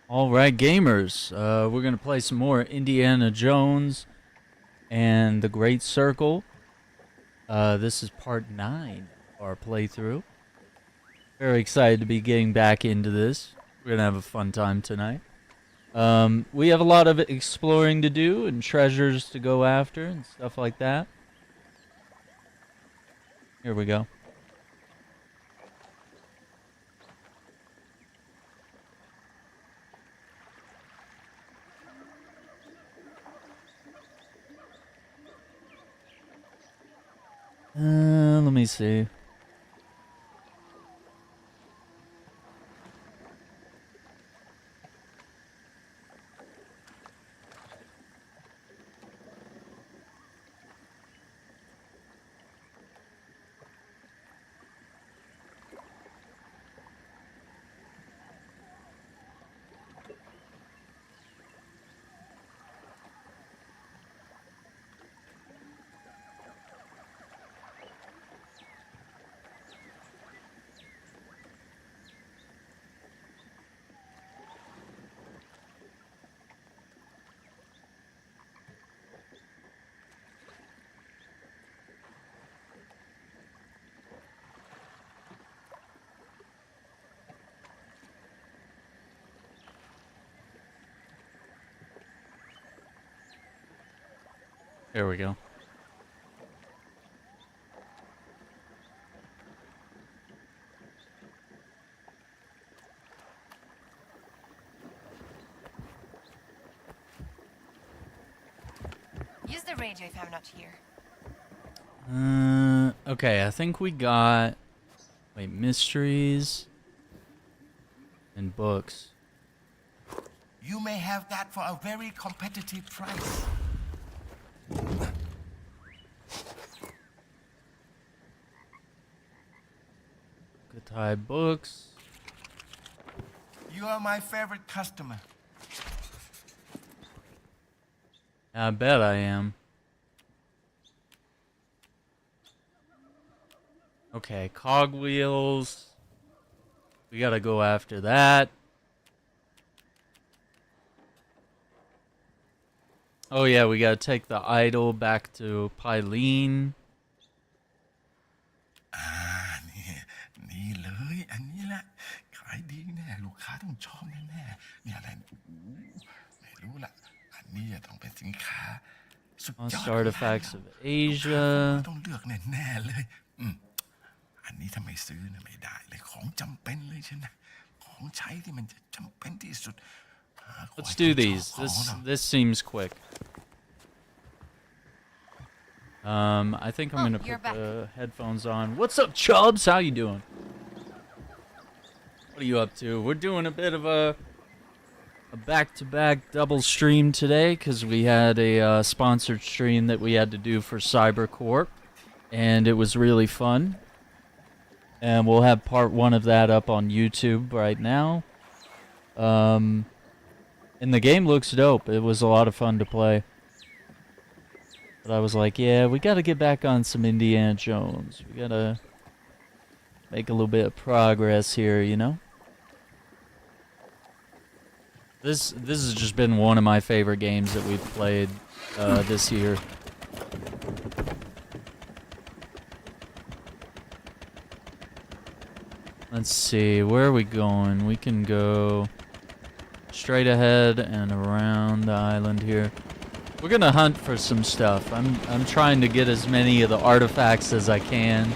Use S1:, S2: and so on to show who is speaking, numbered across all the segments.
S1: All right, gamers. We're gonna play some more Indiana Jones and the Great Circle. This is part 9 of our playthrough. Very excited to be getting back into this. We're gonna have a fun time tonight. We have a lot of exploring to do and treasures to go after and stuff like that. Here we go. Let me see. Here we go.
S2: Use the radio if I'm not here.
S1: Okay, I think we got... Wait, mysteries and books.
S3: You may have that for a very competitive price.
S1: Good type books.
S3: You are my favorite customer.
S1: I bet I am. Okay, cogwheels. We gotta go after that. Oh yeah, we gotta take the idol back to Pylene.
S3: นี่เลยอันนี้แหละขายดีแน่ลูกค้าต้องชอบแน่ๆเนี่ยอะไรไม่รู้ล่ะอันนี้จะต้องเป็นสินค้าสุดยอด
S1: Lost artifacts of Asia.
S3: ต้องเลือกแน่ๆเลยอันนี้ถ้าไม่ซื้อนะไม่ได้เลยของจำเป็นเลยใช่ไหมของใช้ที่มันจะจำเป็นที่สุด
S1: Let's do these. This seems quick. I think I'm gonna put the headphones on. What's up, Chubbs? How you doing? What are you up to? We're doing a bit of a back-to-back double stream today because we had a sponsored stream that we had to do for CyberCorp, and it was really fun. And we'll have part 1 of that up on YouTube right now. And the game looks dope. It was a lot of fun to play. But I was like, yeah, we gotta get back on some Indiana Jones. We gotta make a little bit of progress here, you know? This has just been one of my favorite games that we've played this year. Let's see, where are we going? We can go straight ahead and around the island here. We're gonna hunt for some stuff. I'm trying to get as many of the artifacts as I can.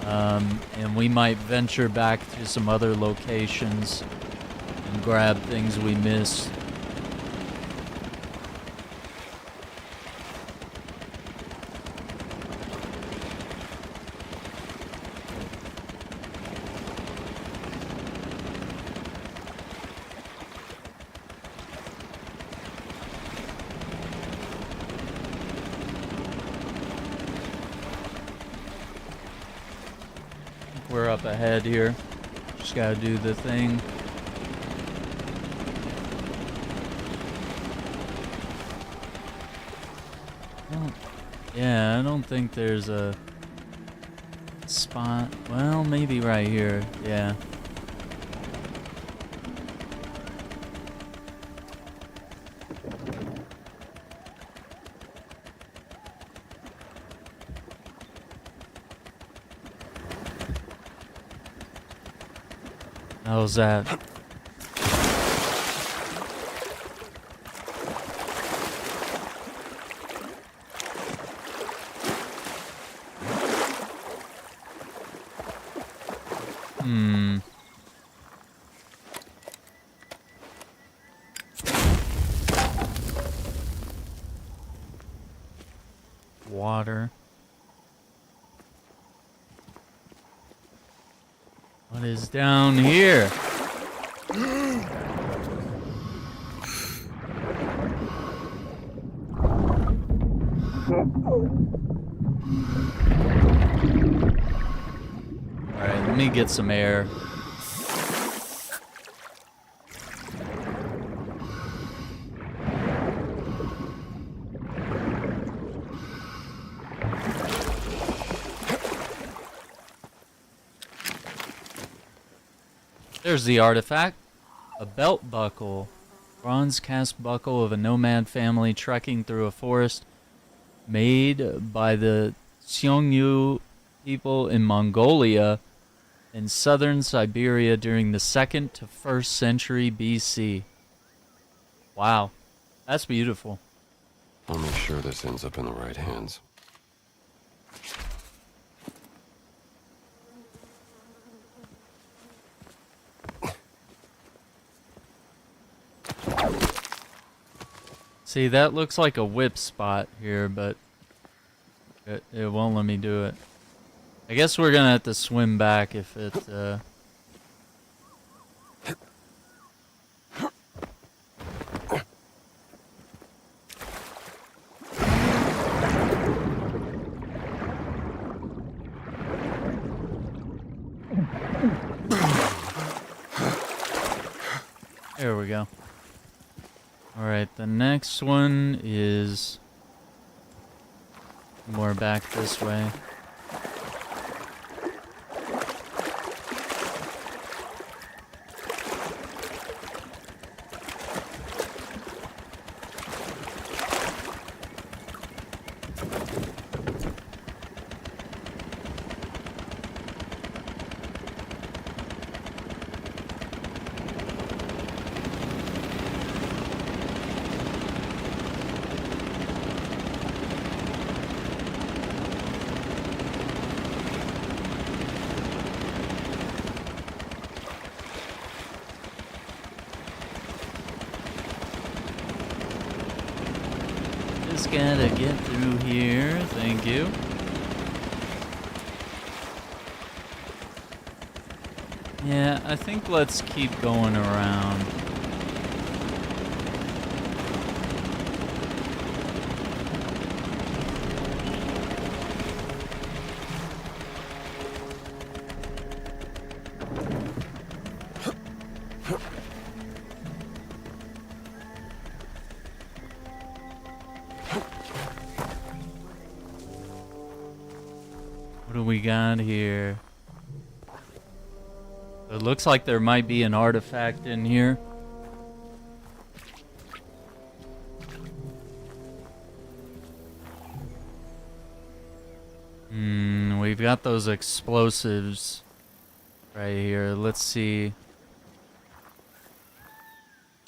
S1: And we might venture back to some other locations and grab things we missed. We're up ahead here. Just gotta do the thing. Yeah, I don't think there's a spot. Well, maybe right here. Yeah. How's that? Water. What is down here? Alright, let me get some air. There's the artifact. A belt buckle. Bronze cast buckle of a nomad family trekking through a forest made by the Xiongnu people in Mongolia and southern Siberia during the 2nd to 1st century BC. Wow. That's beautiful.
S2: I'll make sure this ends up in the right hands.
S1: See, that looks like a whip spot here, but it won't let me do it. I guess we're gonna have to swim back if it, There we go. Alright, the next one is more back this way. Just gotta get through here, thank you. Yeah, I think let's keep going around. What do we got here? It looks like there might be an artifact in here. We've got those explosives right here. Let's see.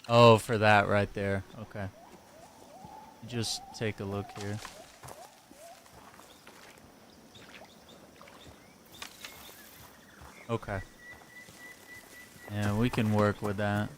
S1: Oh, for that right there. Okay. Just take a look here. Okay. Yeah, we can work with that.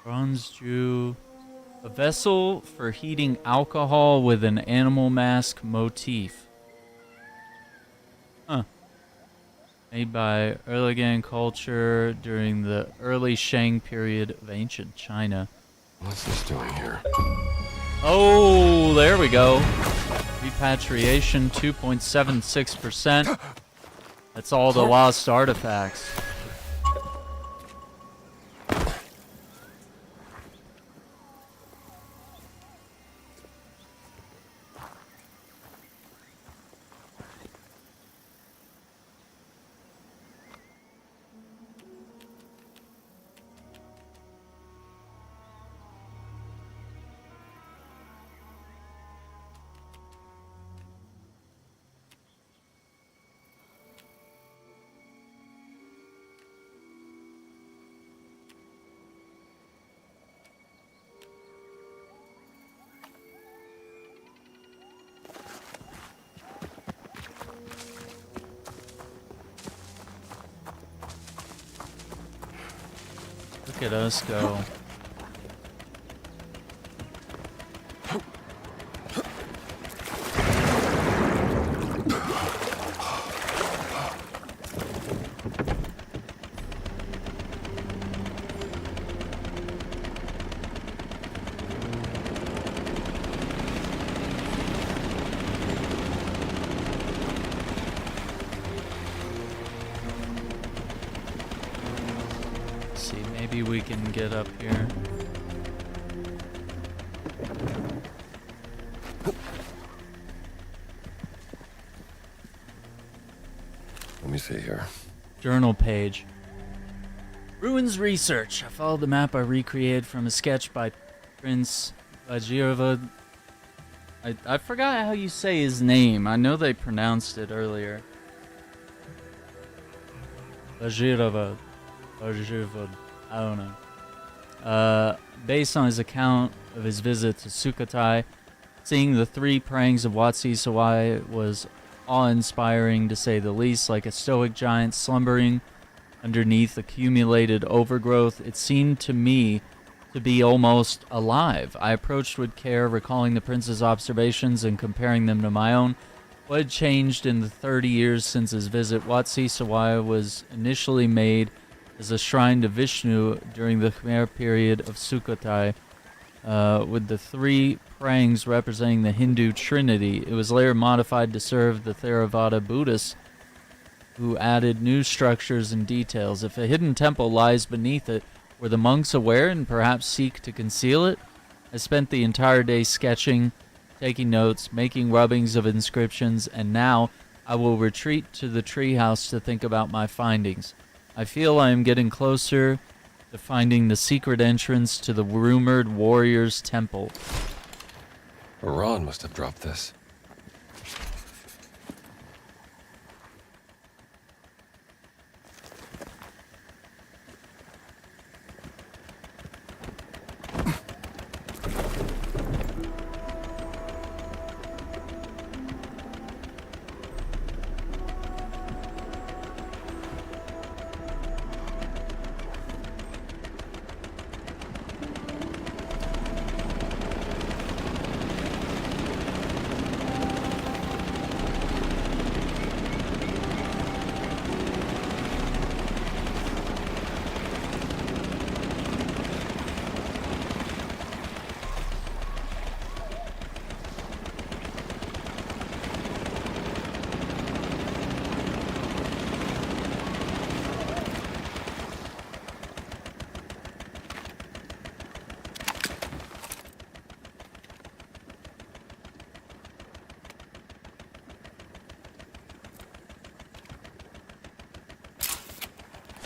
S1: Bronze Jew. A vessel for heating alcohol with an animal mask motif. Huh. Made by Erlangen culture during the early Shang period of ancient China.
S2: What's this doing here?
S1: Oh, there we go. Repatriation 2.76%. That's all the lost artifacts. Look at us go. See, maybe we can get up here.
S2: Let me see here.
S1: Journal page. Ruins research. I followed the map I recreated from a sketch by Prince Vajirova. I forgot how you say his name. I know they pronounced it earlier. Vajirova. Vajirova. I don't know. Based on his account of his visit to Sukhothai, seeing the 3 prangs of Watsi Sawai was awe-inspiring to say the least. Like a stoic giant slumbering underneath accumulated overgrowth, it seemed to me to be almost alive. I approached with care, recalling the prince's observations and comparing them to my own. What had changed in the 30 years since his visit? Watsi Sawai was initially made as a shrine to Vishnu during the Khmer period of Sukhothai, with the 3 prangs representing the Hindu trinity. It was later modified to serve the Theravada Buddhists, who added new structures and details. If a hidden temple lies beneath it, were the monks aware and perhaps seek to conceal it? I spent the entire day sketching, taking notes, making rubbings of inscriptions, and now I will retreat to the treehouse to think about my findings. I feel I am getting closer to finding the secret entrance to the rumored warrior's temple.
S2: Iran must have dropped this.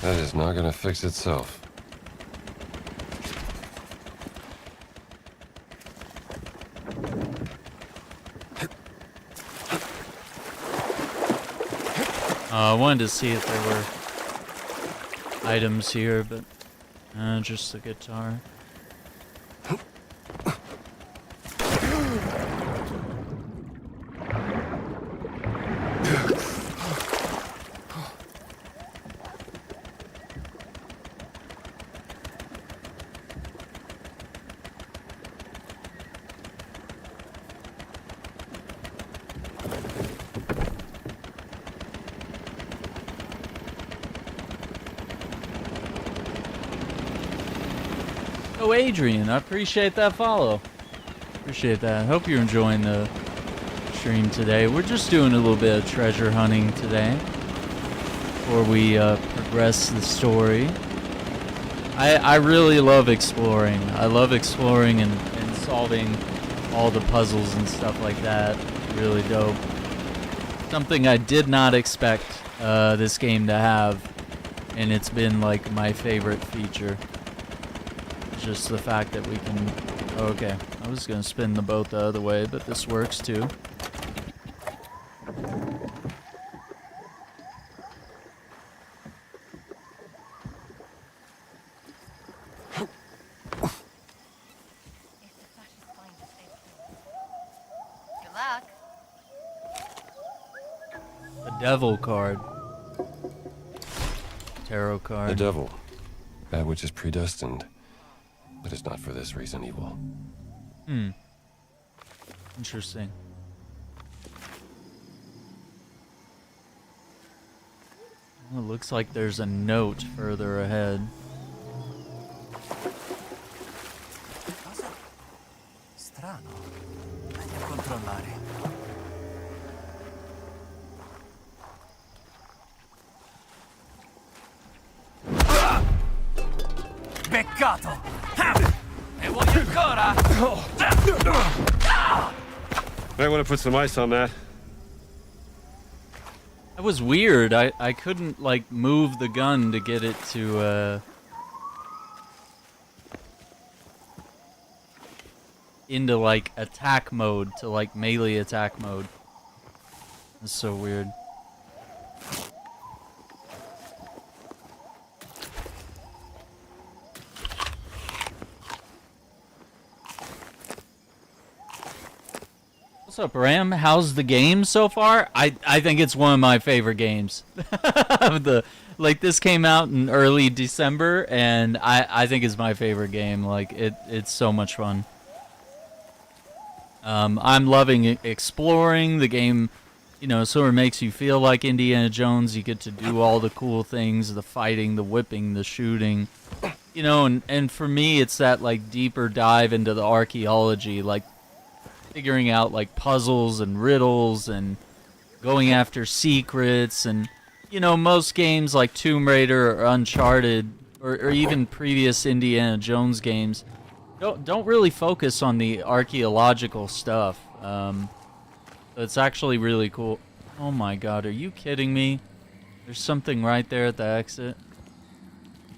S2: That is not gonna fix itself.
S1: I wanted to see if there were items here, but just the guitar. Oh, Adrian, I appreciate that follow. Appreciate that. I hope you're enjoying the stream today. We're just doing a little bit of treasure hunting today before we progress the story. I really love exploring. I love exploring and solving all the puzzles and stuff like that. Really dope. Something I did not expect this game to have, and it's been like my favorite feature. Just the fact that we can... Okay, I was going to spin the boat the other way, but this works too.
S4: Good luck.
S1: A devil card. Tarot card.
S2: The devil. That which is predestined, but is not for this reason evil.
S1: Hmm. Interesting. Well, it looks like there's a note further ahead.
S4: Cosa? Strano. Meglio controllare. Beccato! E voglio ancora!
S5: Might want to put some ice on that.
S1: That was weird. I couldn't, like, move the gun to get it to, into, like, attack mode, to, like, melee attack mode. That's so weird. What's up, Ram? How's the game so far? I think it's one of my favorite games. This came out in early December, and I think it's my favorite game. Like, it's so much fun. I'm loving exploring. The game, you know, sort of makes you feel like Indiana Jones. You get to do all the cool things, the fighting, the whipping, the shooting. You know, and for me, it's that, like, deeper dive into the archaeology, like, figuring out, like, puzzles and riddles and going after secrets. And, you know, most games like Tomb Raider or Uncharted or even previous Indiana Jones games don't really focus on the archaeological stuff. So it's actually really cool. Oh my god, are you kidding me? There's something right there at the exit.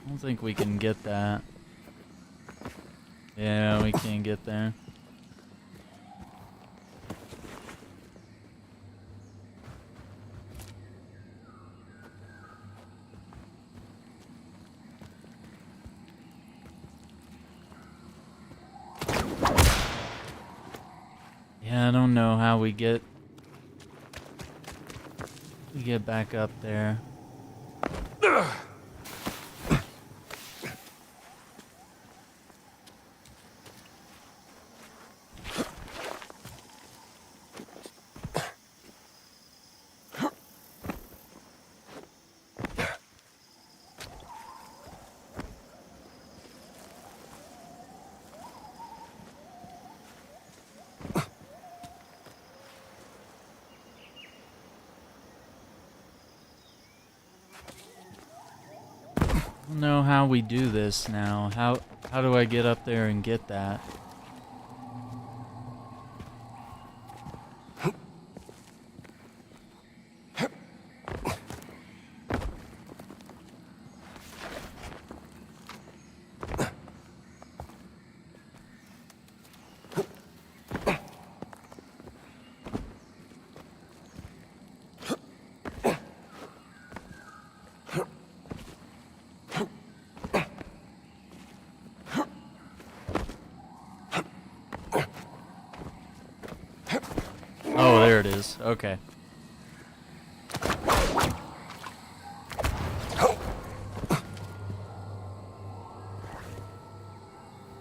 S1: I don't think we can get that. Yeah, we can't get there. Yeah, I don't know how we get back up there. I don't know how we do this now. How do I get up there and get that? Oh, there it is. Okay.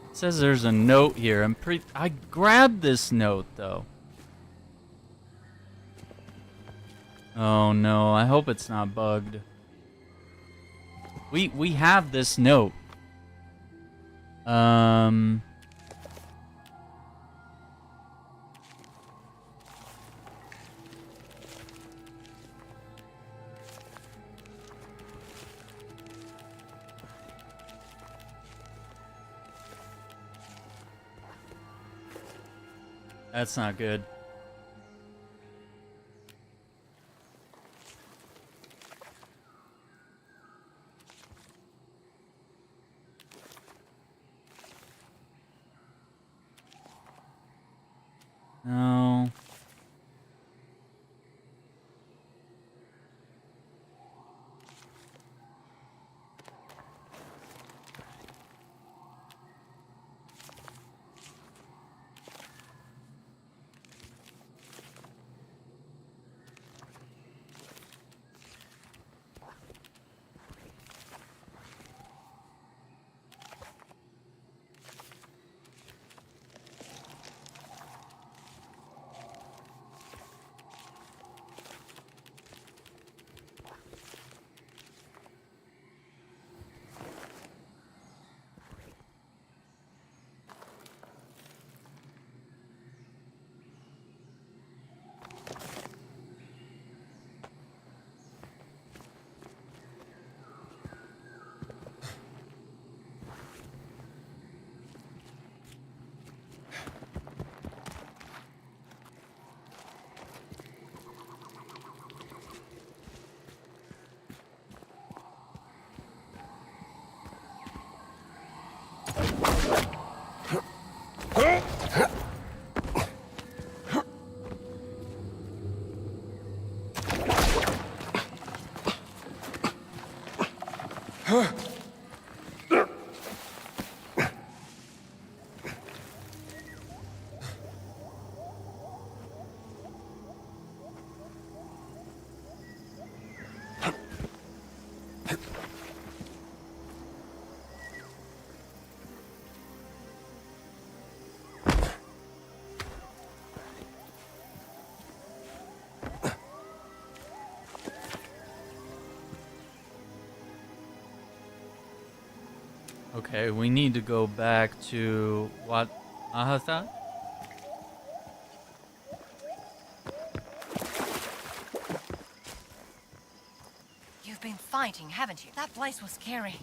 S1: It says there's a note here. I grabbed this note though. Oh no, I hope it's not bugged. We have this note. That's not good. No. Okay, we need to go back to Wat Mahatha.
S6: You've been fighting, haven't you? That place was scary.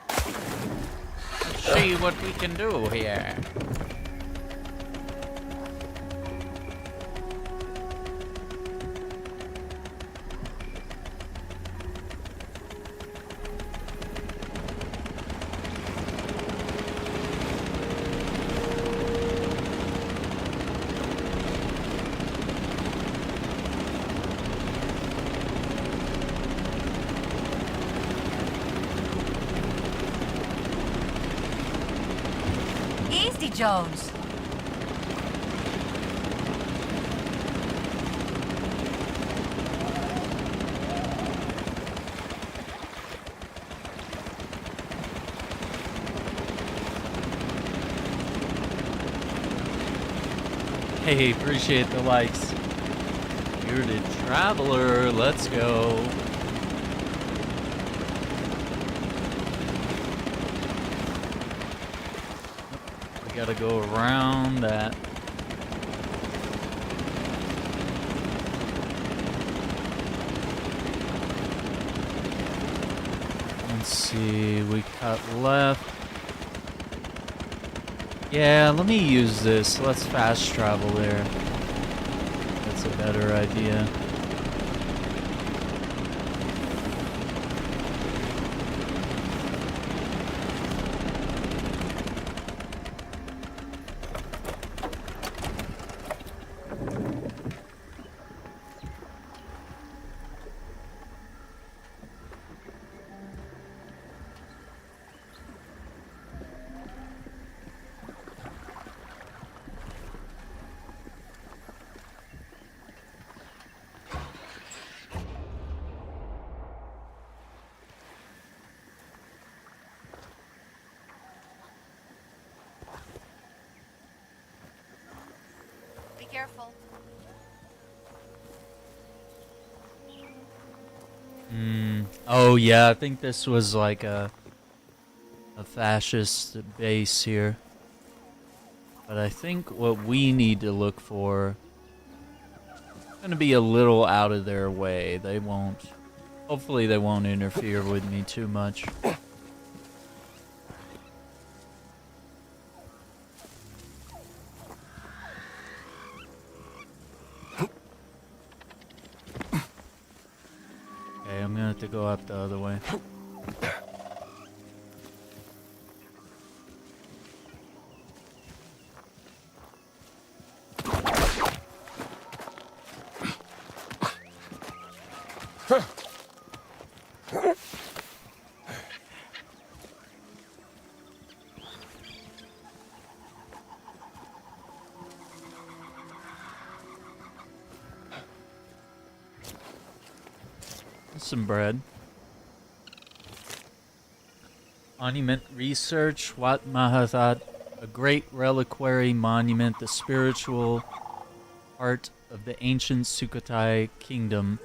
S1: Let's see what we can do here.
S6: Easy, Jones.
S1: Hey, appreciate the likes. Bearded Traveler, let's go. We gotta go around that. Let's see, we cut left. Yeah, let me use this. Let's fast travel there. That's a better idea.
S6: Be careful.
S1: Oh yeah, I think this was like a fascist base here. But I think what we need to look for is gonna be a little out of their way. They won't. Hopefully they won't interfere with me too much. Okay, I'm gonna have to go up the other way. Some bread. Monument research. Wat Mahathat, a great reliquary monument, the spiritual heart of the ancient Sukhothai kingdom.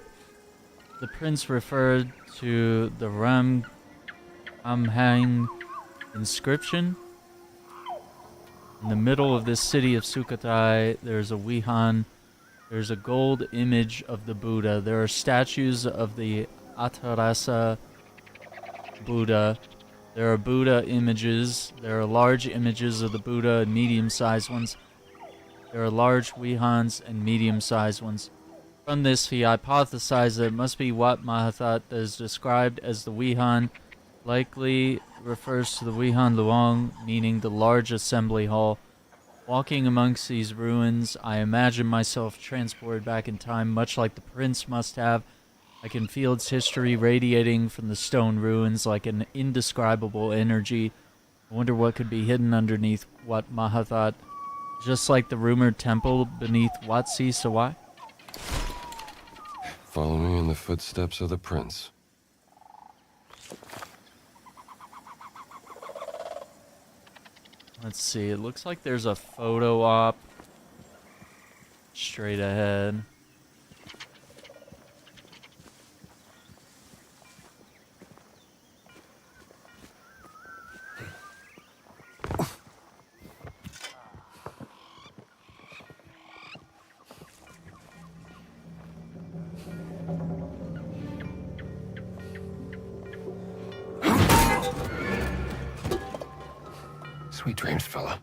S1: The prince referred to the Ram Amhang inscription. In the middle of this city of Sukhothai, there's a Wihan. There's a gold image of the Buddha. There are statues of the Atarasa Buddha. There are Buddha images. There are large images of the Buddha and medium-sized ones. There are large Wihans and medium-sized ones. From this, he hypothesized that it must be Wat Mahathat that is described as the Wihan. Likely refers to the Wihan Luang, meaning the large assembly hall. Walking amongst these ruins, I imagine myself transported back in time, much like the prince must have. I can feel its history radiating from the stone ruins like an indescribable energy. I wonder what could be hidden underneath Wat Mahathat, just like the rumored temple beneath Wat Si Sawai.
S2: Follow me in the footsteps of the prince.
S1: Let's see, it looks like there's a photo op straight ahead.
S2: Sweet dreams, fella.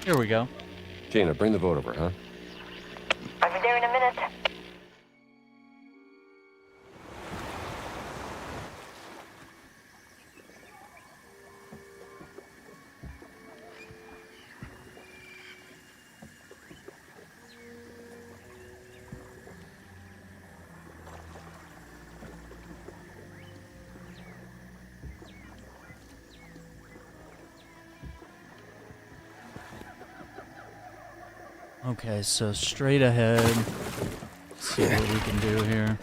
S1: Here we go.
S2: Gina, bring the boat over, huh?
S6: I'll be there in a minute.
S1: Okay, so straight ahead. Let's see what we can do here.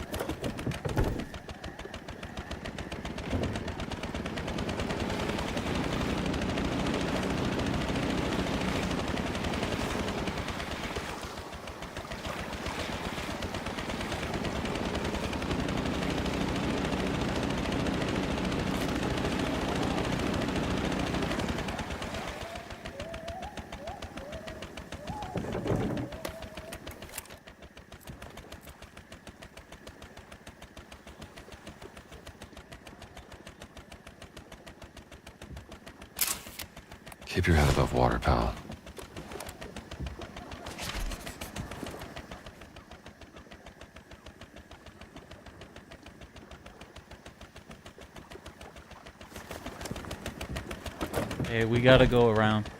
S2: Keep your head above water, pal.
S1: Okay, we gotta go around.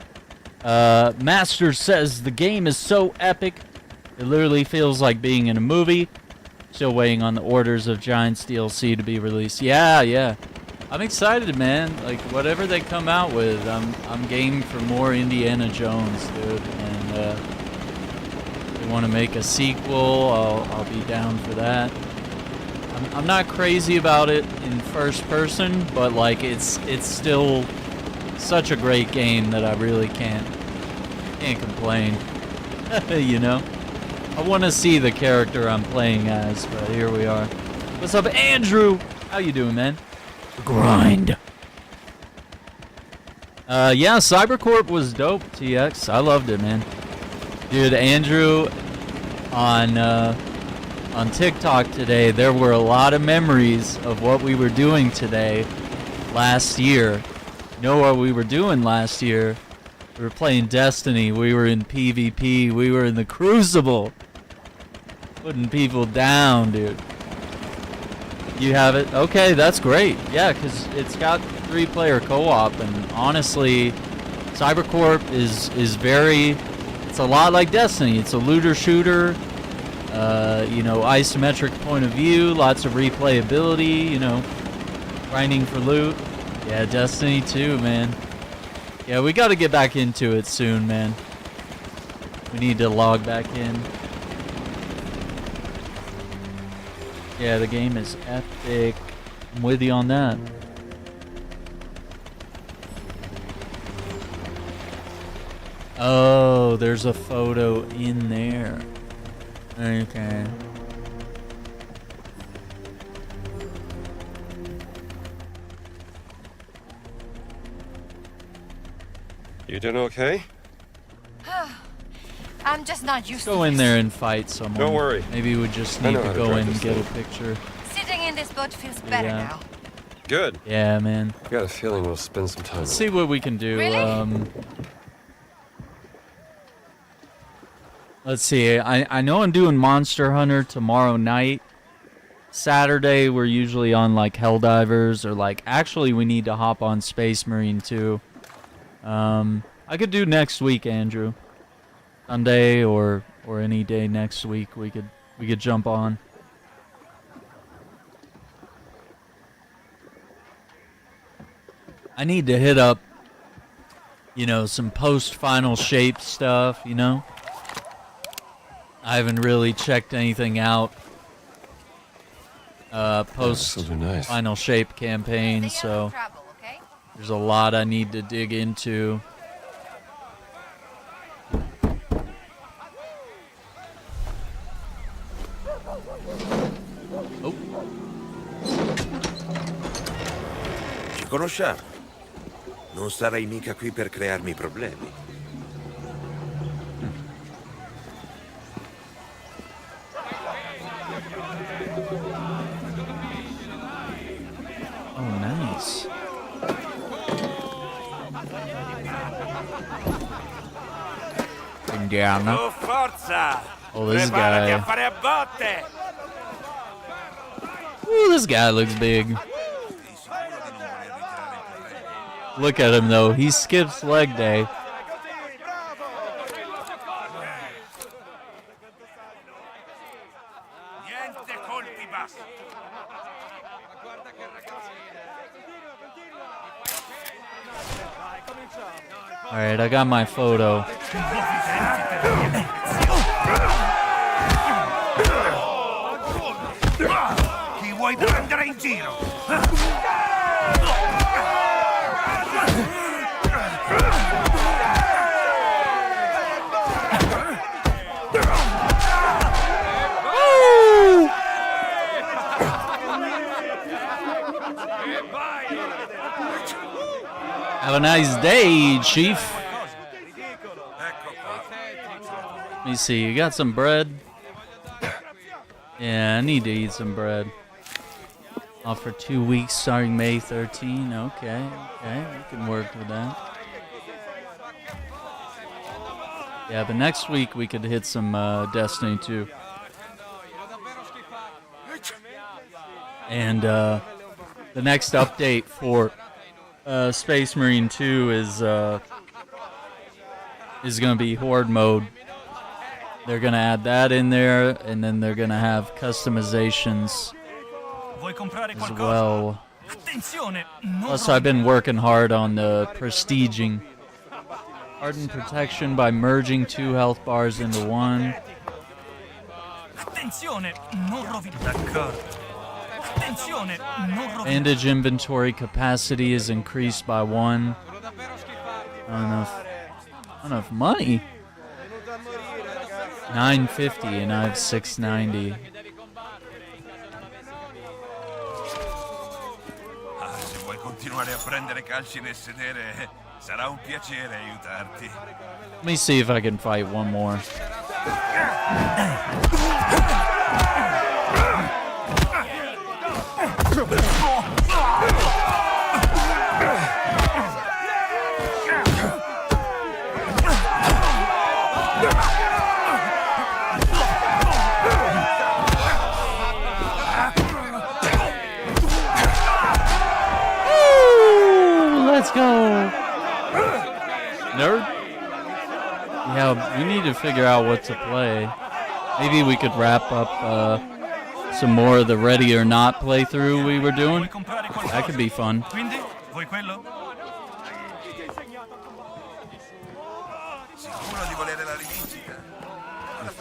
S1: Master says the game is so epic, it literally feels like being in a movie. Still waiting on the orders of Giants DLC to be released. Yeah. I'm excited, man. Like, whatever they come out with, I'm game for more Indiana Jones, dude. And if they want to make a sequel, I'll be down for that. I'm not crazy about it in first person, but like it's still such a great game that I really can't complain. You know? I want to see the character I'm playing as, but here we are. What's up, Andrew? How you doing, man? Grind. Yeah, Cybercorp was dope, TX. I loved it, man. Dude, Andrew, on TikTok today, there were a lot of memories of what we were doing today last year. You know what we were doing last year? We were playing Destiny. We were in PvP. We were in the Crucible. Putting people down, dude. You have it? Okay, that's great. Yeah, because it's got 3-player co-op, and honestly, Cybercorp is very... It's a lot like Destiny. It's a looter-shooter, you know, isometric point of view, lots of replayability, you know, grinding for loot. Yeah, Destiny 2, man. Yeah, we got to get back into it soon, man. We need to log back in. Yeah, the game is epic. I'm with you on that. Oh, there's a photo in there. Okay.
S5: You doing okay?
S6: I'm just not used to
S1: Go in
S6: this.
S1: there and fight someone.
S5: Don't worry.
S1: Maybe we just
S5: I
S1: need
S5: know
S1: to
S5: how to
S1: go
S5: drive
S1: in and
S5: this
S1: get a
S5: thing.
S1: picture.
S6: Sitting in this boat feels better
S1: Yeah.
S6: now.
S5: Good.
S1: Yeah, man.
S2: I got a feeling we'll spend some time.
S1: Let's see what we can do.
S6: Really?
S1: Let's see. I know I'm doing Monster Hunter tomorrow night. Saturday we're usually on like Helldivers, or like actually we need to hop on Space Marine too. I could do next week, Andrew. Sunday or any day next week we could jump on. I need to hit up, you know, some post-final shape stuff, you know? I haven't really checked anything out
S2: Those are nice.
S1: post-final shape campaign,
S6: Stay out of
S1: so...
S6: trouble, okay?
S1: There's a lot I need to dig into. Oh.
S7: Ci conosciamo. Non sarai mica qui per crearmi problemi.
S1: Oh, nice. Indiana.
S7: Oh, forza!
S1: Oh, this
S7: Preparati a
S1: guy.
S7: fare a botte!
S1: Ooh, this guy looks big. Look at him though. He skips leg day.
S7: Niente colpi bassi.
S1: All right, I got my photo.
S7: Chi vuoi prendere in giro?
S1: Have a nice day, Chief. Let me see. You got some bread? Yeah, I need to eat some bread. Off for 2 weeks starting May 13. Okay, we can work with that. Yeah, but next week we could hit some Destiny 2. And the next update for Space Marine 2 is going to be Horde mode. They're going to add that in there, and then they're going to have customizations as well. Plus, I've been working hard on the prestiging. Hardened protection by merging 2 health bars into 1. Bandage inventory capacity is increased by 1. Not enough money. 950 and I have 690.
S7: Se vuoi continuare a prendere calci nel sedere, sarà un piacere aiutarti.
S1: Let me see if I can fight one more. Let's go! Nerd? Yeah, we need to figure out what to play. Maybe we could wrap up some more of the Ready or Not playthrough we were doing. That could be fun.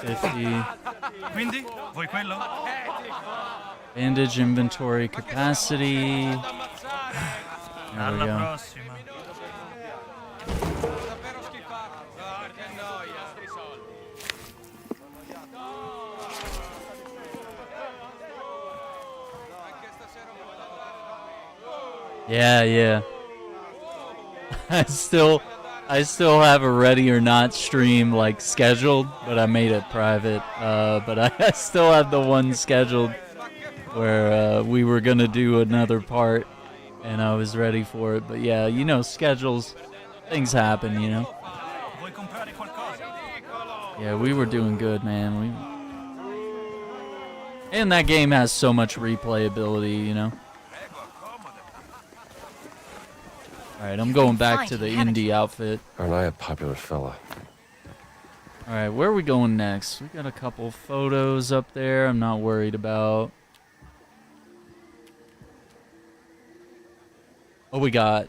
S1: 50. Bandage inventory capacity. There we go. Yeah. I still have a Ready or Not stream like scheduled, but I made it private. But I still have the one scheduled where we were gonna do another part, and I was ready for it. But yeah, you know, schedules, things happen, you know. Yeah, we were doing good, man. And that game has so much replayability, you know. Alright, I'm going back to the indie outfit.
S2: Aren't I a popular fella?
S1: Alright, where are we going next? We got a couple photos up there I'm not worried about. Oh, we got...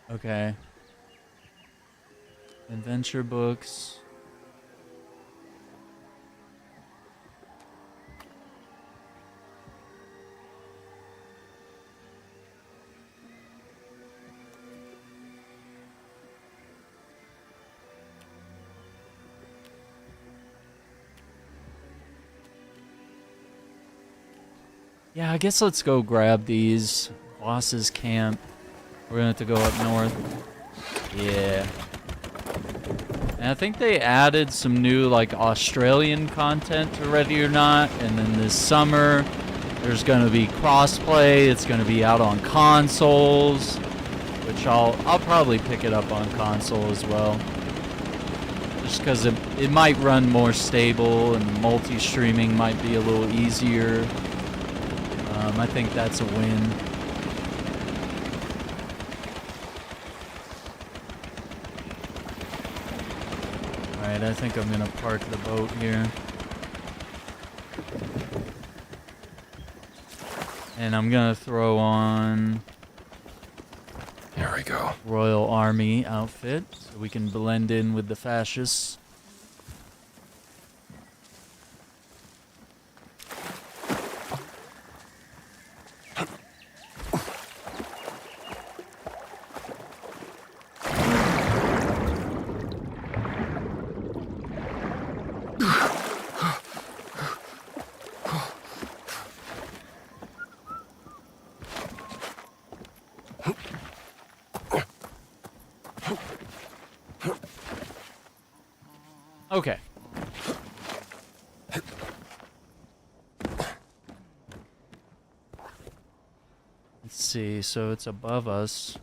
S1: Okay. Adventure books. Yeah, I guess let's go grab these. Boss's camp. We're gonna have to go up north. Yeah. And I think they added some new, like, Australian content to Ready or Not. And then this summer, there's gonna be crossplay. It's gonna be out on consoles. Which I'll probably pick it up on console as well. Just because it might run more stable and multi-streaming might be a little easier. I think that's a win. Alright, I think I'm gonna park the boat here. And I'm gonna throw on...
S2: Here we go.
S1: Royal Army outfit, so we can blend in with the fascists. Okay. Let's see, so it's above us.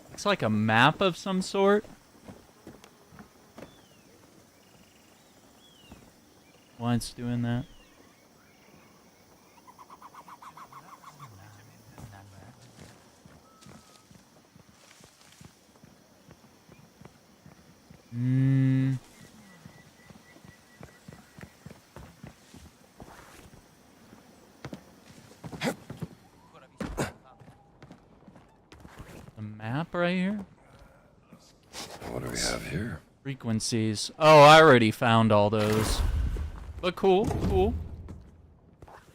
S1: Looks like a map of some sort. Why it's doing that? The map right here?
S2: What do we have here?
S1: Frequencies. Oh, I already found all those. But cool, cool.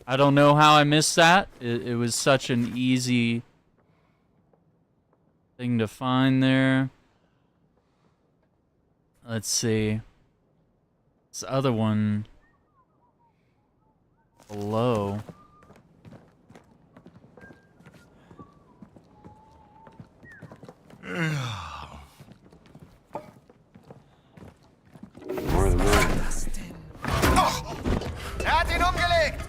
S1: I don't know how I missed that. It was such an easy thing to find there. Let's see. This other one below.
S2: More than that.
S4: Er hat ihn umgelegt!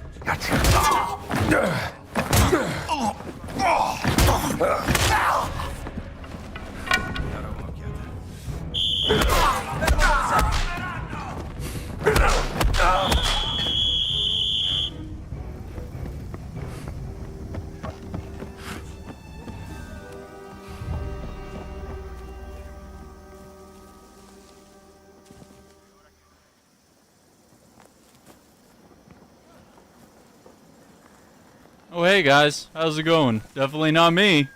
S1: Oh, hey guys, how's it going? Definitely not me.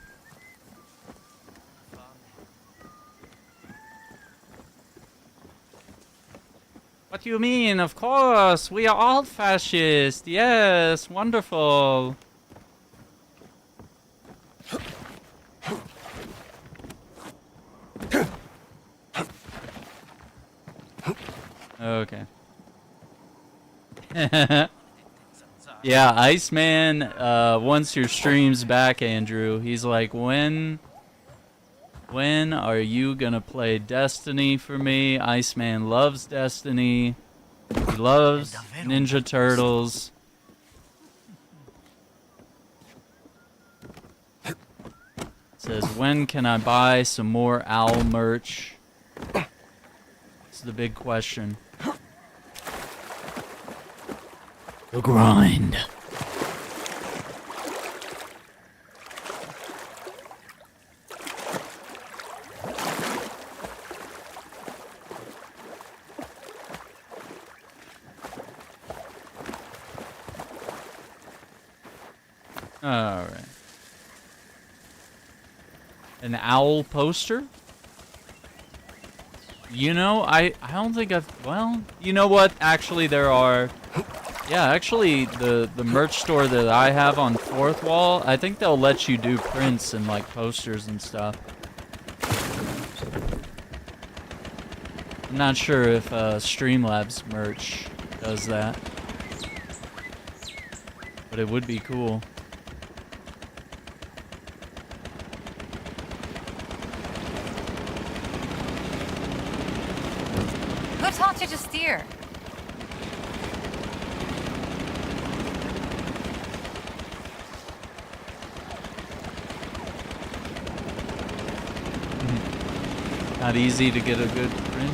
S1: What do you mean? Of course, we are all fascist. Yes, wonderful. Okay. Yeah, Iceman, once your stream's back, Andrew, he's like, when are you gonna play Destiny for me? Iceman loves Destiny. He loves Ninja Turtles. Says, when can I buy some more Owl merch? It's the big question. The grind. All right. An owl poster? You know, I don't think I've... Well, you know what? Actually, there are... Yeah, actually, the merch store that I have on Fourth Wall, I think they'll let you do prints and, like, posters and stuff. I'm not sure if Streamlabs merch does that. But it would be cool.
S6: Who taught you to steer?
S1: Not easy to get a good print.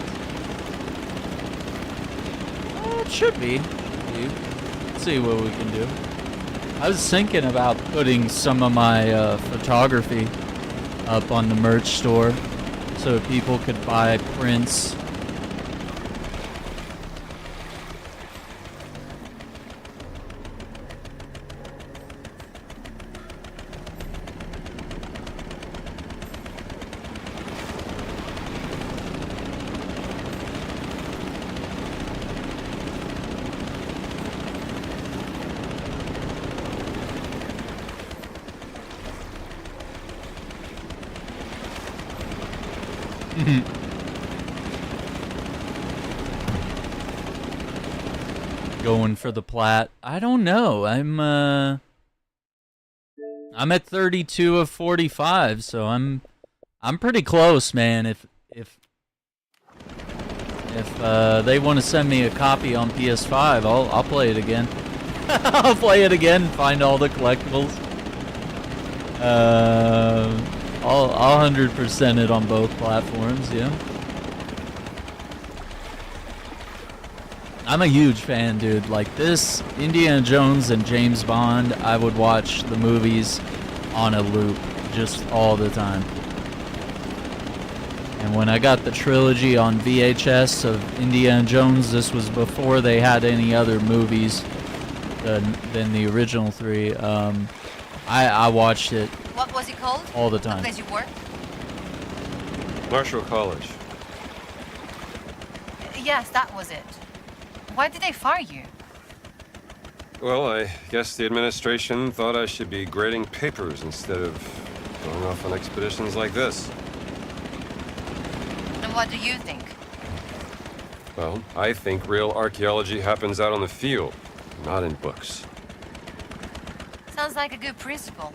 S1: It should be. Let's see what we can do. I was thinking about putting some of my photography up on the merch store so people could buy prints. Going for the plat. I don't know. I'm at 32 of 45, so I'm pretty close, man. If they want to send me a copy on PS5, I'll play it again. I'll play it again and find all the collectibles. I'll 100% it on both platforms, yeah. I'm a huge fan, dude. Like this, Indiana Jones and James Bond, I would watch the movies on a loop, just all the time. And when I got the trilogy on VHS of Indiana Jones, this was before they had any other movies than the original three. I watched it.
S6: What was it called?
S1: All the time.
S6: The place you worked?
S5: Marshall College.
S6: Yes, that was it. Why did they fire you?
S5: Well, I guess the administration thought I should be grading papers instead of going off on expeditions like this.
S6: And what do you think?
S5: Well, I think real archaeology happens out on the field, not in books.
S6: Sounds like a good principle.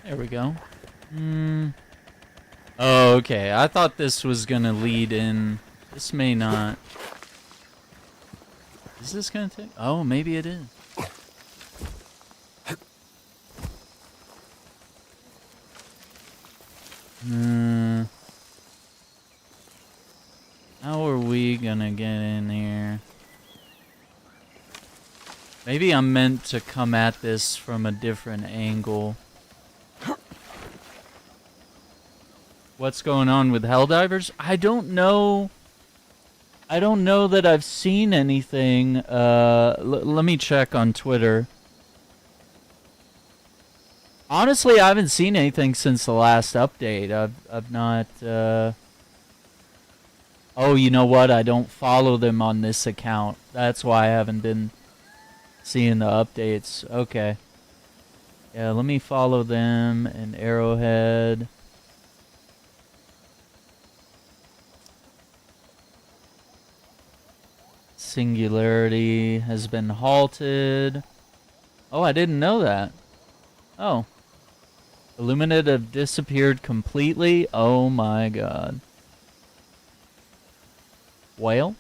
S1: There we go. Oh, okay. I thought this was gonna lead in. This may not. Is this gonna take? Oh, maybe it is. How are we gonna get in here? Maybe I'm meant to come at this from a different angle. What's going on with Helldivers? I don't know. I don't know that I've seen anything. Let me check on Twitter. Honestly, I haven't seen anything since the last update. I've not. Oh, you know what? I don't follow them on this account. That's why I haven't been seeing the updates. Okay. Yeah, let me follow them and Arrowhead. Singularity has been halted. Oh, I didn't know that. Oh. Illuminate have disappeared completely. Oh my god. Whale?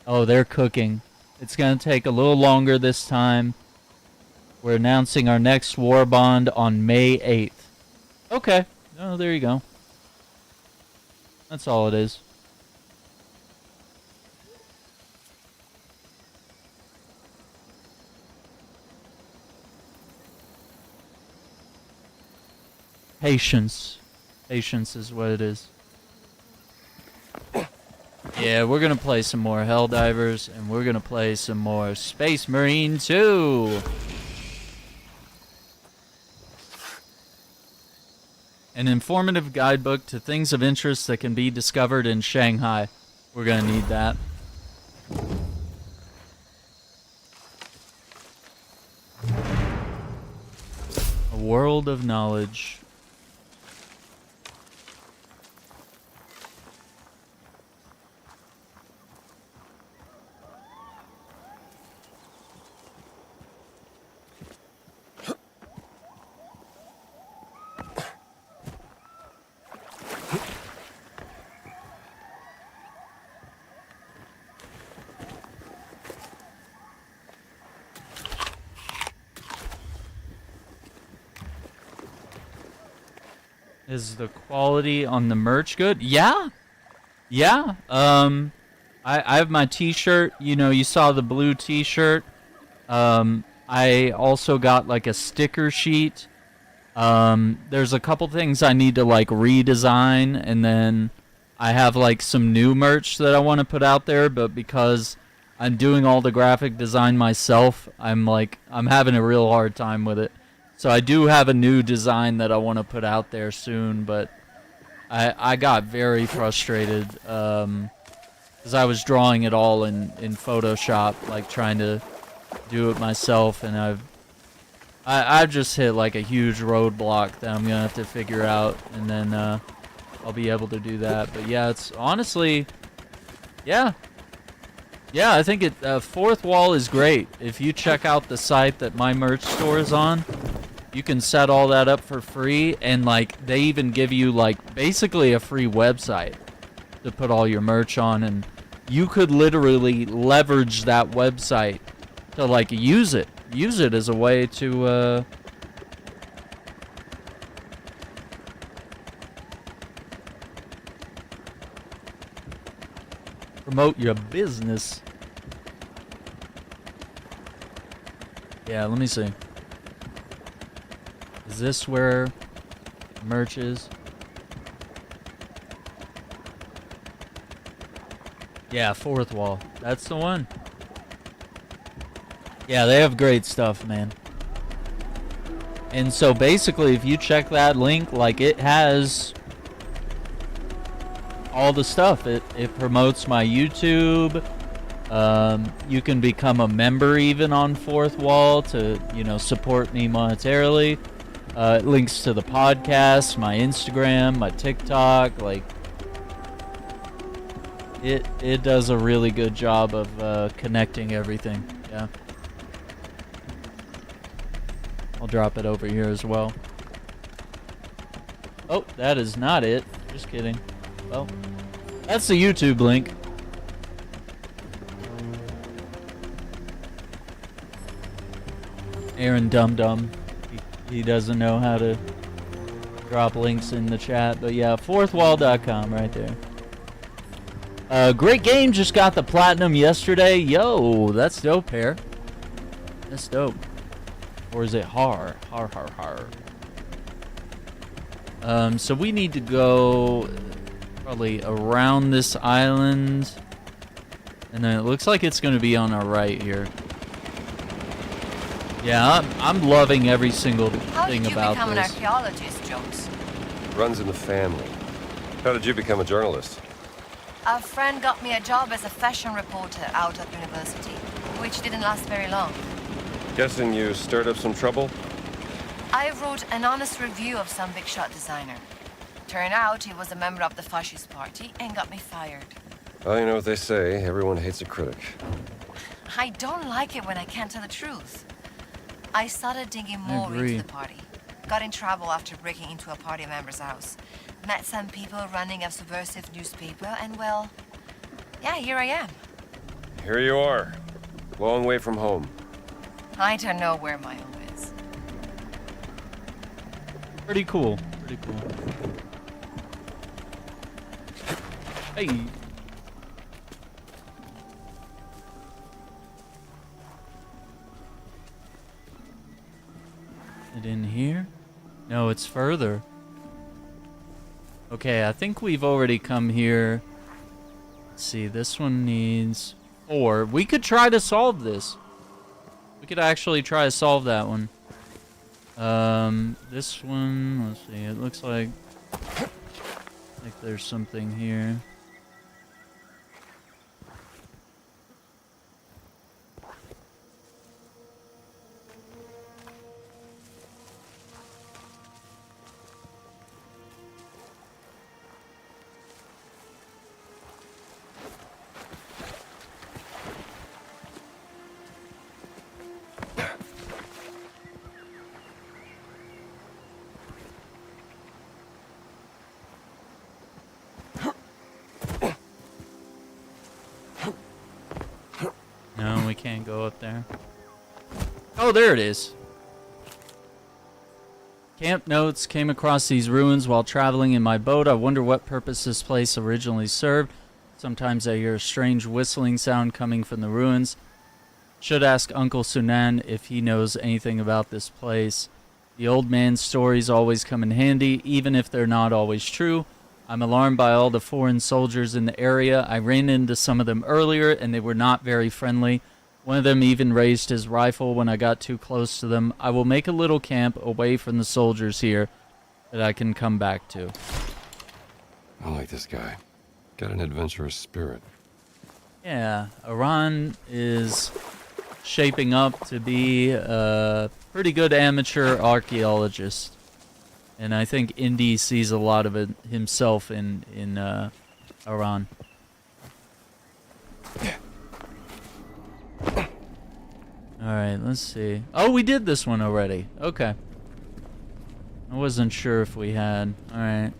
S1: Oh, they're cooking. It's gonna take a little longer this time. We're announcing our next war bond on May 8th. Okay. Oh, there you go. That's all it is. Patience. Patience is what it is. Yeah, we're gonna play some more Helldivers, and we're gonna play some more Space Marine 2. An informative guidebook to things of interest that can be discovered in Shanghai. We're gonna need that. A world of knowledge. Is the quality on the merch good? Yeah. Yeah. I have my t-shirt. You know, you saw the blue t-shirt. I also got like a sticker sheet. There's a couple things I need to like redesign, and then I have like some new merch that I want to put out there, but because I'm doing all the graphic design myself, I'm having a real hard time with it. So I do have a new design that I want to put out there soon, but I got very frustrated because I was drawing it all in Photoshop, like trying to do it myself, and I've just hit like a huge roadblock that I'm gonna have to figure out, and then I'll be able to do that. But yeah, it's honestly, yeah, I think Fourth Wall is great. If you check out the site that my merch store is on, you can set all that up for free, and like they even give you like basically a free website to put all your merch on, and you could literally leverage that website to like use it as a way to promote your business. Yeah, let me see. Is this where merch is? Yeah, Fourth Wall. That's the one. Yeah, they have great stuff, man. And so basically, if you check that link, like it has all the stuff. It promotes my YouTube. You can become a member even on Fourth Wall to, you know, support me monetarily. It links to the podcast, my Instagram, my TikTok. Like, it does a really good job of connecting everything. Yeah. I'll drop it over here as well. Oh, that is not it. Just kidding. Well, that's the YouTube link. Aaron Dum Dum. He doesn't know how to drop links in the chat, but yeah, fourthwall.com right there. Great Game just got the platinum yesterday. Yo, that's dope, Hair. That's dope. Or is it har? Har, har, har. So we need to go probably around this island, and then it looks like it's going to be on our right here. Yeah, I'm loving every single thing about this.
S6: How did you become an archaeologist, Jones?
S5: Runs in the family. How did you become a journalist?
S6: A friend got me a job as a fashion reporter out at university, which didn't last very long.
S5: Guessing you stirred up some trouble?
S6: I wrote an honest review of some big shot designer. Turned out he was a member of the fascist party and got me fired.
S5: Well, you know what they say, everyone hates a critic.
S6: I don't like it when I can't tell the truth. I started digging more into the party. Got in trouble after breaking into a party member's house. Met some people running a subversive newspaper, and well, yeah, here I am.
S5: Here you are. Long way from home.
S6: I don't know where my home is.
S1: Pretty cool. Pretty cool. Hey. It in here? No, it's further. Okay, I think we've already come here. Let's see, this one needs 4. We could try to solve this. We could actually try to solve that one. This one, let's see, it looks like Like there's something here. No, we can't go up there. Oh, there it is. Camp notes: came across these ruins while traveling in my boat. I wonder what purpose this place originally served. Sometimes I hear a strange whistling sound coming from the ruins. Should ask Uncle Sunan if he knows anything about this place. The old man's stories always come in handy, even if they're not always true. I'm alarmed by all the foreign soldiers in the area. I ran into some of them earlier, and they were not very friendly. One of them even raised his rifle when I got too close to them. I will make a little camp away from the soldiers here that I can come back to.
S5: I like this guy. Got an adventurous spirit.
S1: Yeah, Iran is shaping up to be a pretty good amateur archaeologist. And I think Indy sees a lot of it himself in Iran. Alright, let's see. Oh, we did this one already. Okay. I wasn't sure if we had. Alright.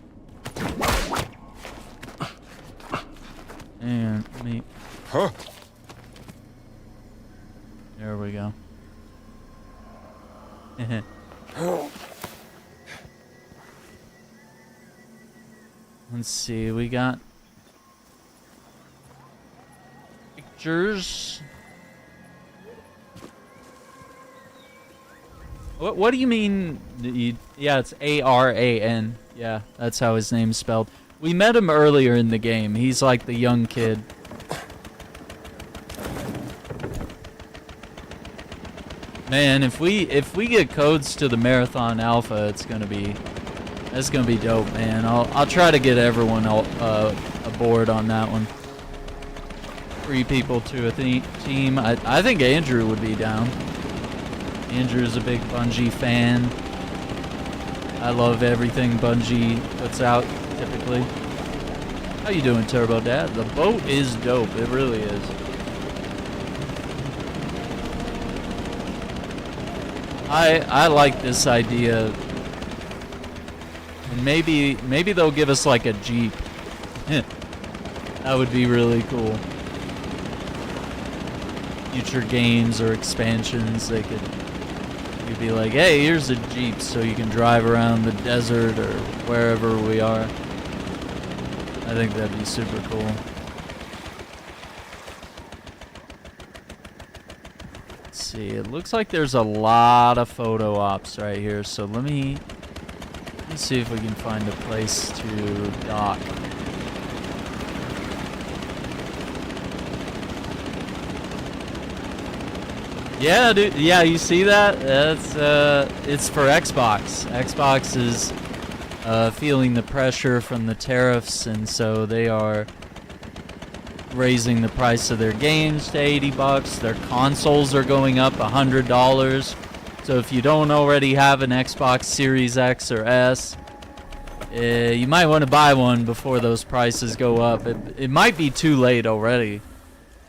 S1: And let me...
S5: Huh?
S1: There we go. Let's see, we got pictures. What do you mean? Yeah, it's A-R-A-N. Yeah, that's how his name's spelled. We met him earlier in the game. He's like the young kid. Man, if we get codes to the Marathon Alpha, that's gonna be dope, man. I'll try to get everyone aboard on that one. 3 people to a team. I think Andrew would be down. Andrew's a big Bungie fan. I love everything Bungie puts out, typically. How you doing, Turbo Dad? The boat is dope. It really is. I like this idea. And maybe they'll give us like a Jeep. That would be really cool. Future games or expansions, you'd be like, hey, here's a Jeep so you can drive around the desert or wherever we are. I think that'd be super cool. Let's see, it looks like there's a lot of photo ops right here, so let's see if we can find a place to dock. Yeah, dude. Yeah, you see that? That's it's for Xbox. Xbox is feeling the pressure from the tariffs, and so they are raising the price of their games to $80. Their consoles are going up $100. So if you don't already have an Xbox Series X or S, you might want to buy one before those prices go up. It might be too late already,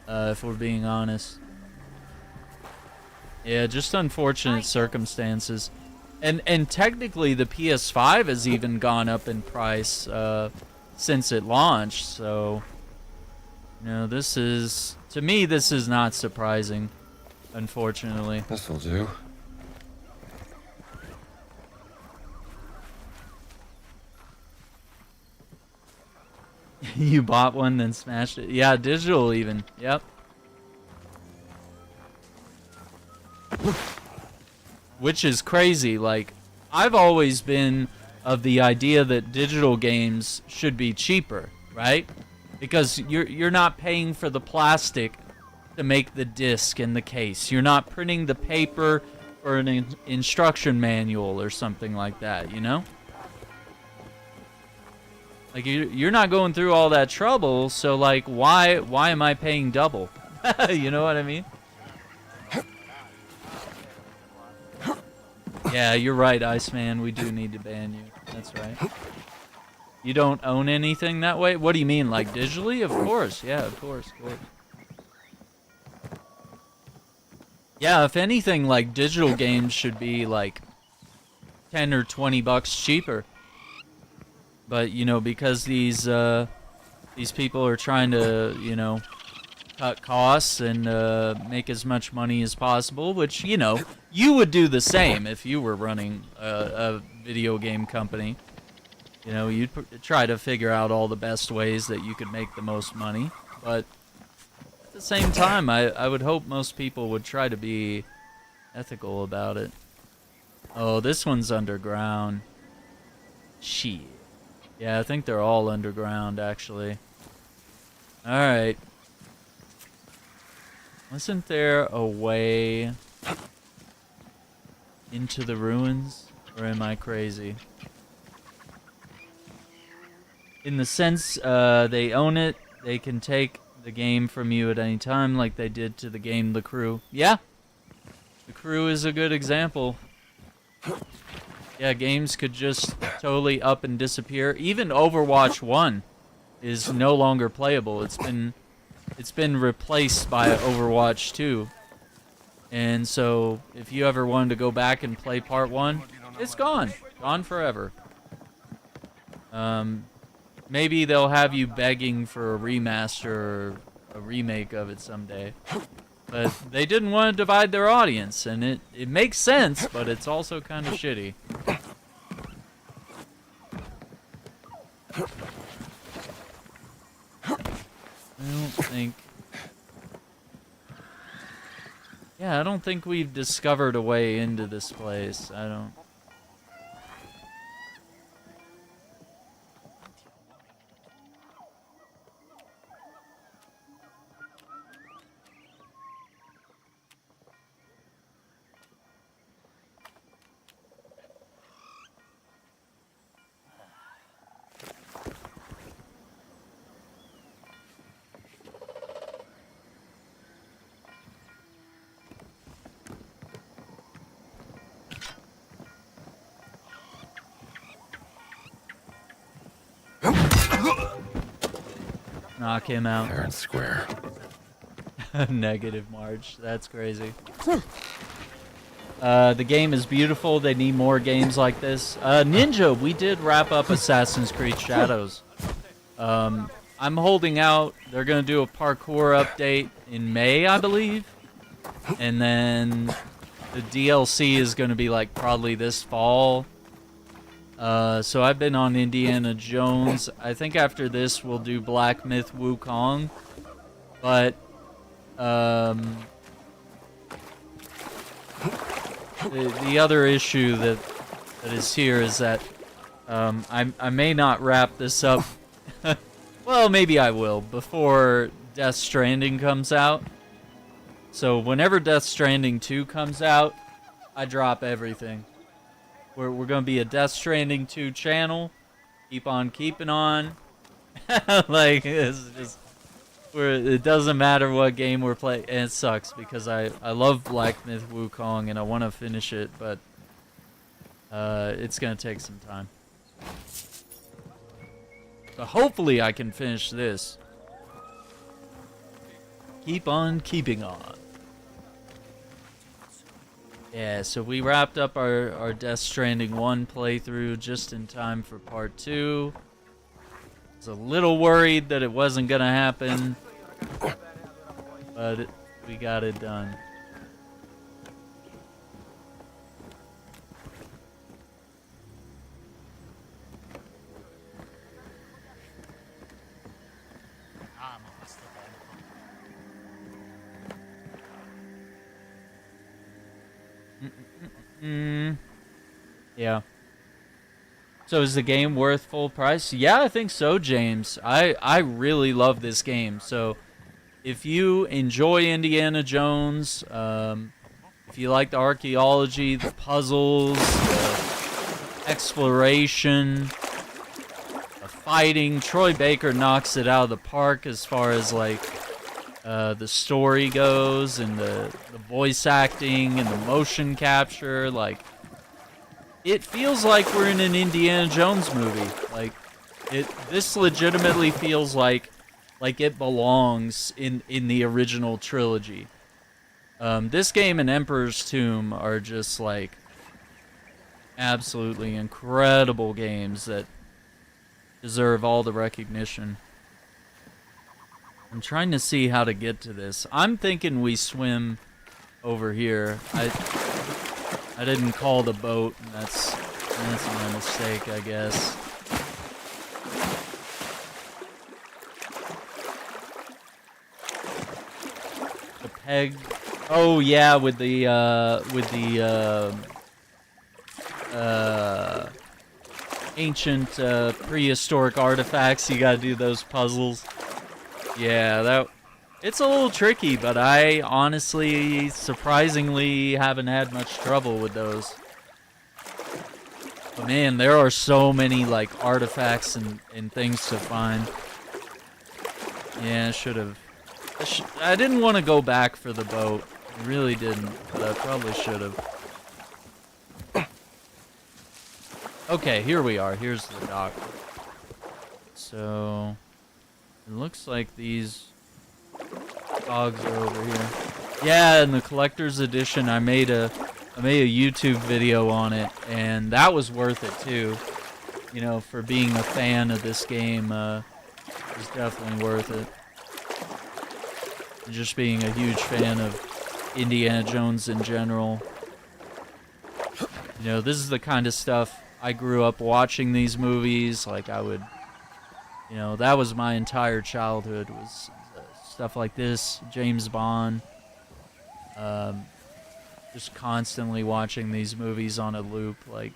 S1: if we're being honest. Yeah, just unfortunate circumstances. And technically the PS5 has even gone up in price since it launched, so this is, to me, this is not surprising, unfortunately.
S5: This will do.
S1: You bought one, then smashed it. Yeah, digital even. Yep. Which is crazy. Like, I've always been of the idea that digital games should be cheaper, right? Because you're not paying for the plastic to make the disc and the case. You're not printing the paper for an instruction manual or something like that, you know? Like, you're not going through all that trouble, so, like, why am I paying double? You know what I mean? Yeah, you're right, Iceman. We do need to ban you. That's right. You don't own anything that way? What do you mean, like digitally? Of course. Yeah, of course, of course. Yeah, if anything, like digital games should be like 10 or 20 bucks cheaper. But, you know, because these people are trying to, you know, cut costs and make as much money as possible, which, you know, you would do the same if you were running a video game company. You know, you'd try to figure out all the best ways that you could make the most money. But at the same time, I would hope most people would try to be ethical about it. Oh, this one's underground. Shit. Yeah, I think they're all underground, actually. Alright. Wasn't there a way into the ruins? Or am I crazy? In the sense, they own it, they can take the game from you at any time, like they did to the game The Crew. Yeah! The Crew is a good example. Yeah, games could just totally up and disappear. Even Overwatch 1 is no longer playable. It's been replaced by Overwatch 2. And so, if you ever wanted to go back and play Part 1, it's gone. Gone forever. Maybe they'll have you begging for a remaster or a remake of it someday. But they didn't want to divide their audience, and it makes sense, but it's also kind of shitty. I don't think we've discovered a way into this place. I don't... Knock him out.
S2: Fair and square.
S1: Negative March. That's crazy. The game is beautiful. They need more games like this. Ninja, we did wrap up Assassin's Creed Shadows. I'm holding out. They're going to do a parkour update in May, I believe. And then the DLC is going to be like probably this fall. So I've been on Indiana Jones. I think after this we'll do Black Myth Wukong. But, the other issue that is here is that, I may not wrap this up. Well, maybe I will, before Death Stranding comes out. So whenever Death Stranding 2 comes out, I drop everything. We're going to be a Death Stranding 2 channel. Keep on keeping on. Like, it's just... it doesn't matter what game we're playing. And it sucks, because I love Black Myth Wukong, and I want to finish it, but... it's going to take some time. So hopefully I can finish this. Keep on keeping on. Yeah, so we wrapped up our Death Stranding 1 playthrough just in time for Part 2. I was a little worried that it wasn't going to happen, but we got it done. Yeah. So is the game worth full price? Yeah, I think so, James. I really love this game. So if you enjoy Indiana Jones, if you like the archaeology, the puzzles, the exploration, the fighting. Troy Baker knocks it out of the park as far as like the story goes, and the voice acting and the motion capture. Like, it feels like we're in an Indiana Jones movie. Like, this legitimately feels like it belongs in the original trilogy. This game and Emperor's Tomb are just like absolutely incredible games that deserve all the recognition. I'm trying to see how to get to this. I'm thinking we swim over here. I didn't call the boat, and that's my mistake, I guess. The peg. Oh yeah, with the ancient prehistoric artifacts, you gotta do those puzzles. Yeah, it's a little tricky, but I honestly, surprisingly, haven't had much trouble with those. But man, there are so many like artifacts and things to find. Yeah, I didn't want to go back for the boat. I really didn't, but I probably should have. Okay, here we are. Here's the dock. So it looks like these cogs are over here. Yeah, in the collector's edition, I made a YouTube video on it, and that was worth it too. You know, for being a fan of this game, it was definitely worth it. And just being a huge fan of Indiana Jones in general. You know, this is the kind of stuff I grew up watching these movies. Like, I would, you know, that was my entire childhood, was stuff like this, James Bond. Just constantly watching these movies on a loop. Like,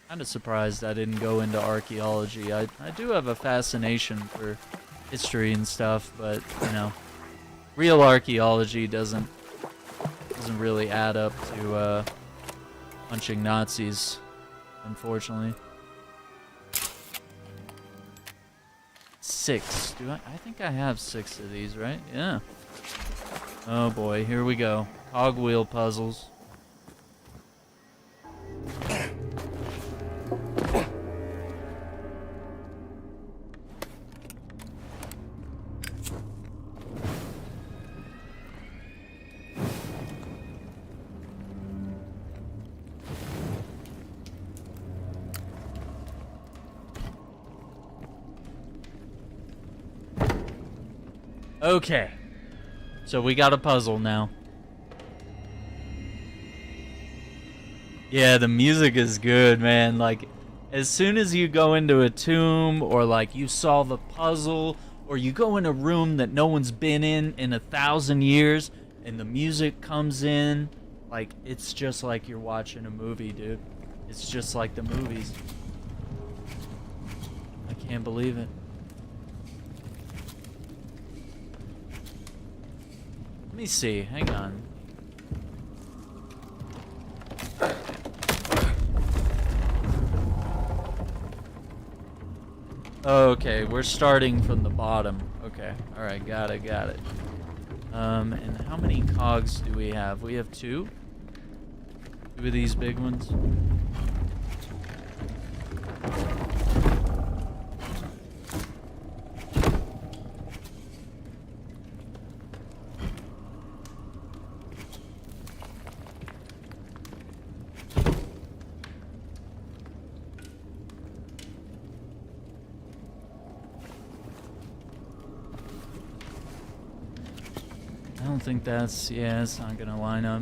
S1: kind of surprised I didn't go into archaeology. I do have a fascination for history and stuff, but, you know, real archaeology doesn't really add up to punching Nazis, unfortunately. 6. I think I have 6 of these, right? Yeah. Oh boy, here we go. Cogwheel puzzles. Okay, so we got a puzzle now. Yeah, the music is good, man. Like, as soon as you go into a tomb, or like you solve a puzzle, or you go in a room that no one's been in 1,000 years, and the music comes in, like, it's just like you're watching a movie, dude. It's just like the movies. I can't believe it. Let me see, hang on. Okay, we're starting from the bottom. Okay, alright, got it. And how many cogs do we have? We have 2? 2 of these big ones? I don't think that's, yeah, it's not gonna line up.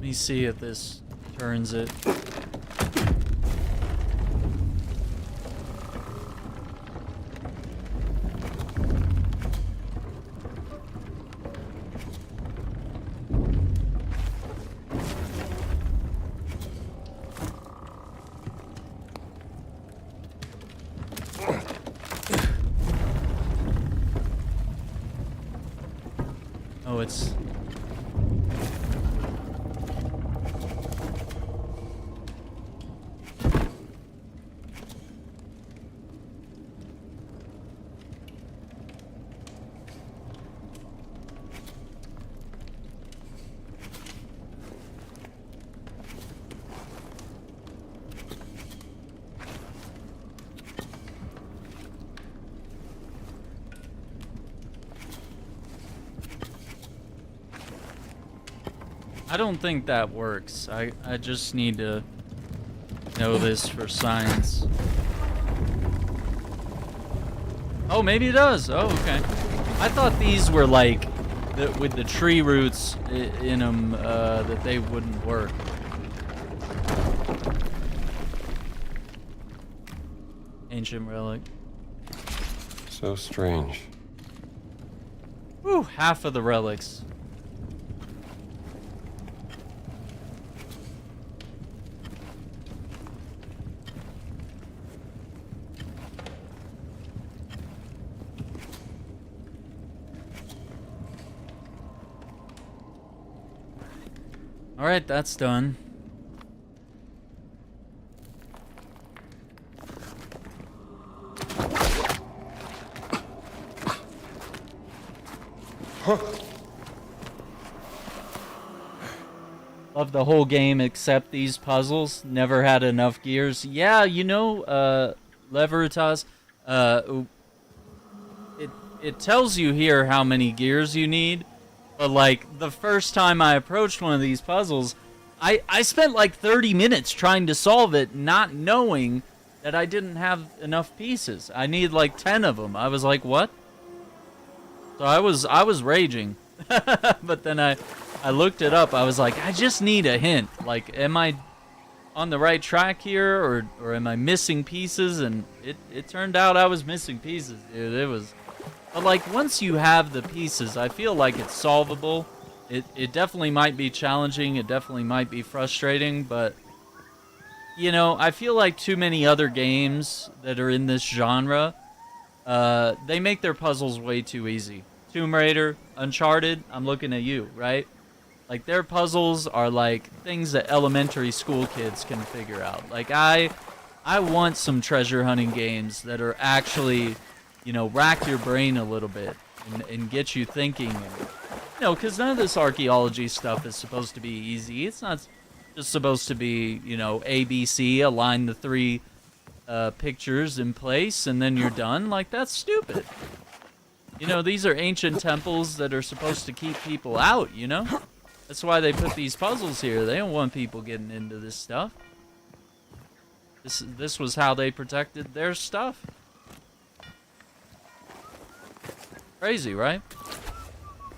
S1: me see if this turns it. Oh, it's... I don't think that works. I just need to know this for science. Oh, maybe it does. Oh, okay. I thought these were like, with the tree roots in them, that they wouldn't work. Ancient relic.
S5: So strange.
S1: Whew, half of the relics. Alright, that's done. Love the whole game except these puzzles. Never had enough gears. Yeah, you know, Leveritas, it tells you here how many gears you need. But, like, the first time I approached one of these puzzles, I spent, like, 30 minutes trying to solve it, not knowing that I didn't have enough pieces. I need, like, 10 of them. I was like, what? So I was raging. But then I looked it up. I was like, I just need a hint. Like, am I on the right track here, or am I missing pieces? And it turned out I was missing pieces, dude. It was... But, like, once you have the pieces, I feel like it's solvable. It definitely might be challenging. It definitely might be frustrating. But, you know, I feel like too many other games that are in this genre, they make their puzzles way too easy. Tomb Raider, Uncharted, I'm looking at you, right? Like, their puzzles are, like, things that elementary school kids can figure out. Like, I want some treasure hunting games that are actually... you know, rack your brain a little bit and get you thinking. And, you know, because none of this archaeology stuff is supposed to be easy. It's not just supposed to be, you know, ABC, align the three pictures in place, and then you're done. Like, that's stupid. You know, these are ancient temples that are supposed to keep people out, you know? That's why they put these puzzles here. They don't want people getting into this stuff. This was how they protected their stuff. Crazy, right?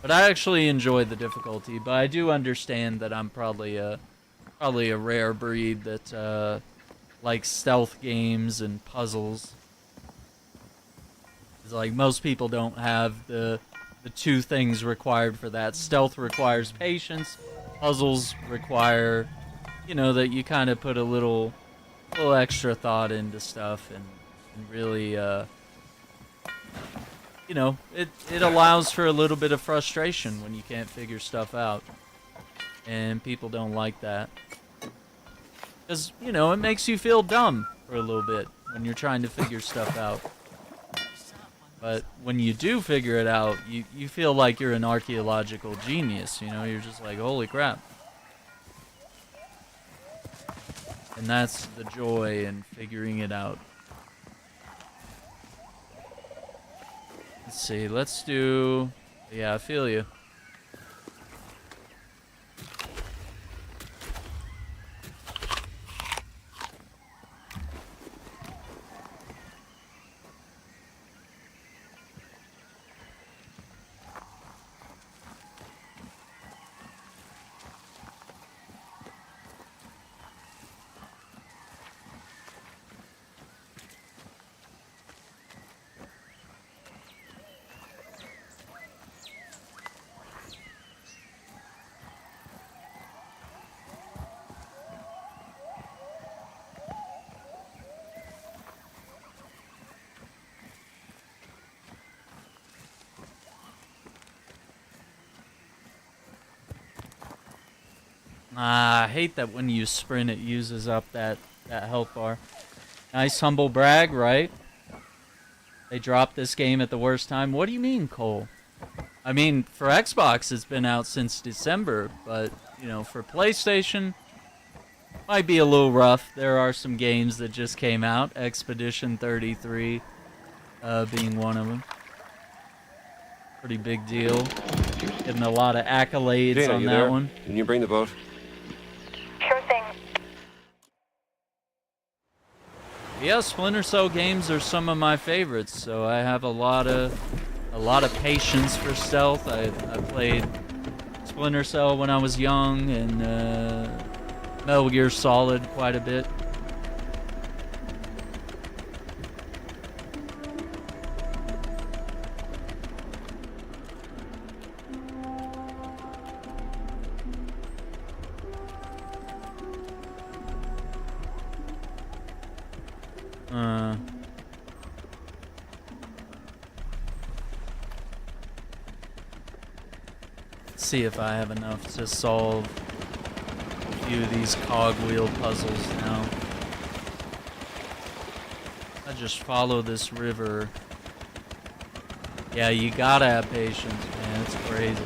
S1: But I actually enjoyed the difficulty, but I do understand that I'm probably a rare breed that likes stealth games and puzzles. It's like most people don't have the two things required for that. Stealth requires patience. Puzzles require, you know, that you kind of put a little extra thought into stuff and really you know, it allows for a little bit of frustration when you can't figure stuff out. And people don't like that. Because, you know, it makes you feel dumb for a little bit when you're trying to figure stuff out. But when you do figure it out, you feel like you're an archaeological genius, you know? You're just like, holy crap. And that's the joy in figuring it out. Let's see, let's do... Yeah, I feel you. I hate that when you sprint it uses up that health bar. Nice humble brag, right? They dropped this game at the worst time. What do you mean, Cole? I mean, for Xbox, it's been out since December, but, you know, for PlayStation, might be a little rough. There are some games that just came out, Expedition 33 being one of them. Pretty big deal. Getting a lot of accolades
S5: Dana,
S1: on
S5: you
S1: that
S5: there?
S1: one.
S5: Can you bring the boat?
S6: Sure thing.
S1: Yeah, Splinter Cell games are some of my favorites, so I have a lot of patience for stealth. I played Splinter Cell when I was young, and Metal Gear Solid quite a bit. See if I have enough to solve a few of these cogwheel puzzles now. I just follow this river. Yeah, you gotta have patience, man. It's crazy.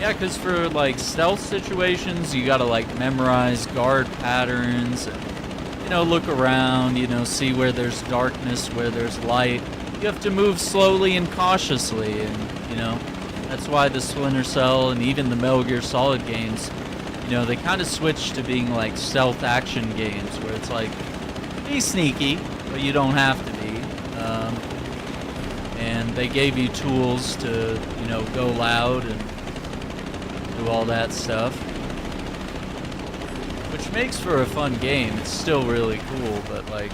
S1: Yeah, because for like stealth situations, you gotta like memorize guard patterns and, you know, look around, you know, see where there's darkness, where there's light. You have to move slowly and cautiously, and, you know, that's why the Splinter Cell and even the Metal Gear Solid games, you know, they kind of switched to being like stealth action games, where it's like, be sneaky, but you don't have to be. And they gave you tools to, you know, go loud and do all that stuff. Which makes for a fun game. It's still really cool, but like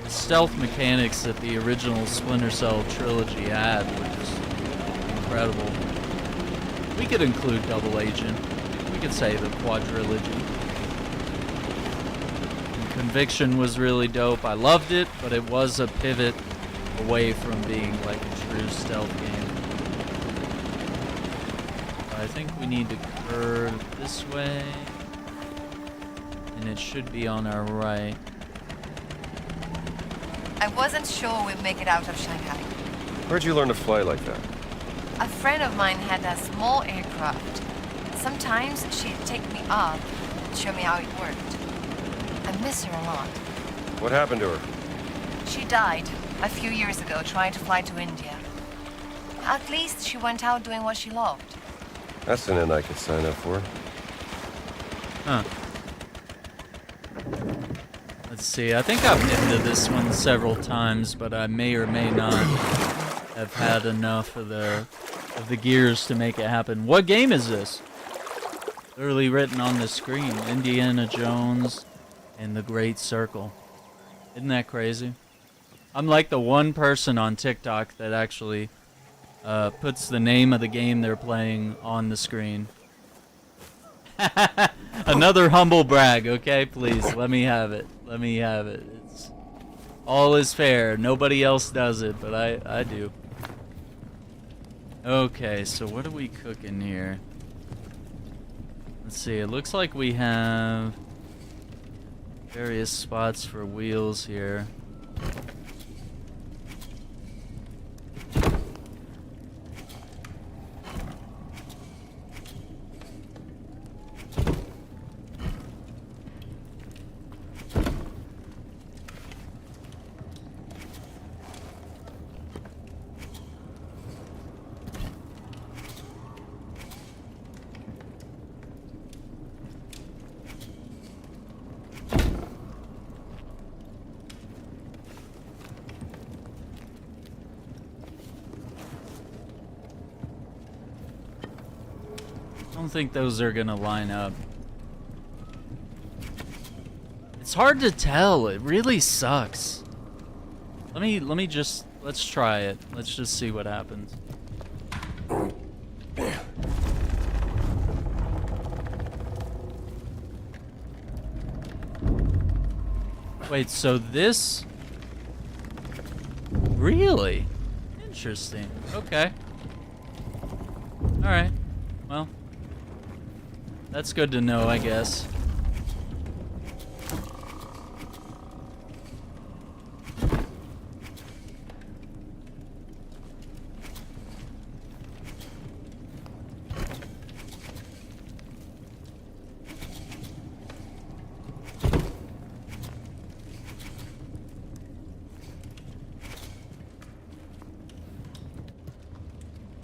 S1: the stealth mechanics that the original Splinter Cell trilogy had were just incredible. We could include Double Agent. We could say the quadrilogy. And Conviction was really dope. I loved it, but it was a pivot away from being like a true stealth game. I think we need to curve this way. And it should be on our right.
S6: I wasn't sure we'd make it out of Shanghai.
S5: Where'd you learn to fly like that?
S6: A friend of mine had a small aircraft. Sometimes she'd take me up and show me how it worked. I miss her a lot.
S5: What happened to her?
S6: She died a few years ago trying to fly to India. At least she went out doing what she loved.
S5: That's an end I could sign up for.
S1: Huh. Let's see, I think I've been to this one several times, but I may or may not have had enough of the gears to make it happen. What game is this? Literally written on the screen, Indiana Jones and the Great Circle. Isn't that crazy? I'm like the one person on TikTok that actually puts the name of the game they're playing on the screen. Another humble brag, okay? Please, let me have it. Let me have it. It's all is fair. Nobody else does it, but I do. Okay, so what are we cooking here? Let's see. It looks like we have various spots for wheels here. I don't think those are gonna line up. It's hard to tell. It really sucks. Let's try it. Let's just see what happens. Wait, so this really? Interesting. Okay. Alright. Well. That's good to know, I guess.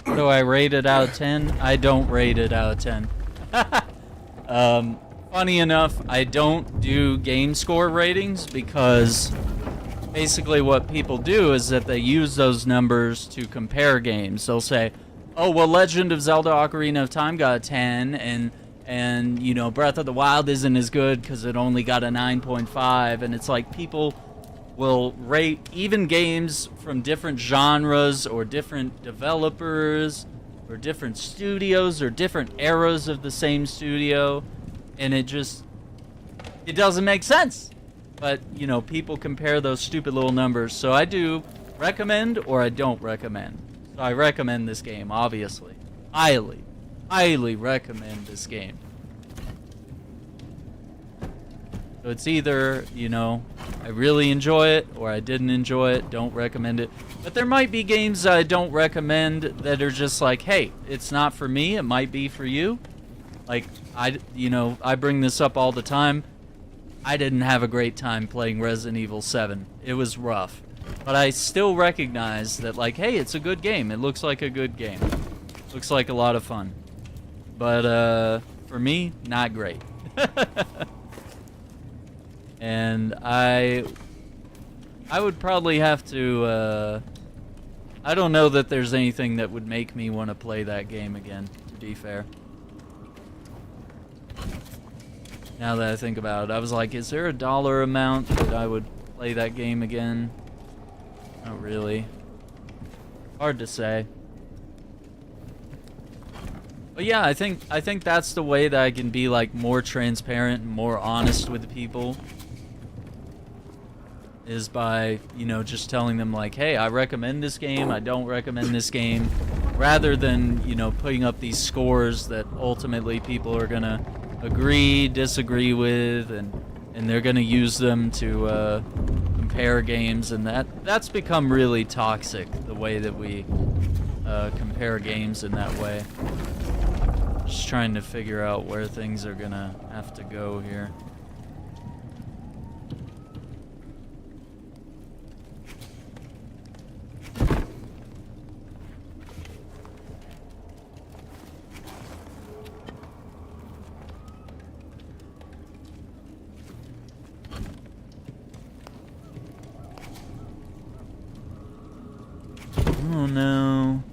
S1: Do I rate it out of 10? I don't rate it out of 10. Funny enough, I don't do game score ratings because basically what people do is that they use those numbers to compare games. They'll say, oh, well, Legend of Zelda Ocarina of Time got a 10, and you know, Breath of the Wild isn't as good because it only got a 9.5, and it's like people will rate even games from different genres or different developers or different studios or different eras of the same studio, and it doesn't make sense. But, you know, people compare those stupid little numbers. So I do recommend or I don't recommend. So I recommend this game, obviously. Highly recommend this game. So it's either, you know, I really enjoy it or I didn't enjoy it, don't recommend it. But there might be games I don't recommend that are just like, hey, it's not for me, it might be for you. Like, I bring this up all the time. I didn't have a great time playing Resident Evil 7. It was rough. But I still recognize that, like, hey, it's a good game. It looks like a good game. Looks like a lot of fun. But, for me, not great. And I would probably have to, I don't know that there's anything that would make me want to play that game again, to be fair. Now that I think about it, I was like, is there a dollar amount that I would play that game again? Not really. Hard to say. But yeah, I think that's the way that I can be like more transparent and more honest with people. Is by, you know, just telling them like, hey, I recommend this game, I don't recommend this game, rather than, you know, putting up these scores that ultimately people are gonna agree, disagree with, and they're gonna use them to compare games, and that's become really toxic, the way that we compare games in that way. Just trying to figure out where things are gonna have to go here. Oh no.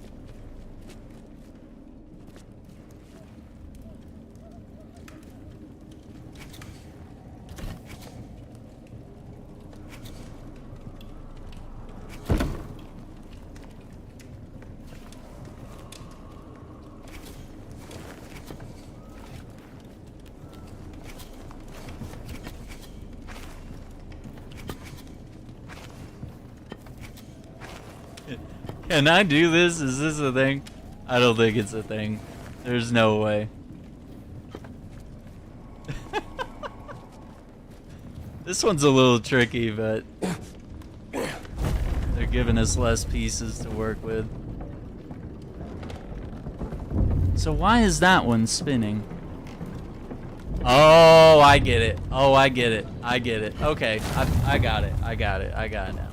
S1: Can I do this? Is this a thing? I don't think it's a thing. There's no way. This one's a little tricky, but they're giving us less pieces to work with. So why is that one spinning? Oh, I get it. Oh, I get it. I get it. Okay, I got it. I got it. I got it now.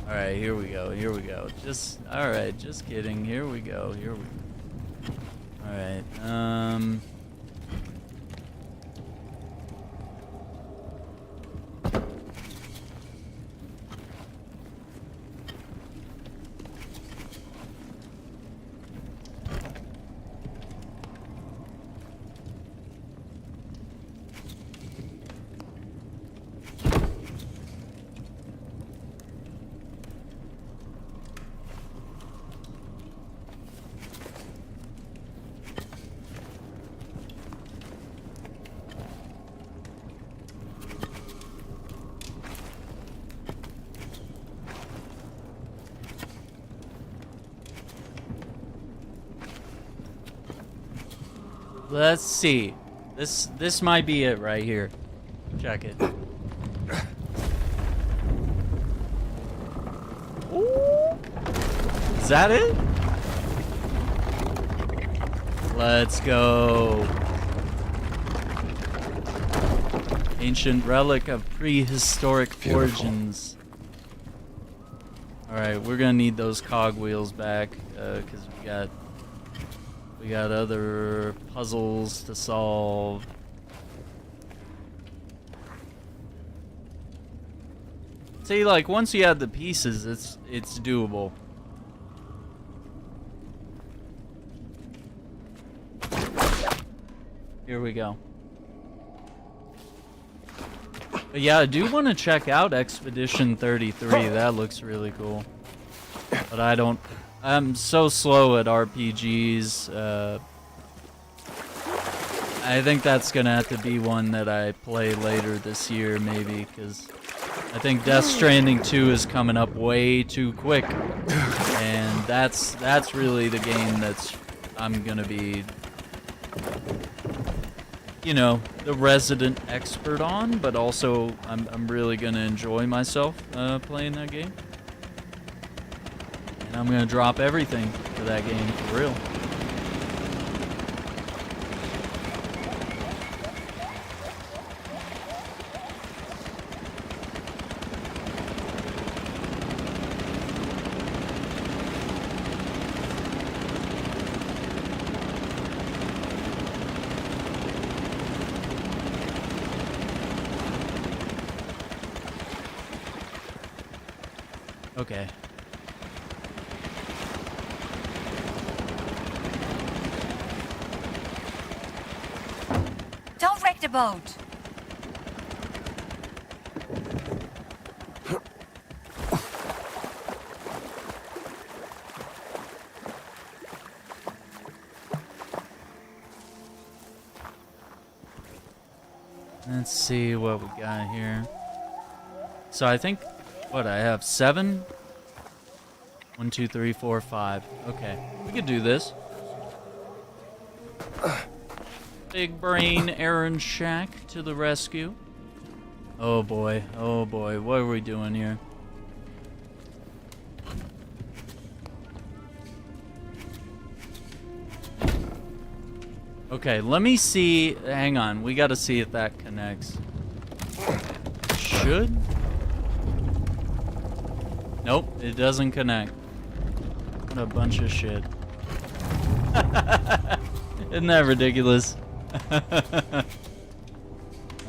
S1: All right, here we go. Here we go. All right, just kidding. Here we go. Here we go. All right. Let's see. This might be it right here. Check it. Ooh. Is that it? Let's go. Ancient relic of prehistoric origins. Alright, we're gonna need those cogwheels back, because we got other puzzles to solve. See, like, once you add the pieces, it's doable. Here we go. But yeah, I do want to check out Expedition 33. That looks really cool. But I'm so slow at RPGs. I think that's gonna have to be one that I play later this year, maybe, because I think Death Stranding 2 is coming up way too quick. And that's really the game that's I'm gonna be, you know, the resident expert on, but also I'm really gonna enjoy myself playing that game. And I'm gonna drop everything for that game, for real. Okay.
S6: Don't wreck the boat.
S1: Let's see what we got here. So I think, what, I have 7? 1, 2, 3, 4, 5. Okay, we could do this. Big brain Aaron Shack to the rescue. Oh boy, what are we doing here? Okay, let me see. Hang on, we gotta see if that connects. Should? Nope, it doesn't connect. What a bunch of shit. Isn't that ridiculous?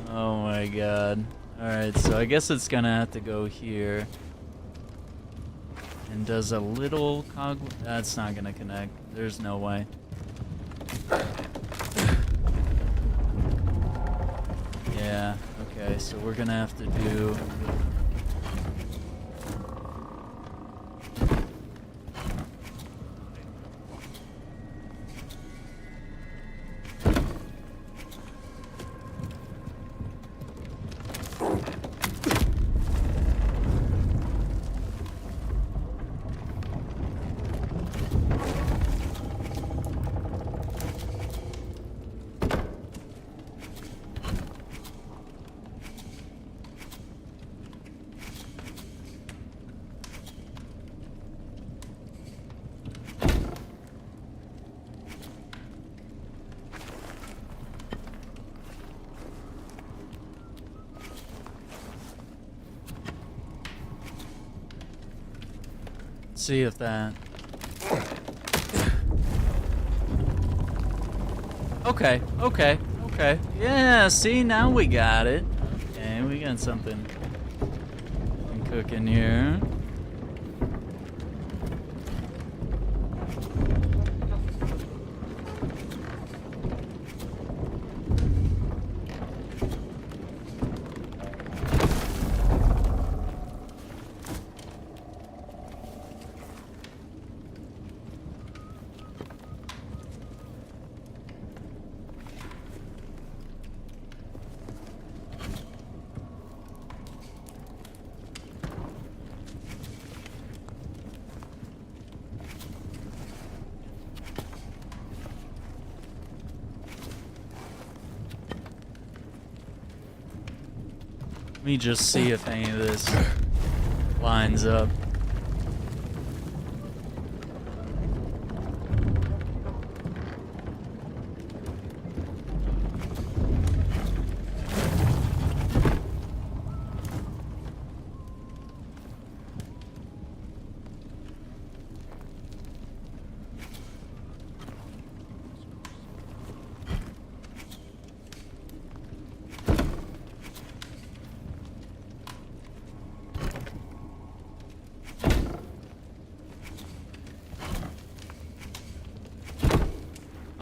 S1: Oh my god. Alright, so I guess it's gonna have to go here. And does a little cog... That's not gonna connect. There's no way. Yeah, okay, so we're gonna have to do... See if that... Okay. Yeah, see, now we got it. Okay, we got something cooking here. Let me just see if any of this lines up.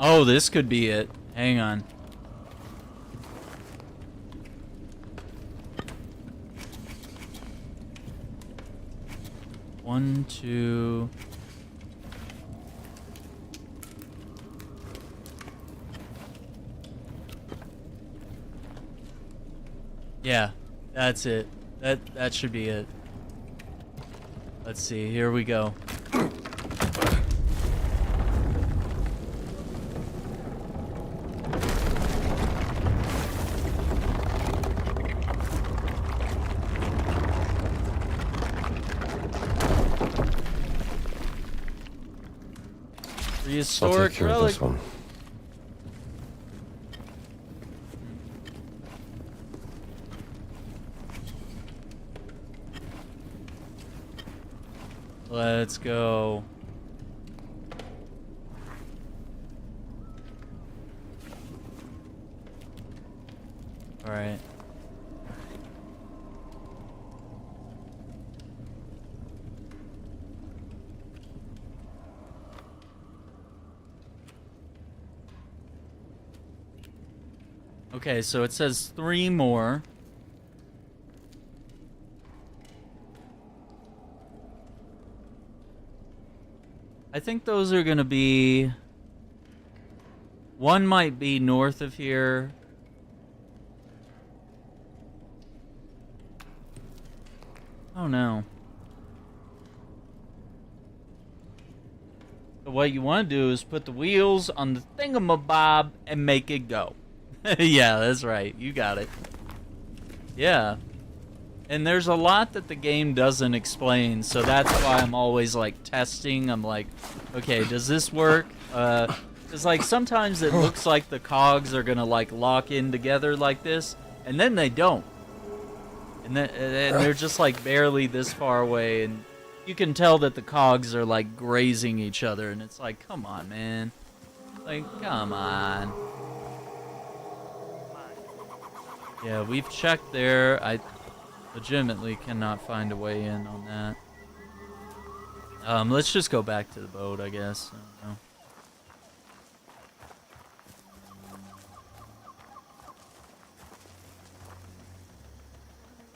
S1: Oh, this could be it. Hang on. One, two. Yeah, that's it. That should be it. Let's see. Here we go.
S5: I'll take
S1: Prehistoric
S5: care of
S1: relic.
S5: this one.
S1: Let's go. All right. Okay, so it says 3 more. I think those are gonna be... One might be north of here. Oh no. So what you want to do is put the wheels on the thingamabob and make it go. Yeah, that's right. You got it. Yeah. And there's a lot that the game doesn't explain, so that's why I'm always like testing. I'm like, okay, does this work? It's like sometimes it looks like the cogs are gonna like lock in together like this, and then they don't. And they're just like barely this far away, and you can tell that the cogs are like grazing each other, and it's like, come on, man. Like, come on. Yeah, we've checked there. I legitimately cannot find a way in on that. Let's just go back to the boat, I guess. I don't know.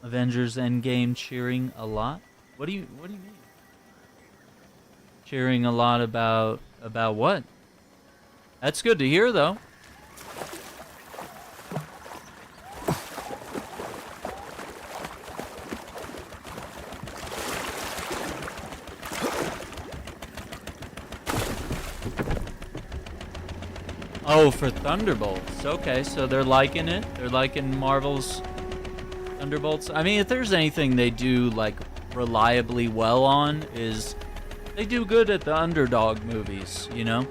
S1: Avengers Endgame cheering a lot? What do you mean? Cheering a lot about what? That's good to hear though. Oh, for Thunderbolts. Okay, so they're liking it. They're liking Marvel's Thunderbolts. I mean, if there's anything they do like reliably well on, is they do good at the underdog movies, you know?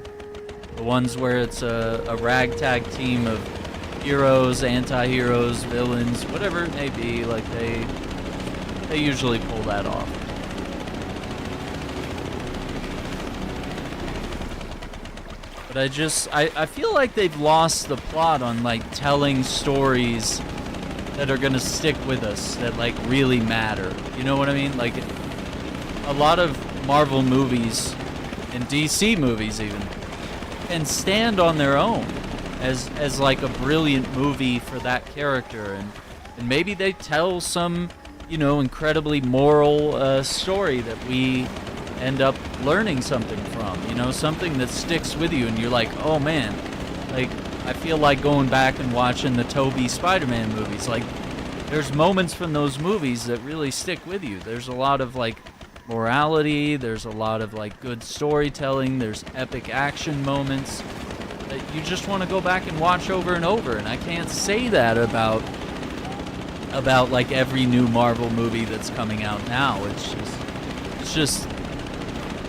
S1: The ones where it's a ragtag team of heroes, anti-heroes, villains, whatever it may be, like they usually pull that off. But I feel like they've lost the plot on like telling stories that are gonna stick with us, that like really matter. You know what I mean? Like a lot of Marvel movies and DC movies even can stand on their own as like a brilliant movie for that character, and maybe they tell some, you know, incredibly moral story that we end up learning something from, you know, something that sticks with you and you're like, oh man, like I feel like going back and watching the Tobey Spider-Man movies. Like there's moments from those movies that really stick with you. There's a lot of like morality, there's a lot of like good storytelling, there's epic action moments that you just want to go back and watch over and over. And I can't say that about about like every new Marvel movie that's coming out now. It's just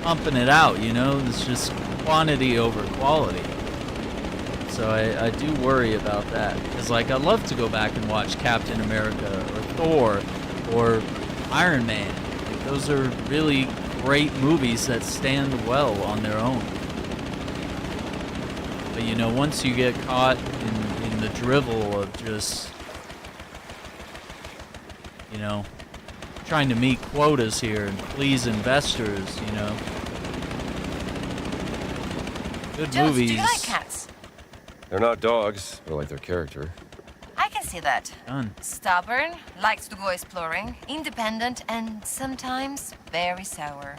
S1: pumping it out, you know? It's just quantity over quality. So I do worry about that. Because, like, I'd love to go back and watch Captain America or Thor or Iron Man. Like, those are really great movies that stand well on their own. But, you know, once you get caught in the drivel of just, you know, trying to meet quotas here and please investors, you know. Good movies.
S6: Do you like cats?
S5: They're not dogs. They're like their character.
S6: I can see that.
S1: Done.
S6: Stubborn, likes to go exploring, independent, and sometimes very sour.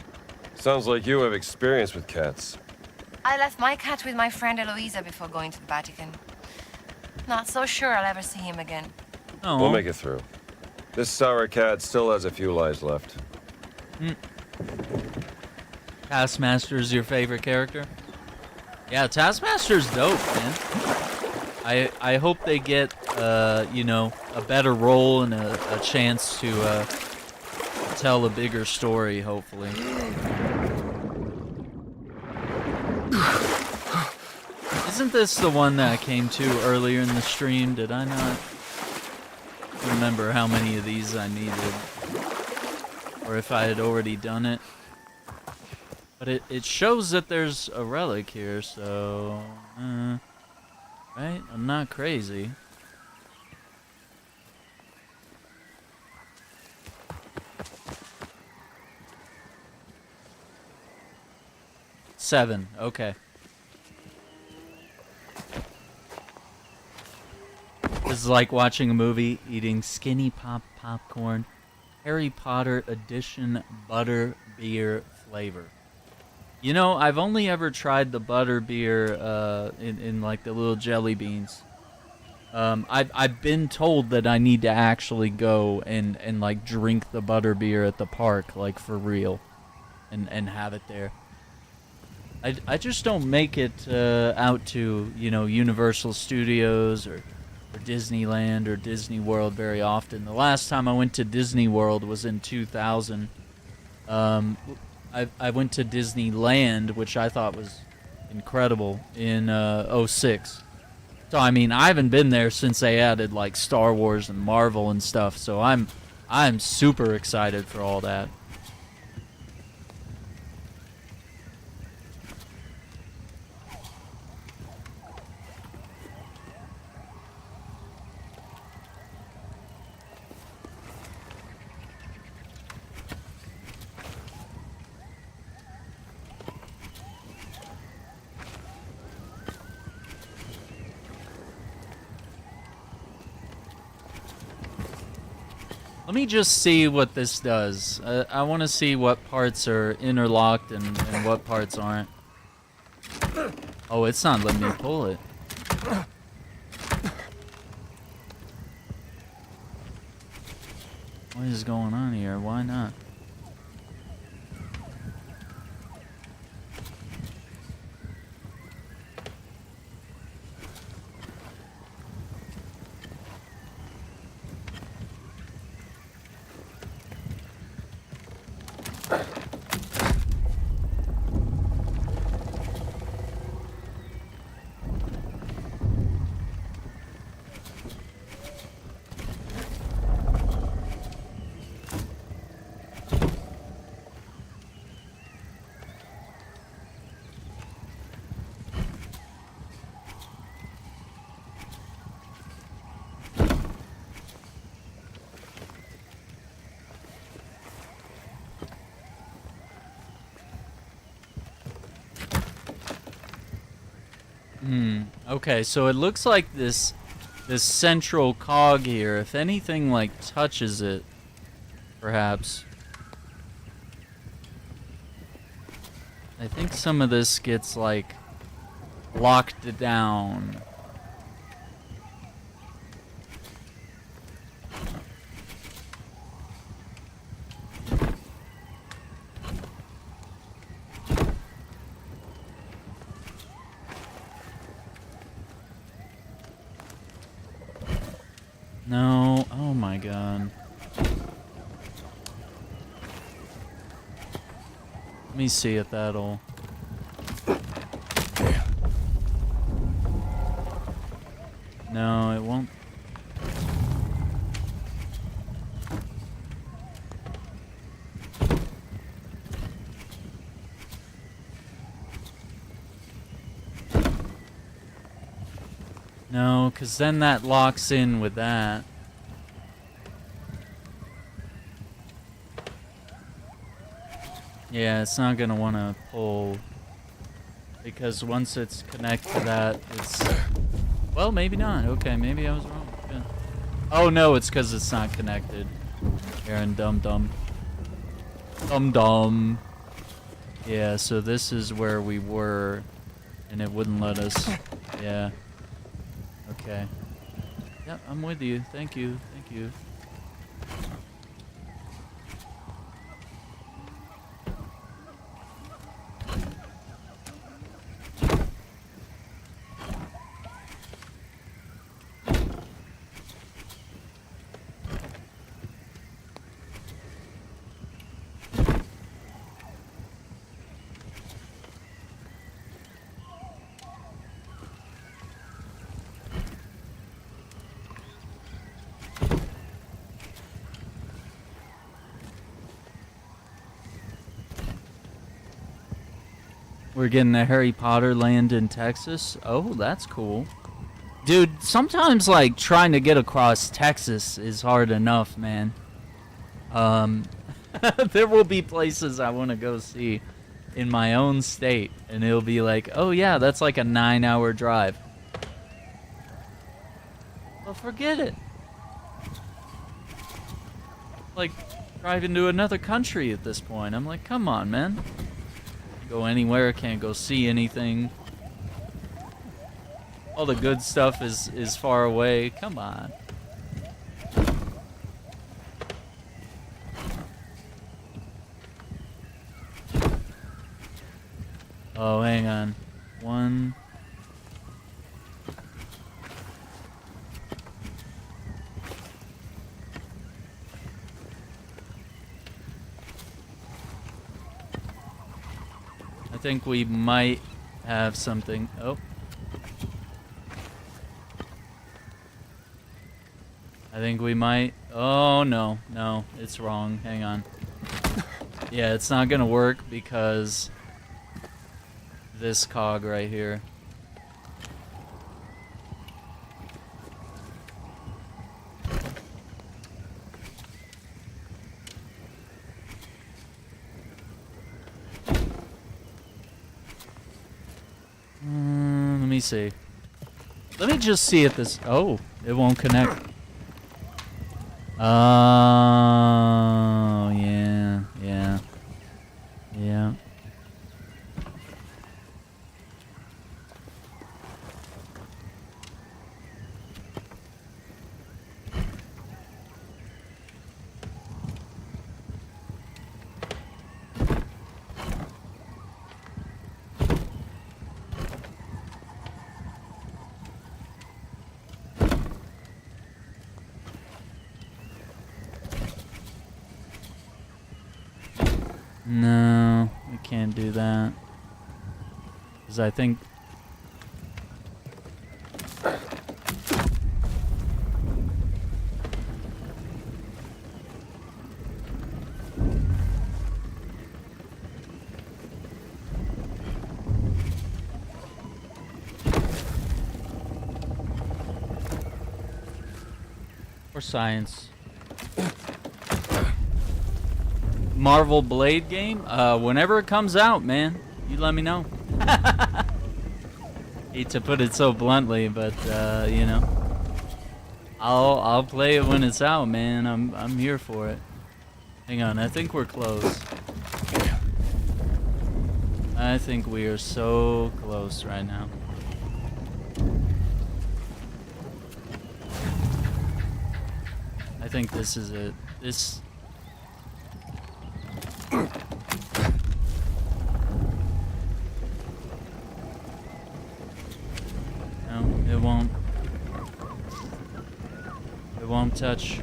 S5: Sounds like you have experience with cats.
S6: I left my cat with my friend Eloisa before going to the Vatican. Not so sure I'll ever see him again.
S1: Oh.
S5: We'll make it through. This sour cat still has a few lives left.
S1: Taskmaster's your favorite character? Yeah, Taskmaster's dope, man. I hope they get, you know, a better role and a chance to tell a bigger story, hopefully. Isn't this the one that I came to earlier in the stream? Did I not remember how many of these I needed? Or if I had already done it? But it shows that there's a relic here, so... right? I'm not crazy. Seven, okay. This is like watching a movie, eating skinny pop popcorn, Harry Potter edition butter beer flavor. You know, I've only ever tried the butter beer in like the little jelly beans. I've been told that I need to actually go and like drink the butter beer at the park, like for real, and have it there. I just don't make it out to, you know, Universal Studios or Disneyland or Disney World very often. The last time I went to Disney World was in 2000. I went to Disneyland, which I thought was incredible, in 06. So I mean, I haven't been there since they added like Star Wars and Marvel and stuff. So I'm super excited for all that. Let me just see what this does. I want to see what parts are interlocked and what parts aren't. Oh, it's not letting me pull it. What is going on here? Why not? Okay, so it looks like this central cog here, if anything like touches it, perhaps. I think some of this gets like locked down. No, oh my my god. Let me see if that'll... No, it won't. No, because then that locks in with that. Yeah, it's not going to want to pull. Because once it's connected to that, it's... Well, maybe not. Okay, maybe I was wrong. Yeah. Oh, no, it's because it's not connected. Aaron, dum-dum. Dum-dum. Yeah, so this is where we were, and it wouldn't let us. Yeah. Okay. Yep, I'm with you. Thank you. Thank you. We're getting a Harry Potter land in Texas. Oh, that's cool. Dude, sometimes, like, trying to get across Texas is hard enough, man. There will be places I want to go see in my own state, and it'll be like, oh, yeah, that's like a 9-hour drive. Well, forget it. Like, driving to another country at this point. I'm like, come on, man. Go anywhere, can't go see anything. All the good stuff is far away. Come on. Oh, hang on. One. I think we might have something. Oh. I think we might. Oh, no. No, it's wrong. Hang on. Yeah, it's not going to work because this cog right here. Let me see. Let me just see if this... Oh, it won't connect. Oh, yeah, yeah, yeah. No, we can't do that. Because I think... For science. Marvel Blade game? Whenever it comes out, man. You let me know. Hate to put it so bluntly, but you know. I'll play it when it's out, man. I'm here for it. Hang on, I think we're close. I think we are so close right now. I think this is it. This... No, it won't. It won't touch.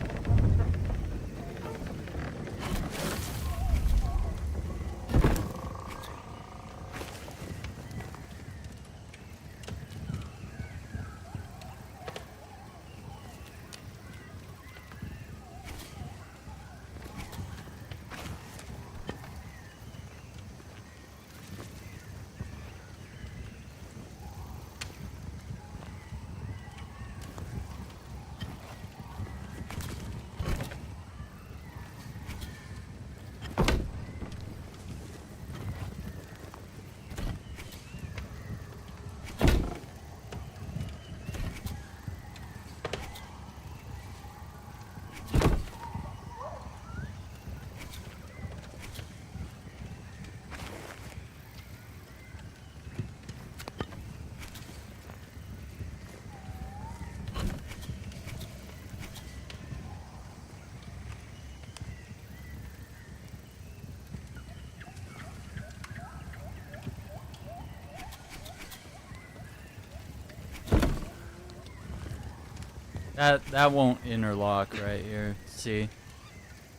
S1: That won't interlock right here. See?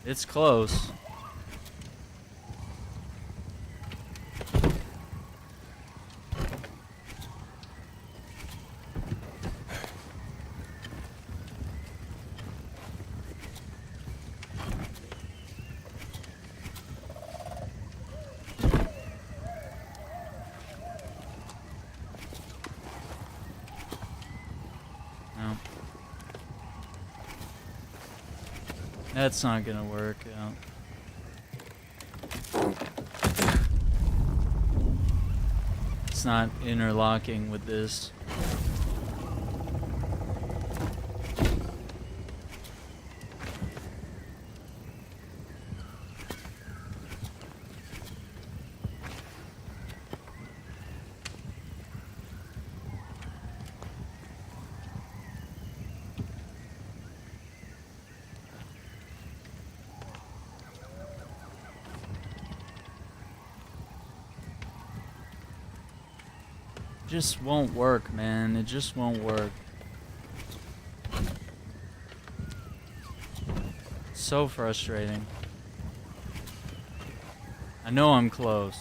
S1: It's close. No. That's not gonna work out. It's not interlocking with this. Just won't work, man. It just won't work. So frustrating. I know I'm close.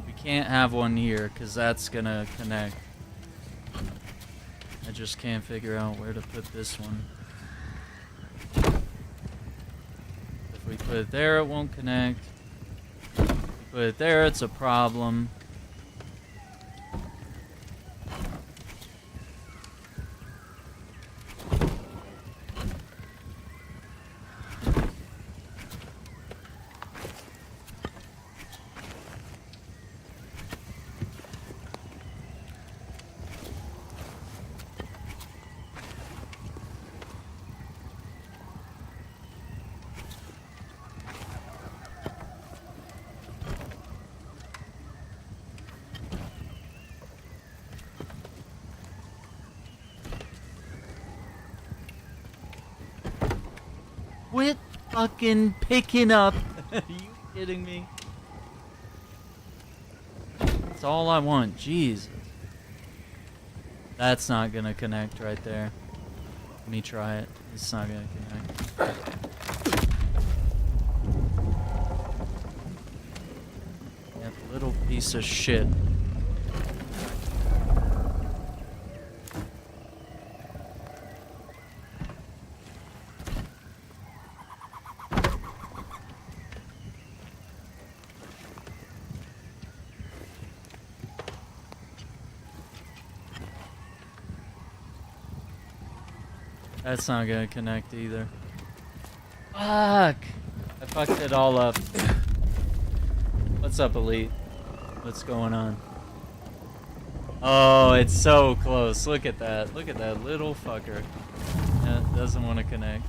S1: We can't have one here because that's gonna connect. I just can't figure out where to put this one. If we put it there, it won't connect. If we put it there, it's a problem. Quit fucking picking up. Are you kidding me? That's all I want. Jesus. That's not gonna connect right there. Let me try it. It's not gonna connect. That little piece of shit. That's not gonna connect either. Fuck! I fucked it all up. What's up, Elite? What's going on? Oh, it's so close. Look at that. Look at that little fucker. Yeah, it doesn't want to connect.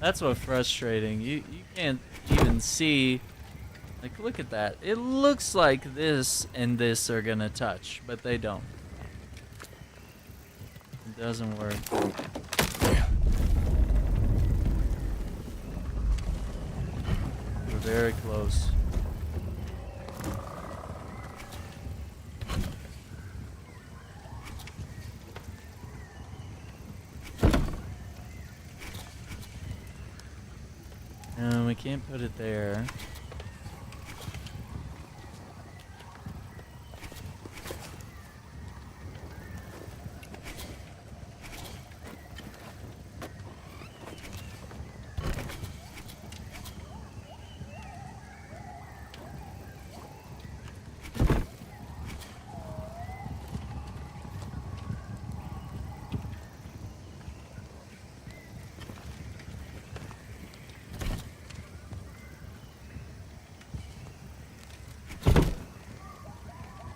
S1: That's what's frustrating. You can't even see. Like, look at that. It looks like this and this are gonna touch, but they don't. It doesn't work. We're very close. No, we can't put it there.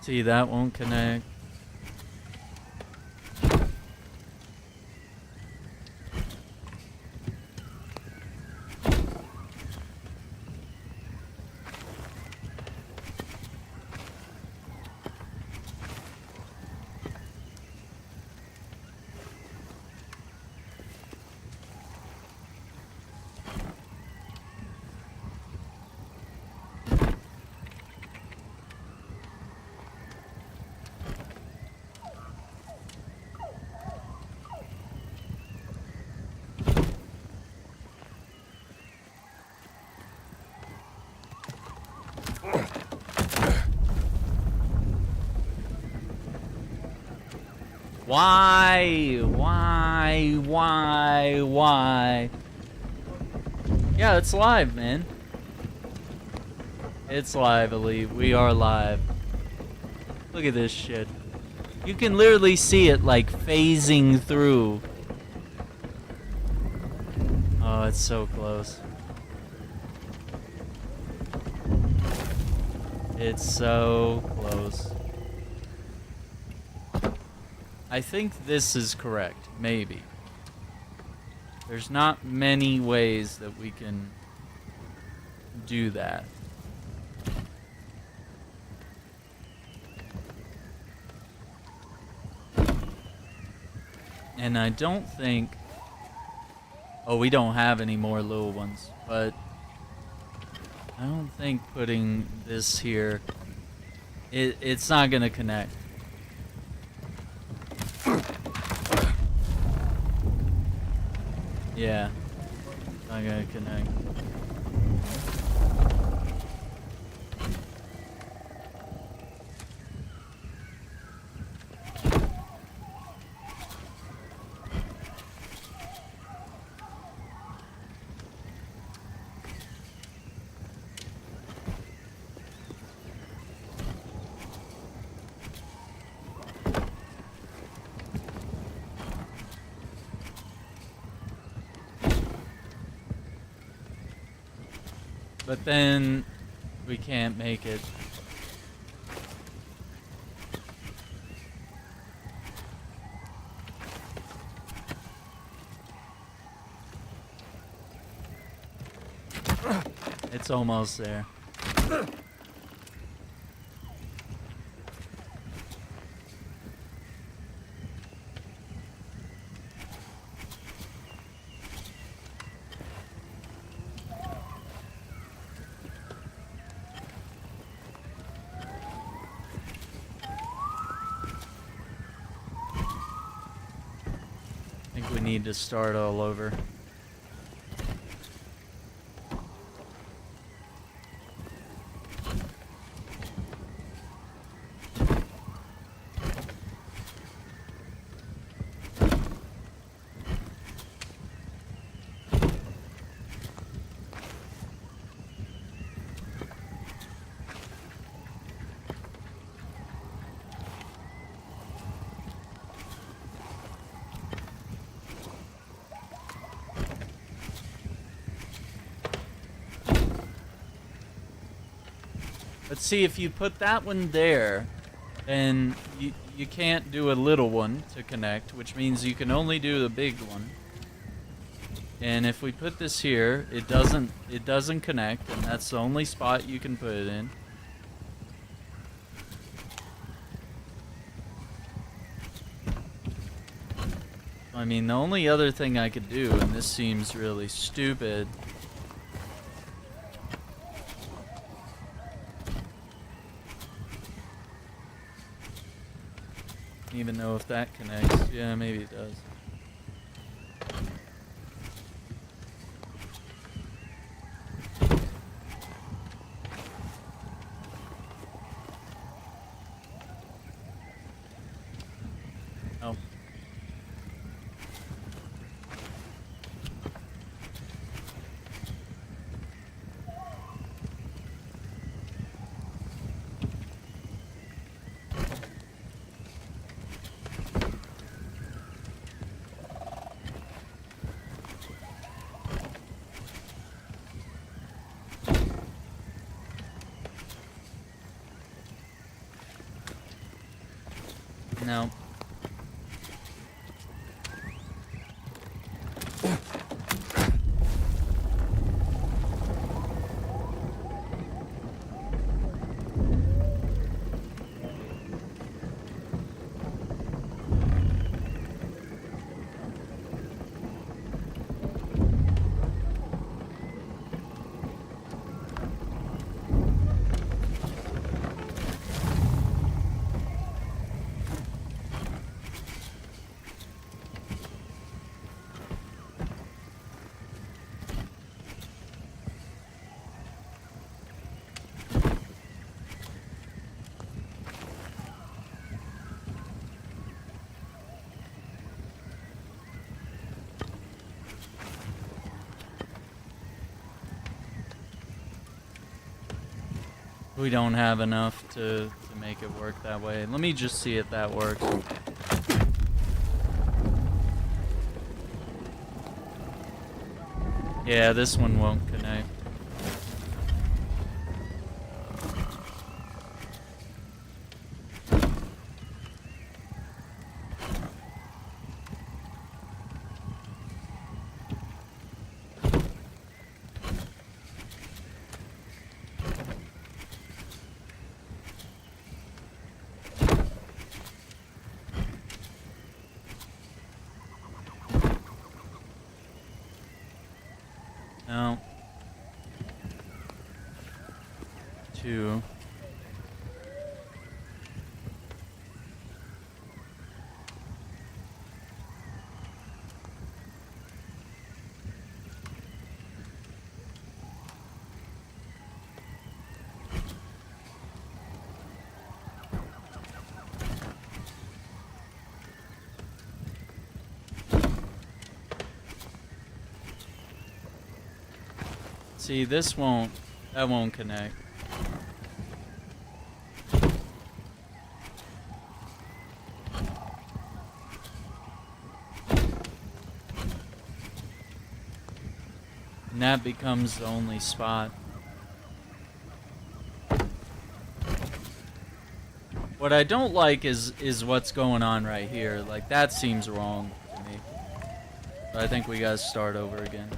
S1: See, that won't connect. Why? Yeah, it's live, man. It's live, Elite. We are live. Look at this shit. You can literally see it, like, phasing through. Oh, it's so close. It's so close. I think this is correct. Maybe. There's not many ways that we can do that. And I don't think... Oh, we don't have any more little ones, but I don't think putting this here, it's not gonna connect. Yeah, it's not gonna connect. But then we can't make it. It's almost there. I think we need to start all over. Let's see, if you put that one there, then you can't do a little one to connect, which means you can only do the big one. And if we put this here, it doesn't connect, and that's the only spot you can put it in. I mean, the only other thing I could do, and this seems really stupid, even know if that connects. Yeah, maybe it does. Oh. No. We don't have enough to make it work that way. Let me just see if that works. Yeah, this one won't connect. No. 2. See, that won't connect. And that becomes the only spot. What I don't like is what's going on right here. Like, that seems wrong to me. So I think we gotta start over again.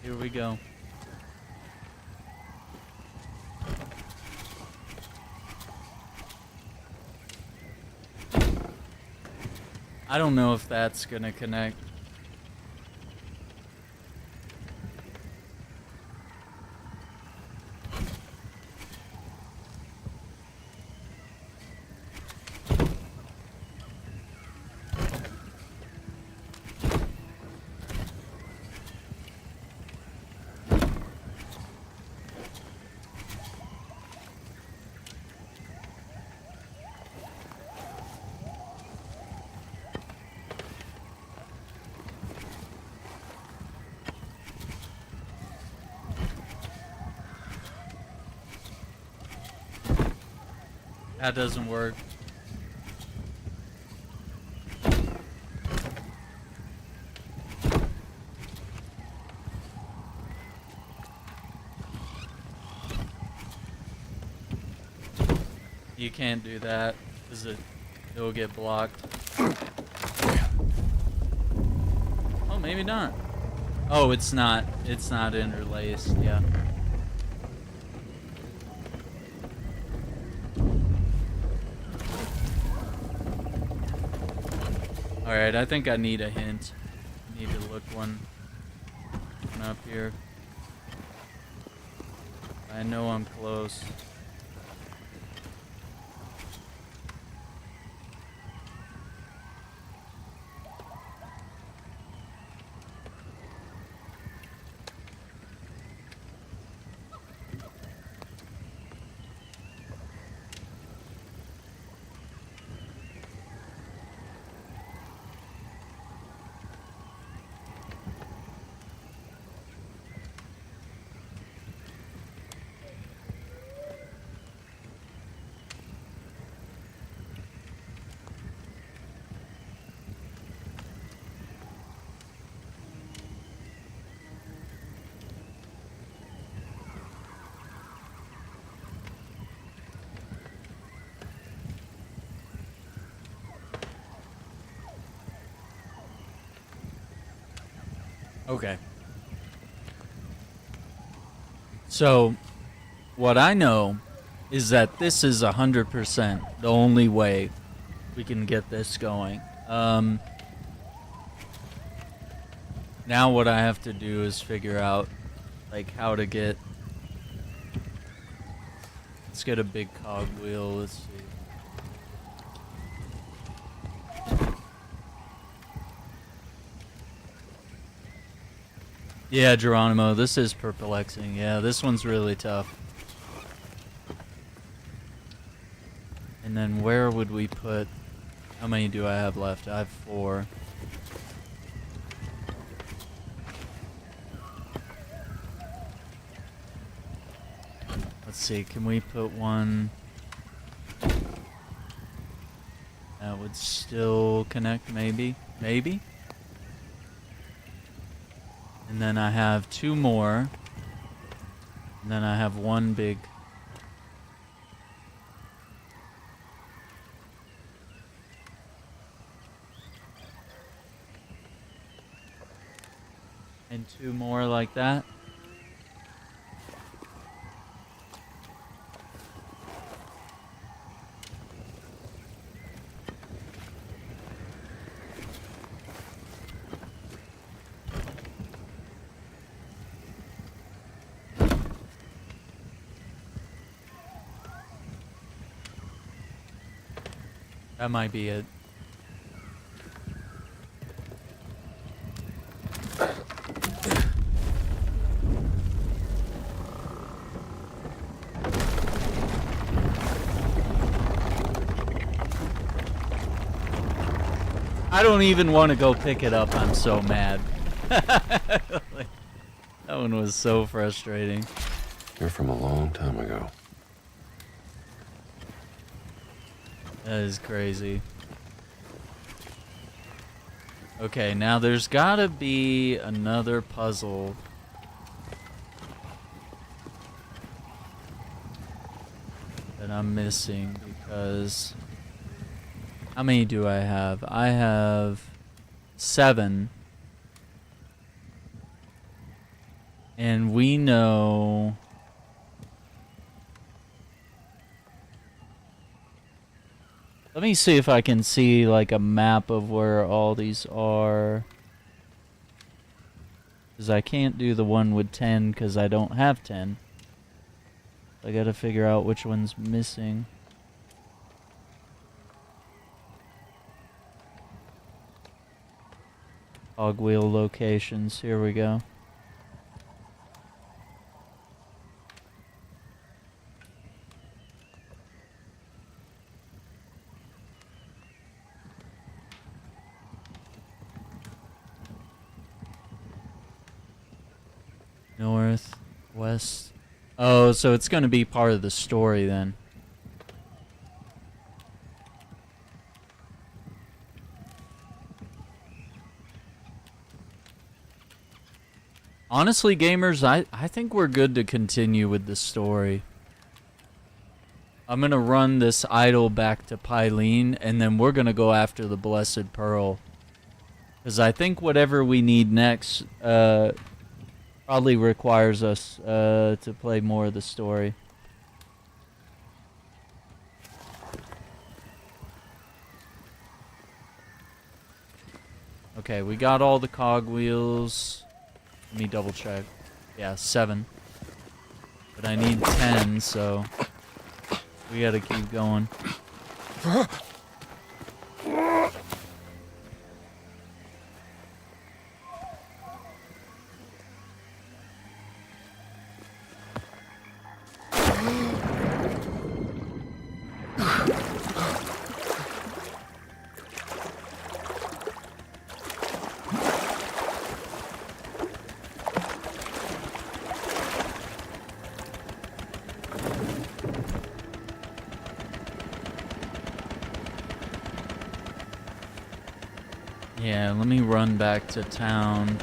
S1: Here we go. I don't know if that's gonna connect. That doesn't work. You can't do that because it'll get blocked. Oh, maybe not. Oh, it's not interlaced. Yeah. Alright, I think I need a hint. I need to look one up here. I know I'm close. Okay. So, what I know is that this is 100% the only way we can get this going. Now what I have to do is figure out, like, how to get Let's get a big cogwheel. Let's see. Yeah, Geronimo, this is perplexing. Yeah, this one's really tough. And then where would we put... How many do I have left? I have 4. Let's see, can we put one... That would still connect, maybe? Maybe? And then I have 2 more. And then I have 1 big... And 2 more like that. That might be it. I don't even want to go pick it up. I'm so mad. Like, that one was so frustrating.
S2: You're from a long time ago.
S1: That is crazy. Okay, now there's gotta be another puzzle. That I'm missing because... How many do I have? I have 7. And we know... Let me see if I can see like a map of where all these are. Because I can't do the one with 10 because I don't have 10. I gotta figure out which one's missing. Cogwheel locations, here we go. North, west. Oh, so it's going to be part of the story then. Honestly, gamers, I think we're good to continue with the story. I'm going to run this idol back to Pylene, and then we're going to go after the Blessed Pearl. Because I think whatever we need next... probably requires us to play more of the story. Okay, we got all the cogwheels. Let me double check. Yeah, 7. But I need 10, so we gotta keep going. Yeah, let me run back to town.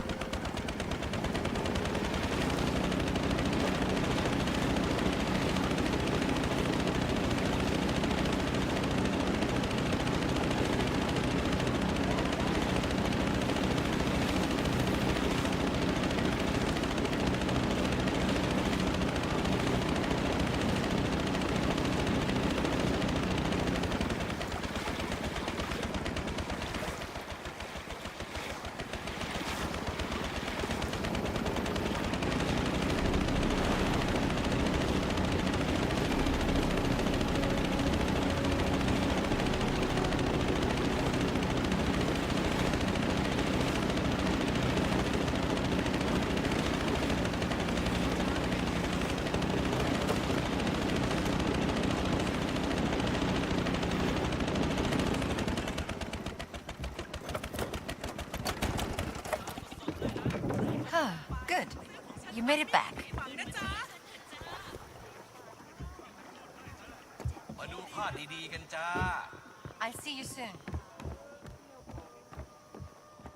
S6: Oh, good. You made it back.
S4: มาดูผ้าดีๆกันจ้า
S6: I'll see you soon.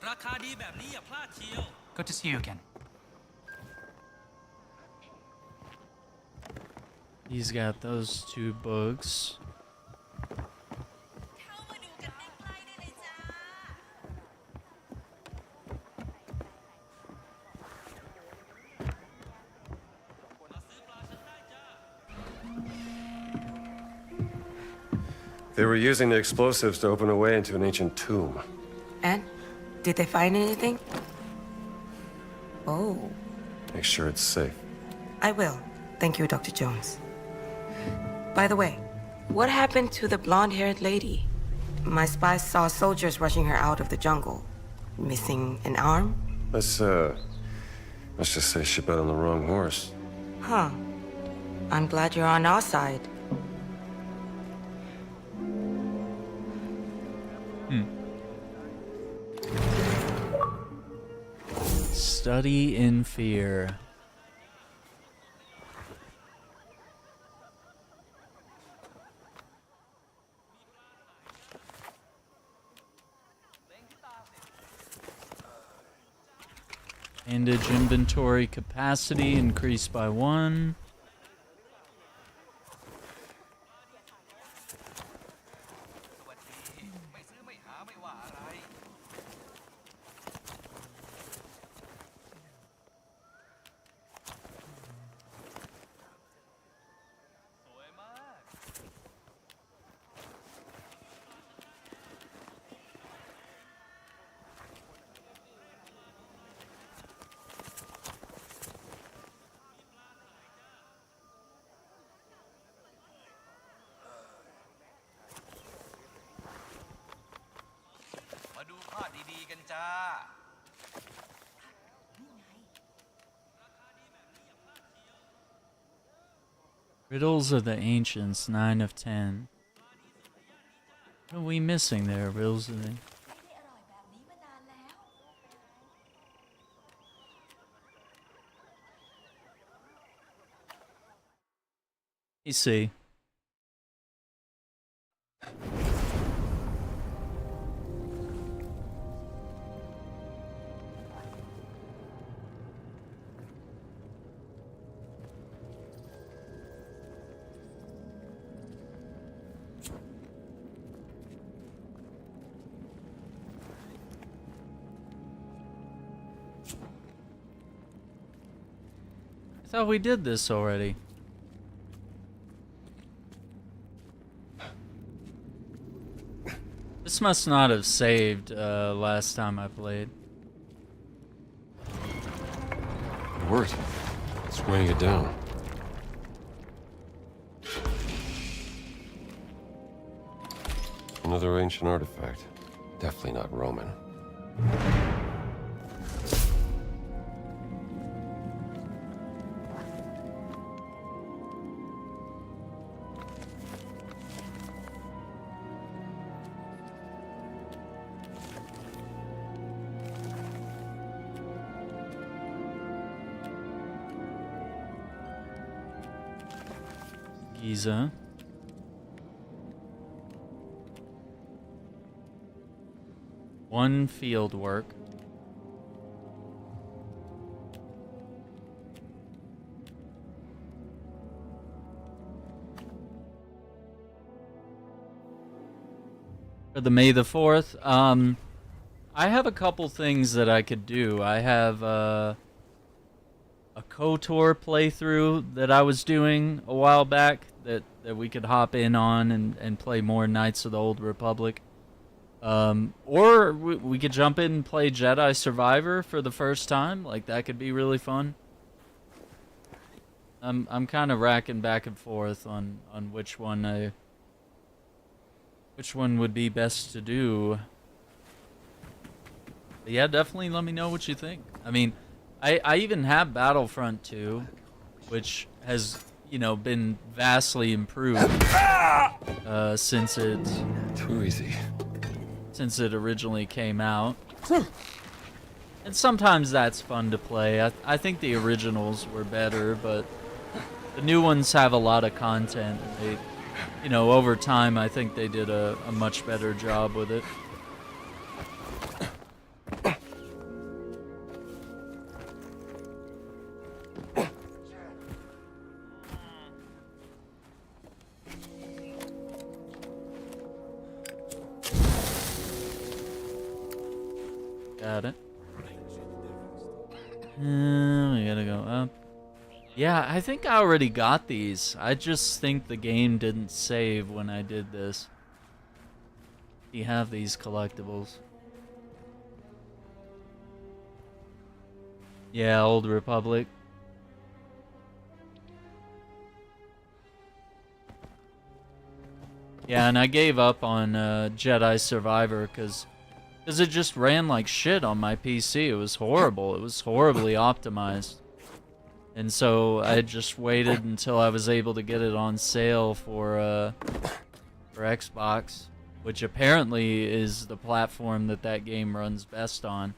S4: ราคาดีแบบนี้อย่าพลาดเชียว Good to see you again.
S1: He's got those 2 books.
S5: They were using the explosives to open a way into an ancient tomb.
S8: And? Did they find anything? Oh.
S5: Make sure it's safe.
S8: I will. Thank you, Dr. Jones. By the way, what happened to the blonde-haired lady? My spies saw soldiers rushing her out of the jungle. Missing an arm?
S5: Let's just say she bet on the wrong horse.
S8: Huh. I'm glad you're on our side.
S1: Study in fear. Bandage inventory capacity increased by 1. Riddles of the Ancients, 9 of 10. What are we missing there, Riddles of the... You see. I thought we did this already. This must not have saved last time I played.
S5: It worked. It's weighing it down. Another ancient artifact. Definitely not Roman.
S1: Giza. One field work. For the May the 4th, I have a couple things that I could do. I have a KOTOR playthrough that I was doing a while back that we could hop in on and play more Knights of the Old Republic. Or we could jump in and play Jedi Survivor for the first time. Like, that could be really fun. I'm kind of racking back and forth on which one would be best to do. But yeah, definitely let me know what you think. I mean, I even have Battlefront 2, which has, you know, been vastly improved since
S5: Too easy.
S1: it originally came out. And sometimes that's fun to play. I think the originals were better, but the new ones have a lot of content. And they, you know, over time, I think they did a much better job with it. Got it. We gotta go up. Yeah, I think I already got these. I just think the game didn't save when I did this. You have these collectibles. Yeah, Old Republic. Yeah, and I gave up on Jedi Survivor because it just ran like shit on my PC. It was horrible. It was horribly optimized. And so I just waited until I was able to get it on sale for Xbox, which apparently is the platform that game runs best on.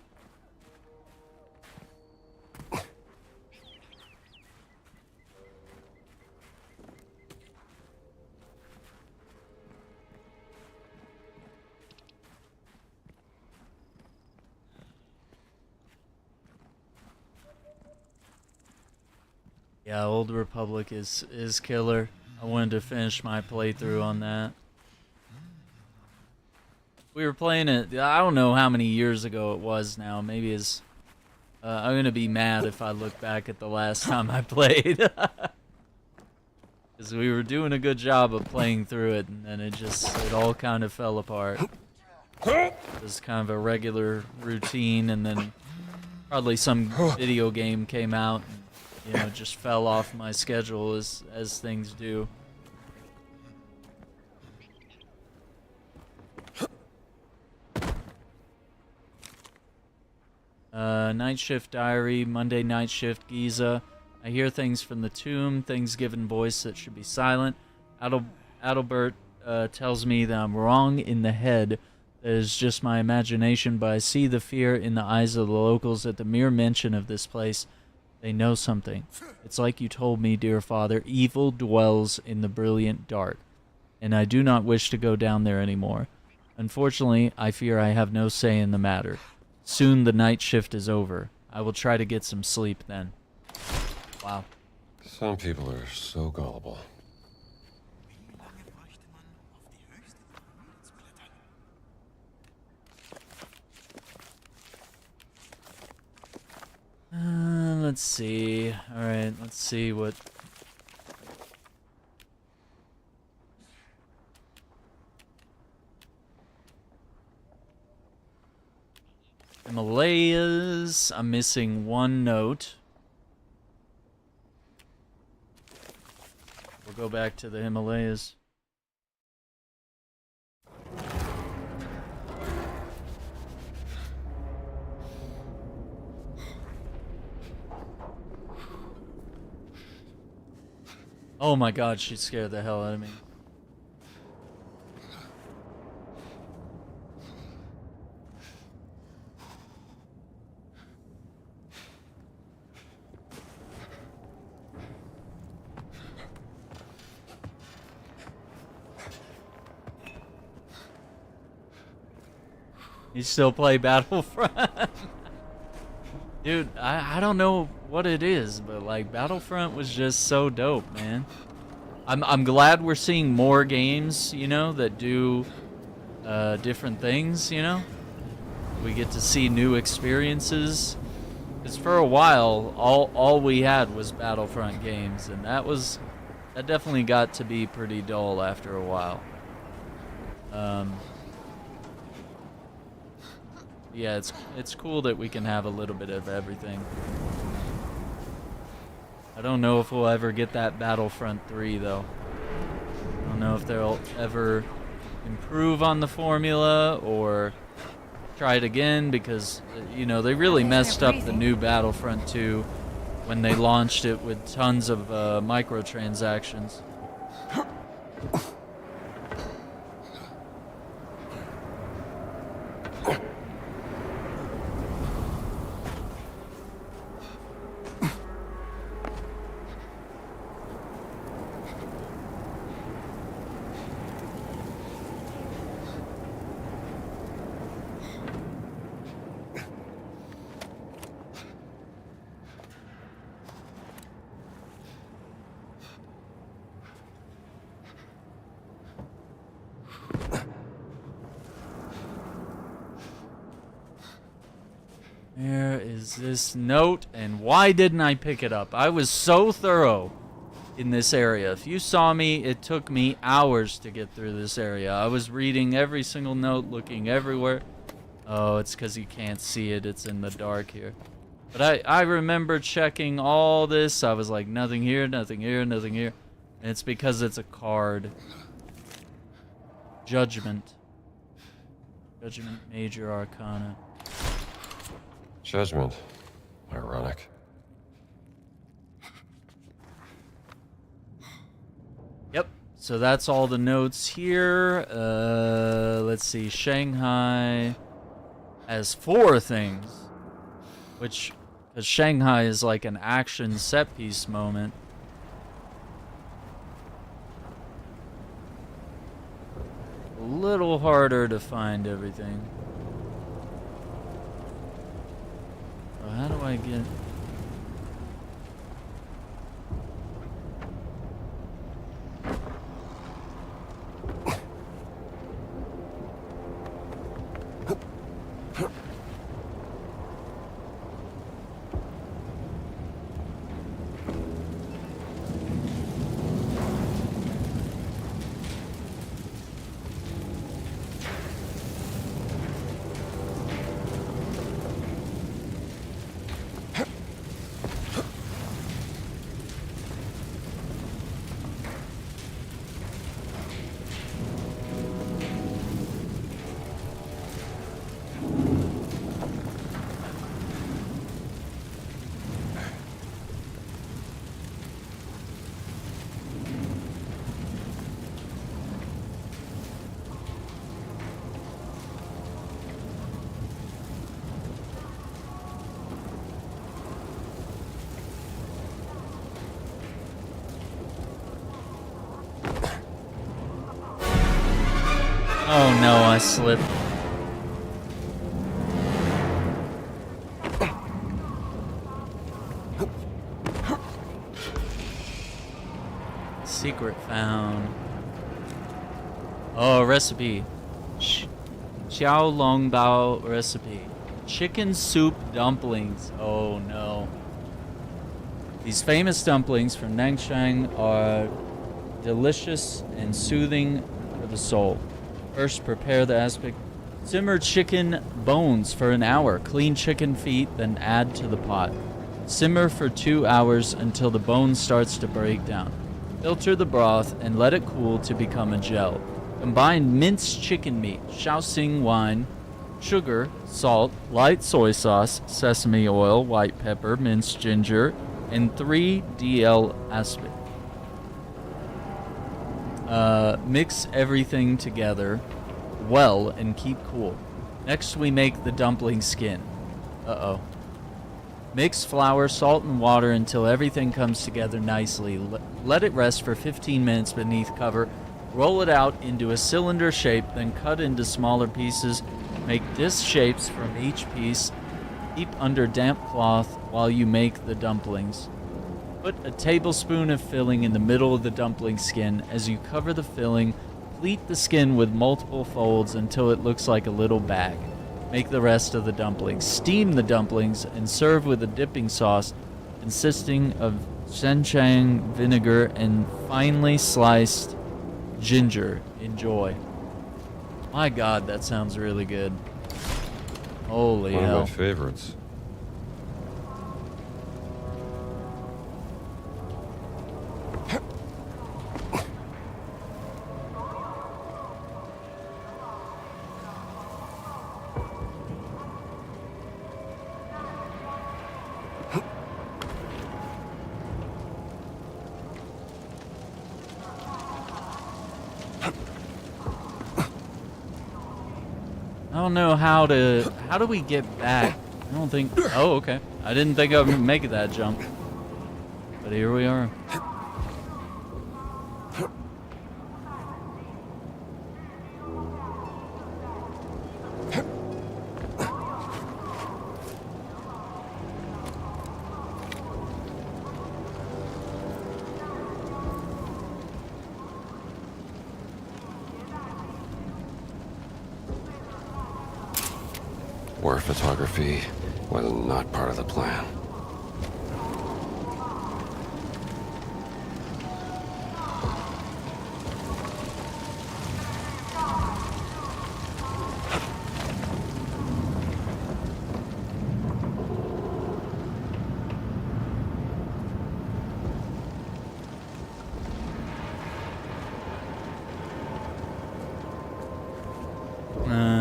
S1: Yeah, Old Republic is killer. I wanted to finish my playthrough on that. We were playing it, I don't know how many years ago it was now. Maybe it's... I'm gonna be mad if I look back at the last time I played. Because we were doing a good job of playing through it, and then it all kind of fell apart. It was kind of a regular routine, and then probably some video game came out. You know, just fell off my schedule as things do. Night Shift Diary, Monday Night Shift Giza. I hear things from the tomb, things given voice that should be silent. Adalbert tells me that I'm wrong in the head. That is just my imagination, but I see the fear in the eyes of the locals at the mere mention of this place. They know something. It's like you told me, dear father, evil dwells in the brilliant dark, and I do not wish to go down there anymore. Unfortunately, I fear I have no say in the matter. Soon the night shift is over. I will try to get some sleep then. Wow.
S5: Some people are so gullible.
S1: Let's see. Alright, let's see what... Himalayas. I'm missing one note. We'll go back to the Himalayas. Oh my god, she scared the hell out of me. You still play Battlefront? Dude, I don't know what it is, but like Battlefront was just so dope, man. I'm glad we're seeing more games, you know, that do different things, you know. We get to see new experiences. Because for a while, all we had was Battlefront games, and that definitely got to be pretty dull after a while. Yeah, it's cool that we can have a little bit of everything. I don't know if we'll ever get that Battlefront 3, though. I don't know if they'll ever improve on the formula or try it again, because, you know, they really messed up the new Battlefront 2 when they launched it with tons of microtransactions. Where is this note, and why didn't I pick it up? I was so thorough in this area. If you saw me, it took me hours to get through this area. I was reading every single note, looking everywhere. Oh, it's because you can't see it. It's in the dark here. But I remember checking all this. I was like, nothing here, nothing here, nothing here. And it's because it's a card. Judgment. Judgment, Major Arcana.
S5: Judgment. Ironic.
S1: Yep. So that's all the notes here. Let's see. Shanghai has 4 things. Which, because Shanghai is like an action set piece moment. A little harder to find everything. So how do I get... Oh no, I slipped. Secret found. Oh, recipe. Xiao Long Bao recipe. Chicken soup dumplings. Oh no. These famous dumplings from Nangshan are delicious and soothing for the soul. First, prepare the aspic. Simmer chicken bones for an hour. Clean chicken feet, then add to the pot. Simmer for 2 hours until the bone starts to break down. Filter the broth and let it cool to become a gel. Combine minced chicken meat, Shaoxing wine, sugar, salt, light soy sauce, sesame oil, white pepper, minced ginger, and 3 DL aspic. Mix everything together well and keep cool. Next, we make the dumpling skin. Uh-oh. Mix flour, salt, and water until everything comes together nicely. Let it rest for 15 minutes beneath cover. Roll it out into a cylinder shape, then cut into smaller pieces. Make disc shapes from each piece. Keep under damp cloth while you make the dumplings. Put a tablespoon of filling in the middle of the dumpling skin. As you cover the filling, pleat the skin with multiple folds until it looks like a little bag. Make the rest of the dumplings. Steam the dumplings and serve with a dipping sauce consisting of senchang vinegar and finely sliced ginger. Enjoy. My God, that sounds really good. Holy
S5: One
S1: hell.
S5: of my favorites.
S1: I don't know how do we get back? I don't think, oh, okay. I didn't think I would make that jump. But here we are.
S5: War photography, was not part of the plan.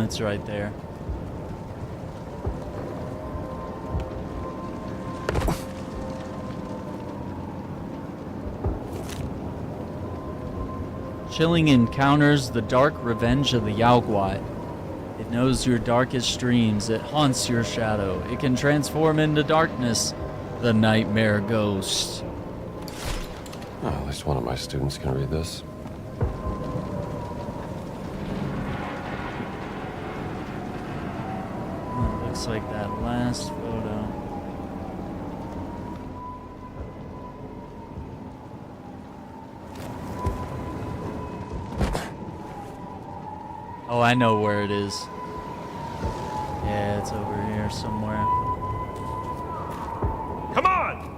S1: It's right there. Chilling encounters the dark revenge of the Yaoguai. It knows your darkest dreams. It haunts your shadow. It can transform into darkness. The Nightmare Ghost.
S5: Oh, at least one of my students can read this.
S1: Looks like that last photo. Oh, I know where it is. Yeah, it's over here somewhere.
S9: Come on!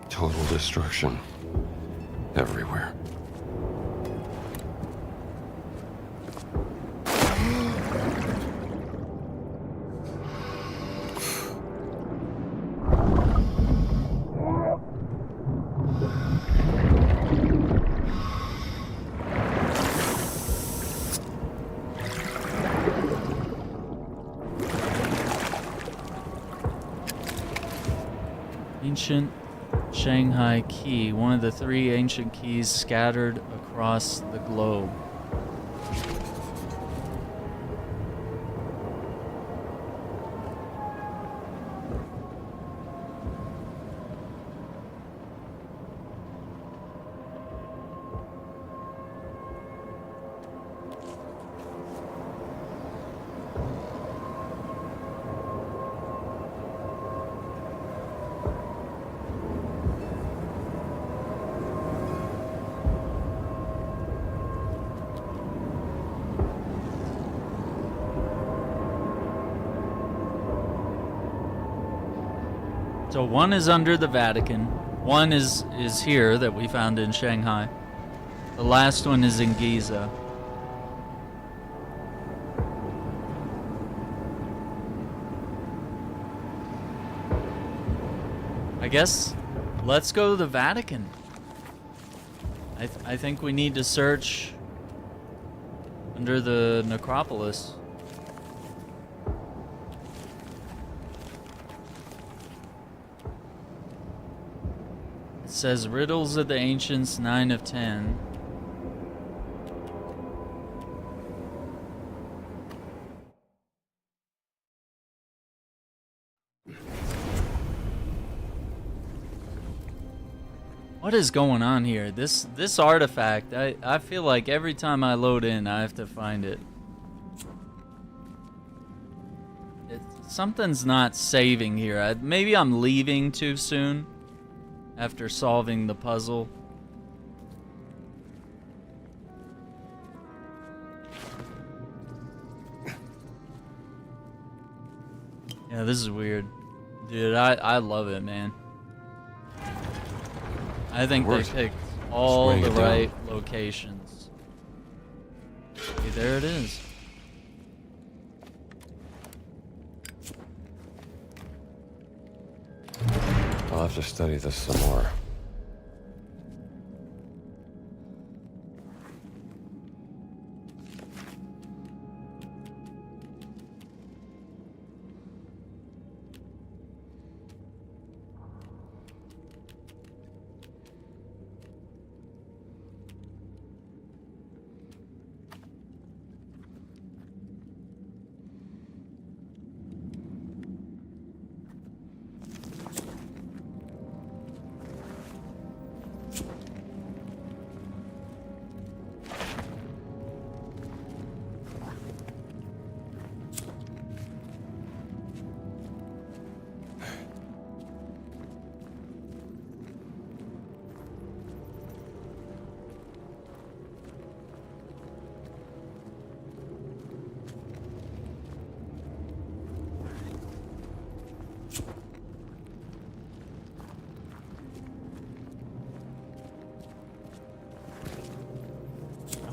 S5: Total destruction. Everywhere.
S1: Ancient Shanghai Key, one of the 3 ancient keys scattered across the globe. So one is under the Vatican, one is here that we found in Shanghai. The last one is in Giza. I guess let's go to the Vatican. I think we need to search under the necropolis. It says Riddles of the Ancients 9 of 10. What is going on here? This artifact, I feel like every time I load in, I have to find it. Something's not saving here. Maybe I'm leaving too soon after solving the puzzle. Yeah, this is weird. Dude, I love it, man. I think they picked all the right locations. Okay, there it is.
S5: I'll have to study this some more.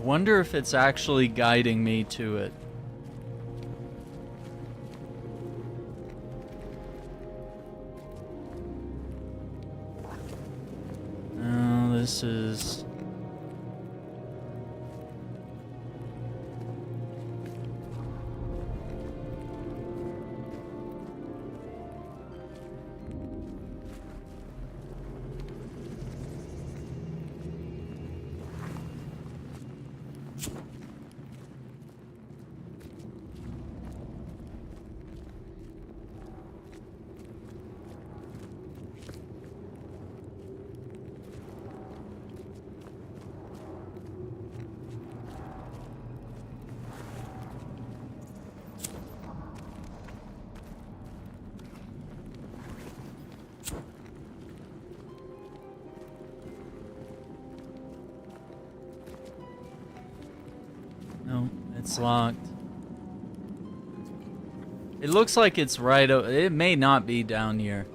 S1: wonder if it's actually guiding me to it. Oh, this is... No, it's locked. It looks like it's right. It may not be down here.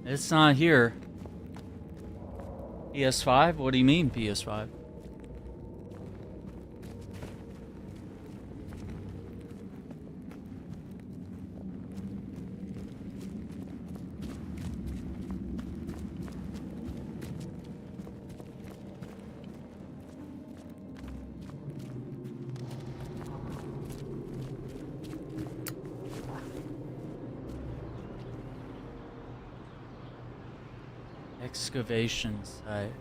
S1: It's not here. PS5? What do you mean PS5? Excavation site.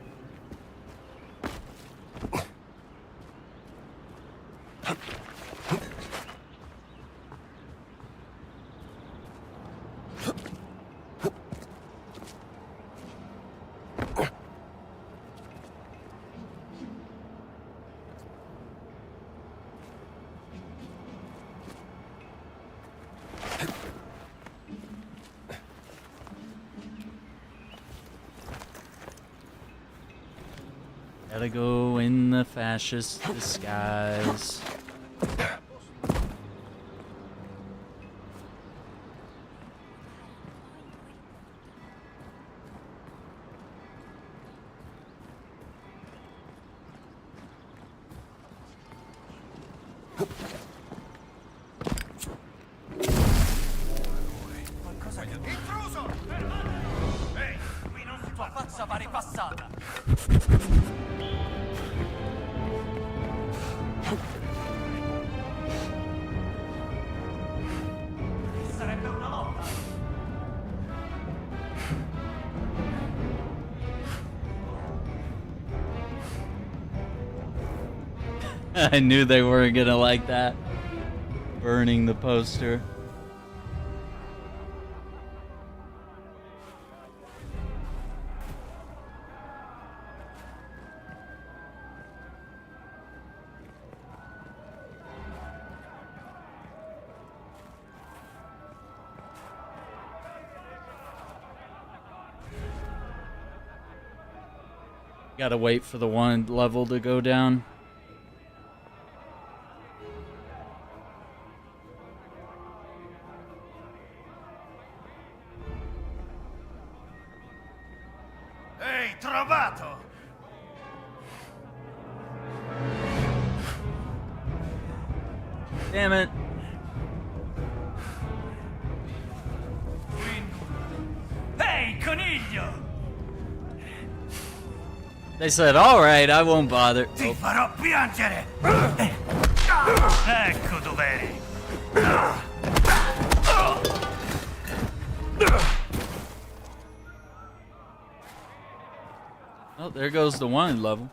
S1: Gotta go in the fascist disguise.
S4: Intruso! Ehi, qui non si tua faccia va ripassata! Sarebbe una lotta!
S1: I knew they weren't gonna like that. Burning the poster. Gotta wait for the one level to go down.
S4: Ehi, trovato!
S1: Damn it.
S4: Ehi, coniglio!
S1: They said, all right, I won't bother.
S4: Ti farò piangere! Ecco dov'eri!
S1: Oh, there goes the one level.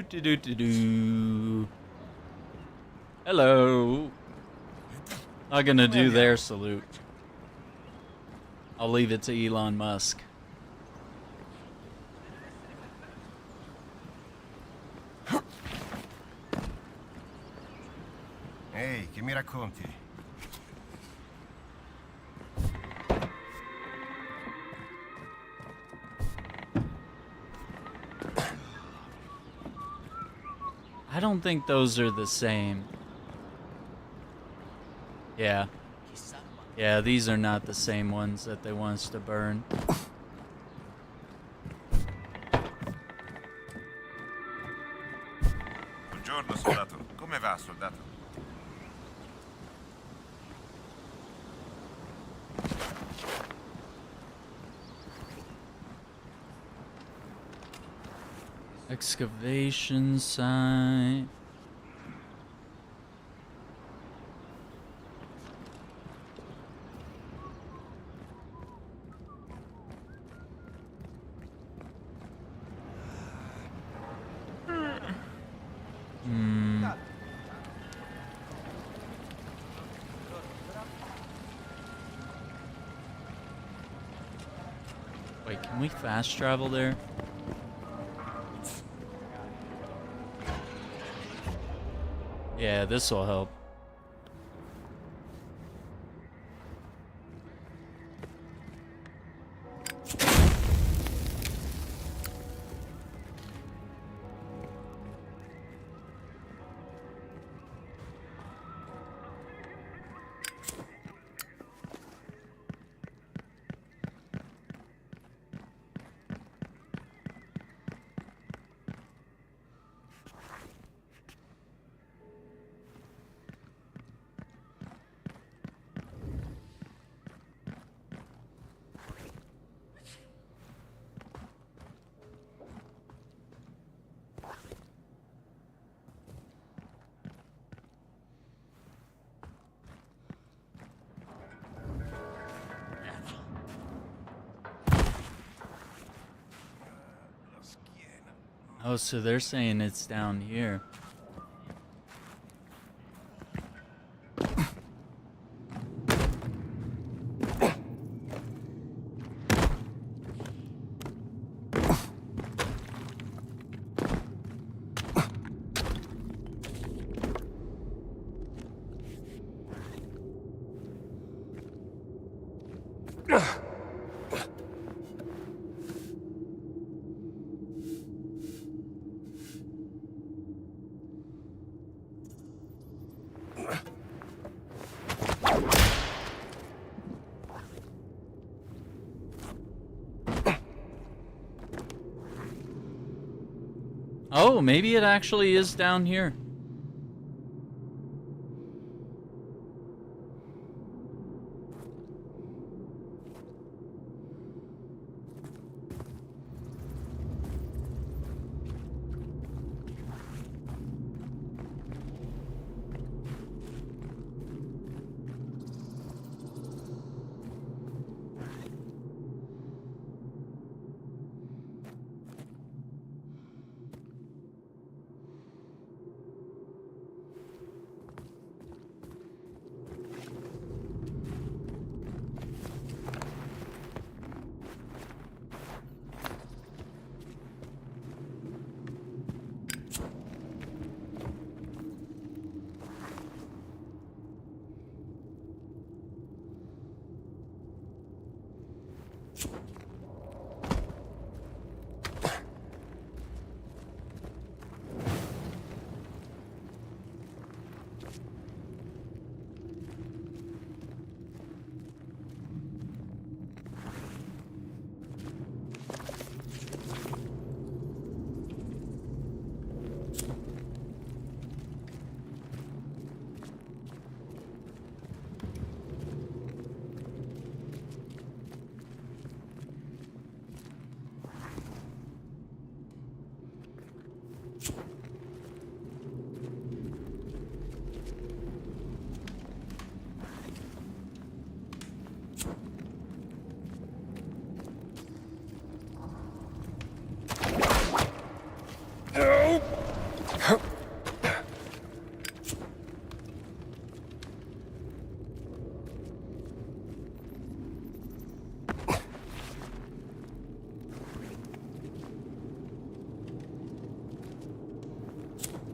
S1: Do. Hello. Not gonna do their salute. I'll leave it to Elon Musk.
S9: Ehi, che mi racconti?
S1: I don't think those are the same. Yeah. Yeah, these are not the same ones that they want us to burn.
S7: Buongiorno, soldato. Come va, soldato?
S1: Excavation site. Wait, can we fast travel there? Yeah, this will help. Oh, so they're saying it's down here. Oh, maybe it actually is down here.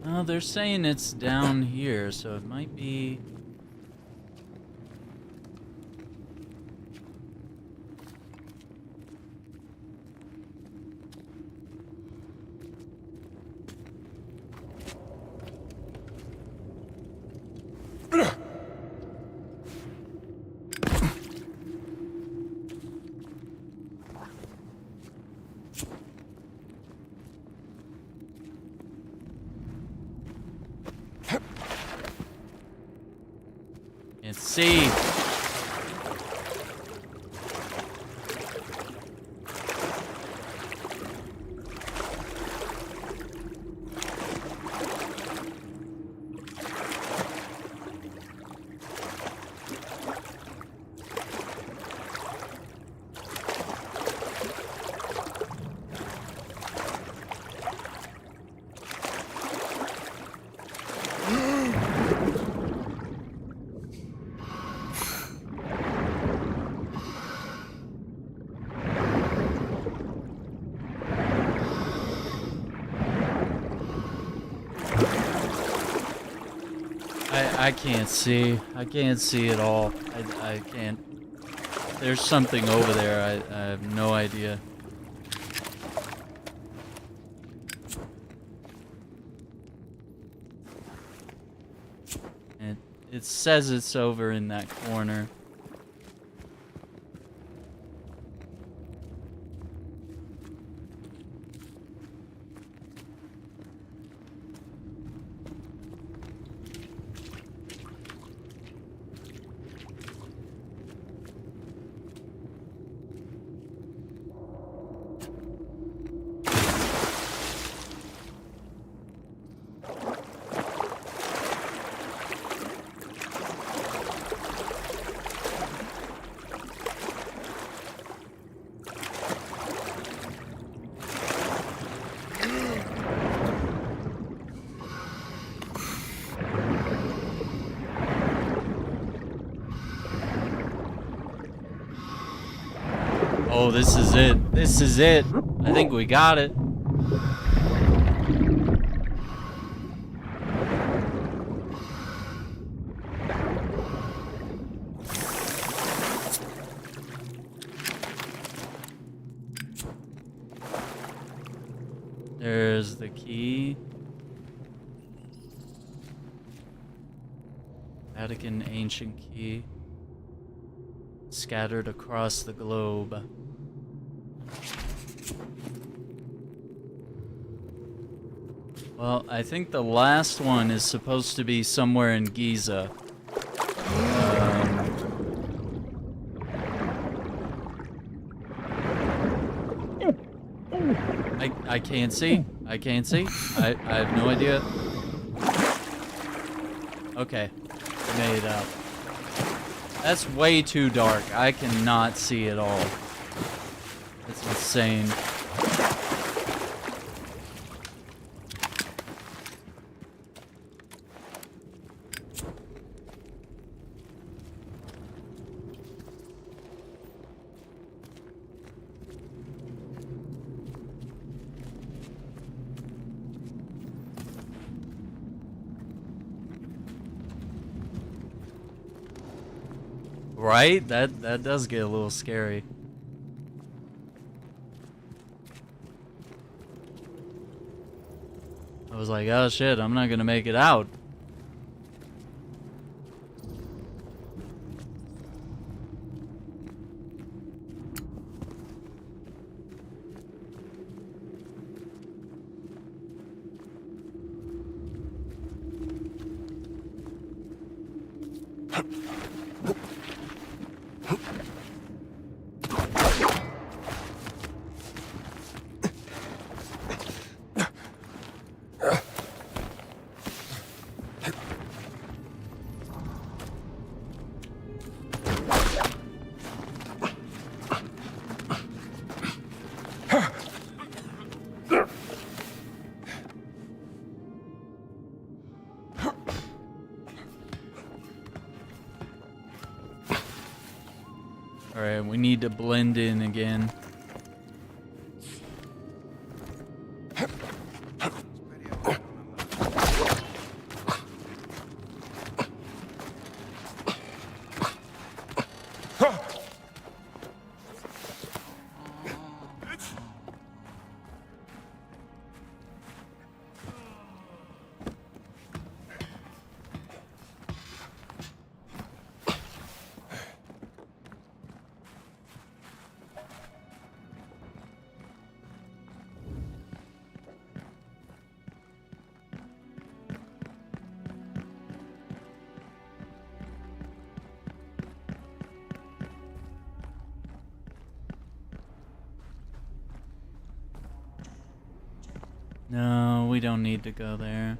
S1: Oh, they're saying it's down here, so it might be... Can't see. I can't see. I can't see at all. I can't. There's something over there. I have no idea. It says it's over in that corner. Oh, this is it. This is it. I think we got it. There's the key. Vatican ancient key. Scattered across the globe. Well, I think the last one is supposed to be somewhere in Giza. I can't see. I can't see. I have no idea. Okay. I made it out. That's way too dark. I cannot see at all. That's insane. Right? That does get a little scary. I was like, oh shit, I'm not gonna make it out. Alright, we need to blend in again. No, we don't need to go there.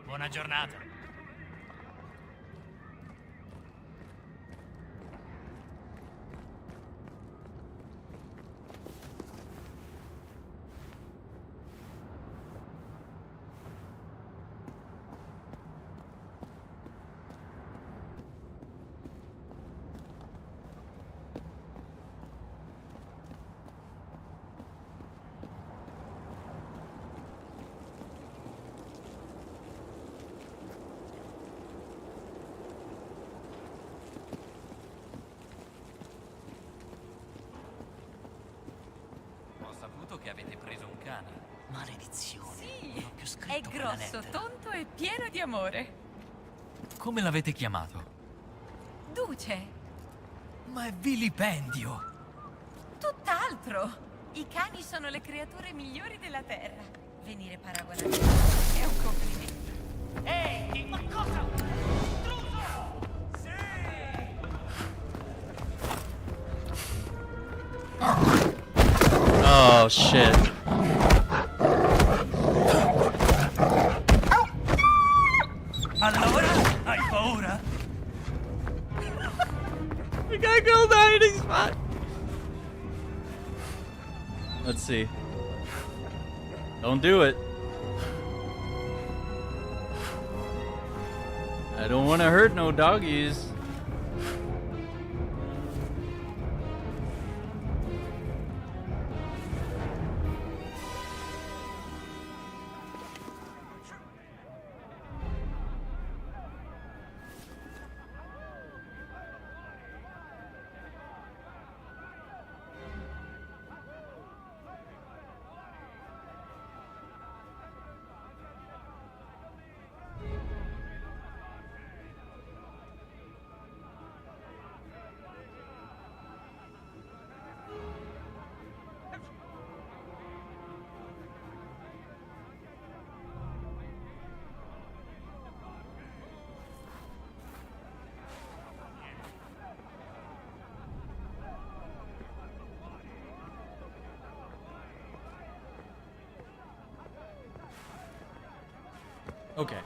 S4: Buona giornata.
S10: Che avete preso un cane. Maledizione.
S11: Sì,
S10: non ho più scritto
S11: è
S10: quella
S11: grosso,
S10: lettera.
S11: tonto e pieno di amore.
S10: Come l'avete chiamato?
S11: Duce,
S10: Ma è vilipendio.
S11: tutt'altro. I cani sono le creature migliori della terra. Venire paragonati è un complimento.
S4: Ehi, ma cosa? Intruso! Sì!
S1: Oh shit.
S4: Allora, hai paura?
S1: We gotta go the hiding spot. Let's see. Don't do it. I don't want to hurt no doggies. Okay.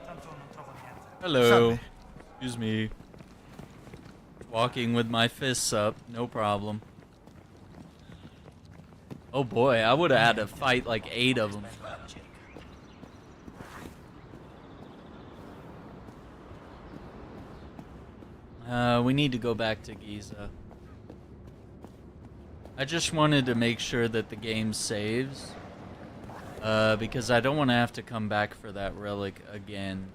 S4: Tanto non trovo niente.
S1: Hello. Excuse me. Walking with my fists up, no problem. Oh boy, I would have had to fight like 8 of them. We need to go back to Giza. I just wanted to make sure that the game saves. Because I don't want to have to come back for that relic again.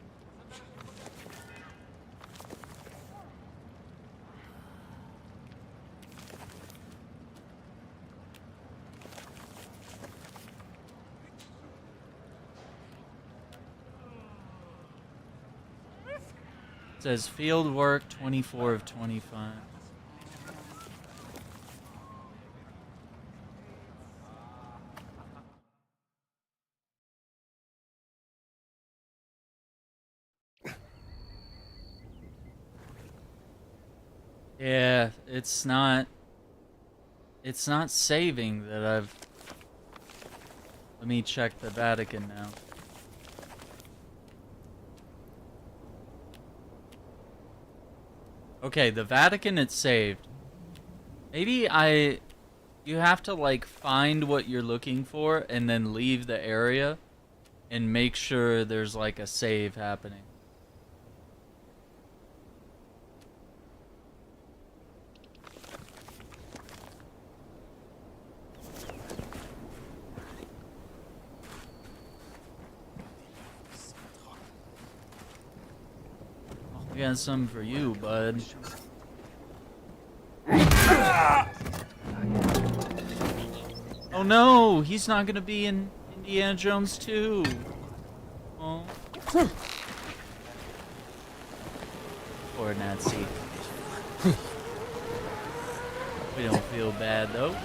S1: It says field work 24 of 25. Yeah, it's not saving that I've. Let me check the Vatican now. Okay, the Vatican it's saved. Maybe you have to like find what you're looking for and then leave the area and make sure there's like a save happening. I got some for you, bud. Oh no, he's not gonna be in Indiana Jones 2. Oh. Poor Nazi. We don't feel bad though.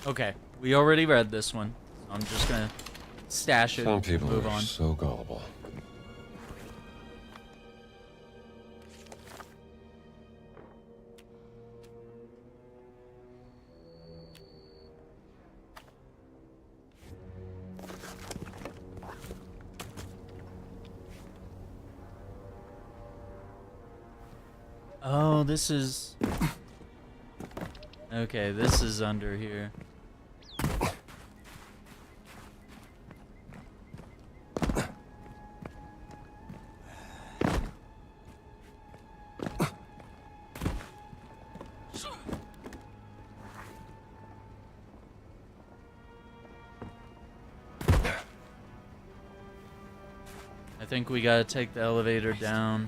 S1: Okay, we already read this one. I'm just gonna stash it.
S5: Some people
S1: move
S5: are
S1: on.
S5: so gullible.
S1: Oh, this is... Okay, this is under here. I think we gotta take the elevator down.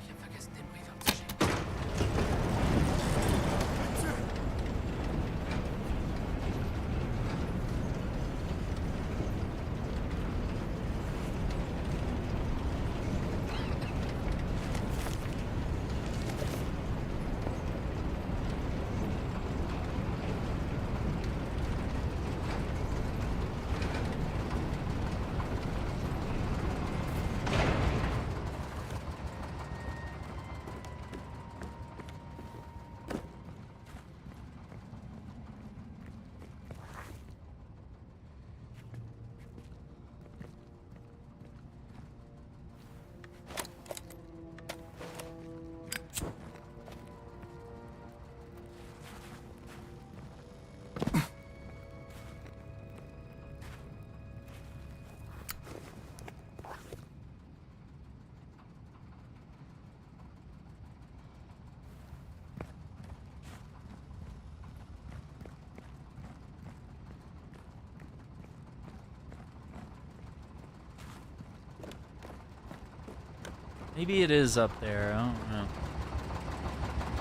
S1: Maybe it is up there, I don't know.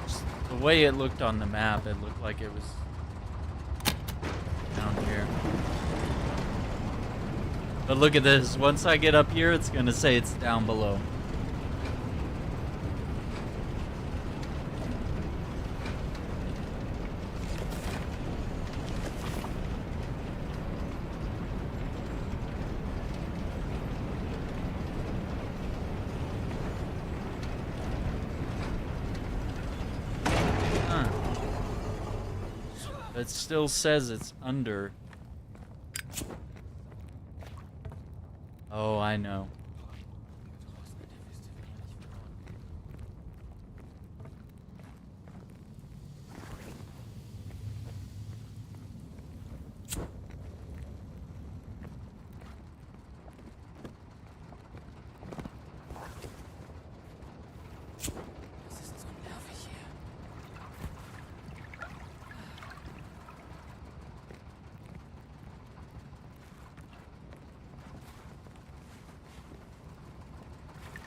S1: Just the way it looked on the map, it looked like it was down here. But look at this, once I get up here, it's gonna say it's down below. It still says it's under. Oh, I know.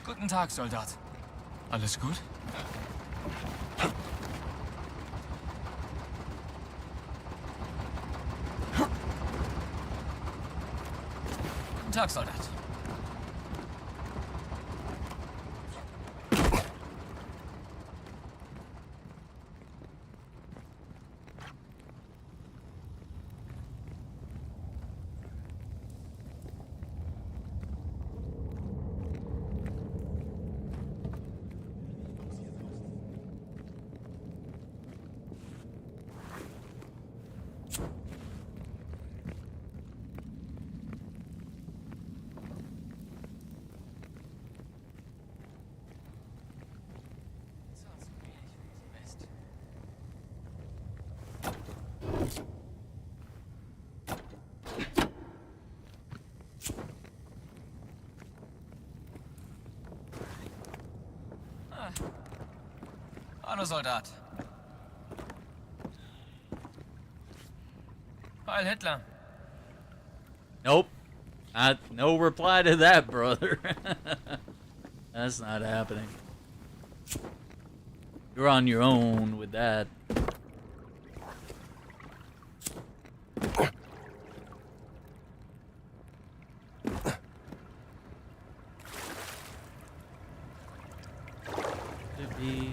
S12: Guten Tag, Soldat. Alles gut? Guten Tag, Soldat. Hallo, Soldat. Heil Hitler.
S1: Nope. No reply to that, brother. That's not happening. You're on your own with that. Could be.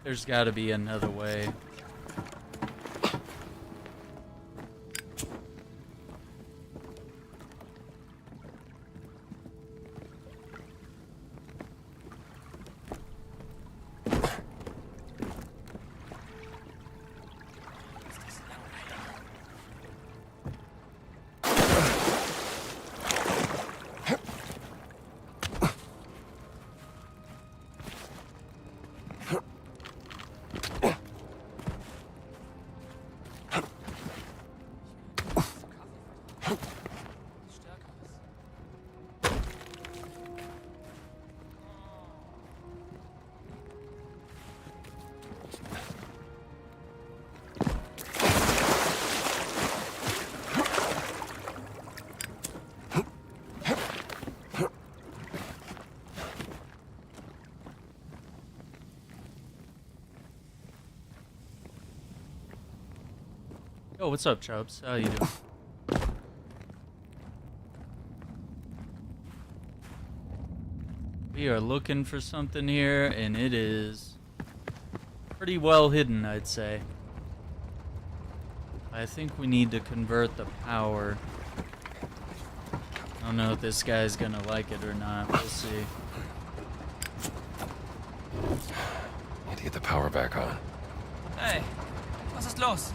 S1: There's got to be another way. Yo, what's up, Chubbs? How you doing? We are looking for something here, and it is pretty well hidden, I'd say. I think we need to convert the power. I don't know if this guy's gonna like it or not. We'll see.
S2: Need to get the power back on.
S12: Hey, was ist los?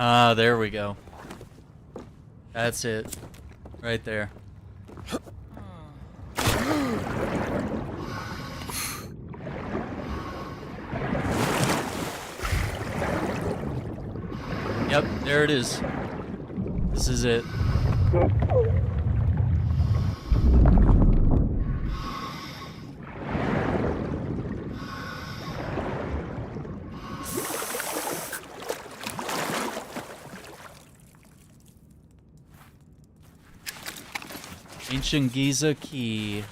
S1: Ah, there we go. That's it. Right there. Yep, there it is. This is it. Ancient Giza Key.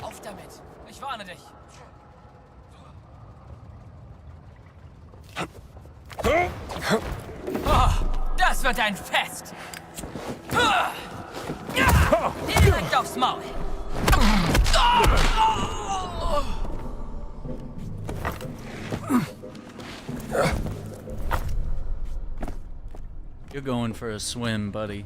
S12: Auf damit! Ich warne dich! Oh, das wird ein Fest! Direkt aufs Maul!
S1: You're going for a swim, buddy.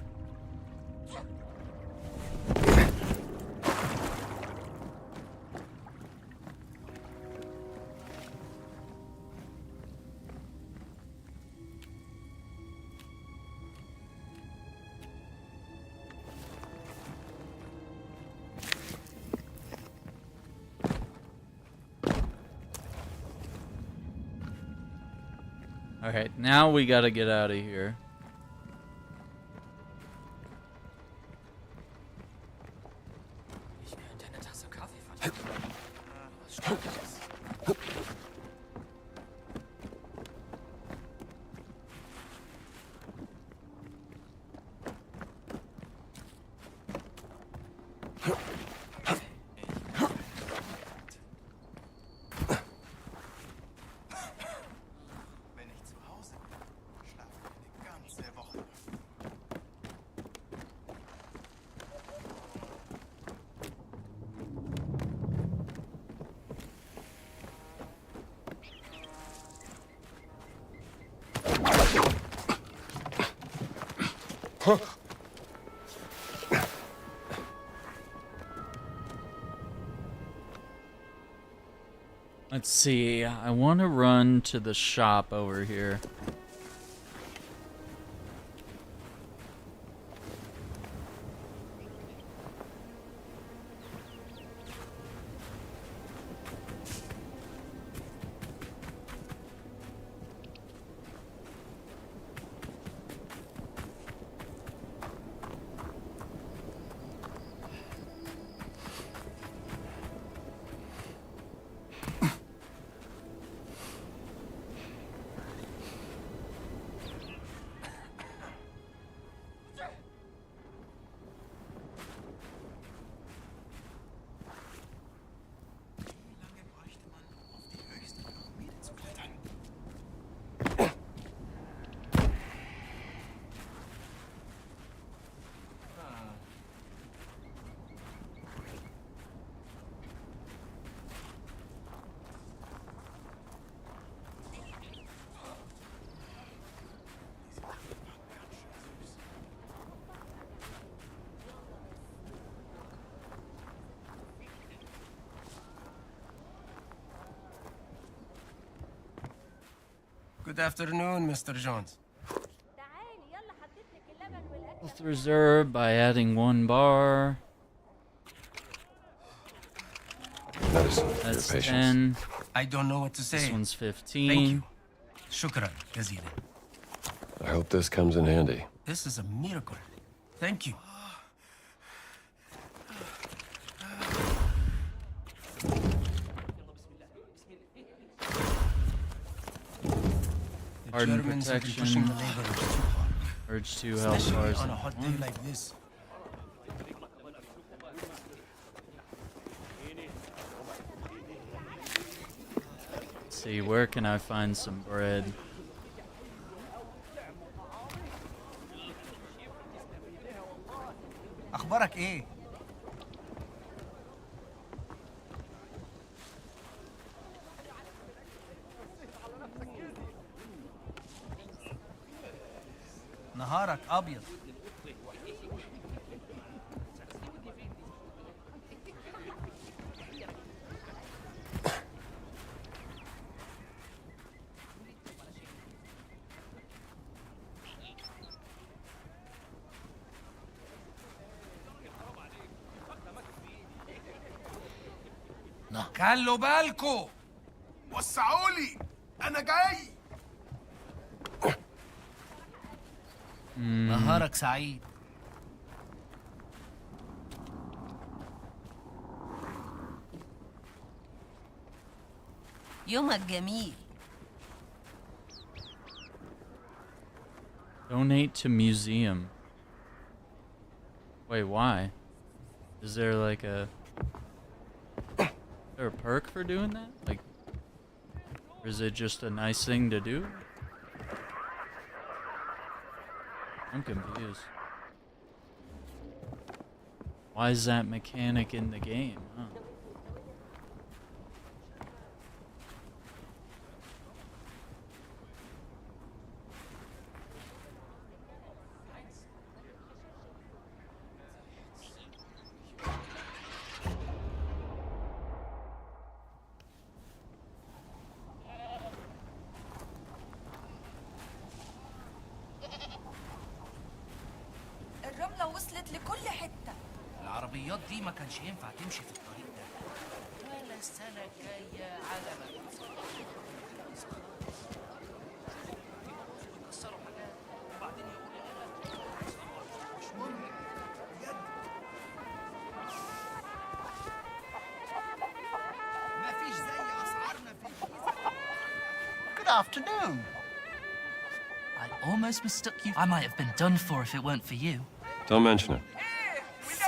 S1: Alright, now we gotta get out of here.
S12: Ich könnte eine Tasse Kaffee vertragen. Was Starkes.
S1: Let's see, I want to run to the shop over here.
S9: Good afternoon, Mr. Jones.
S1: Health reserve by adding 1 bar.
S2: Medicine for your
S1: That's
S2: patients.
S1: 10.
S9: I don't know what to say.
S1: This one's 15.
S9: Thank you. Shukran, Gazile.
S2: I hope this comes in handy.
S9: This is a miracle. Thank you. The
S1: Hardened
S9: Germans have been
S1: protection.
S9: pushing the laborers too hard.
S1: Urge 2 health
S9: Especially
S1: bars.
S9: on a hot day like this.
S1: see, where can I find some bread?
S9: أخبارك إيه؟ نهارك أبيض. خلوا بالكو.
S3: وسعوا لي، انا جاي.
S9: نهارك سعيد.
S11: يومك جميل.
S1: Donate to museum. Wait, why? Is there like a... Is there a perk for doing that? Like... Or is it just a nice thing to do? I'm confused. Why is that mechanic in the game, huh?
S11: الرملة وصلت لكل حتة.
S9: العربيات دي ما كانش ينفع تمشي في الطريق ده.
S10: ولا السنة الجاية على ما يكسروا حاجات وبعدين يقولوا لنا مش مهم بجد.
S9: ما فيش زي أسعارنا في الجيزة. Good afternoon.
S10: I almost mistook you. I might have been done for if it weren't for you.
S5: Don't mention it.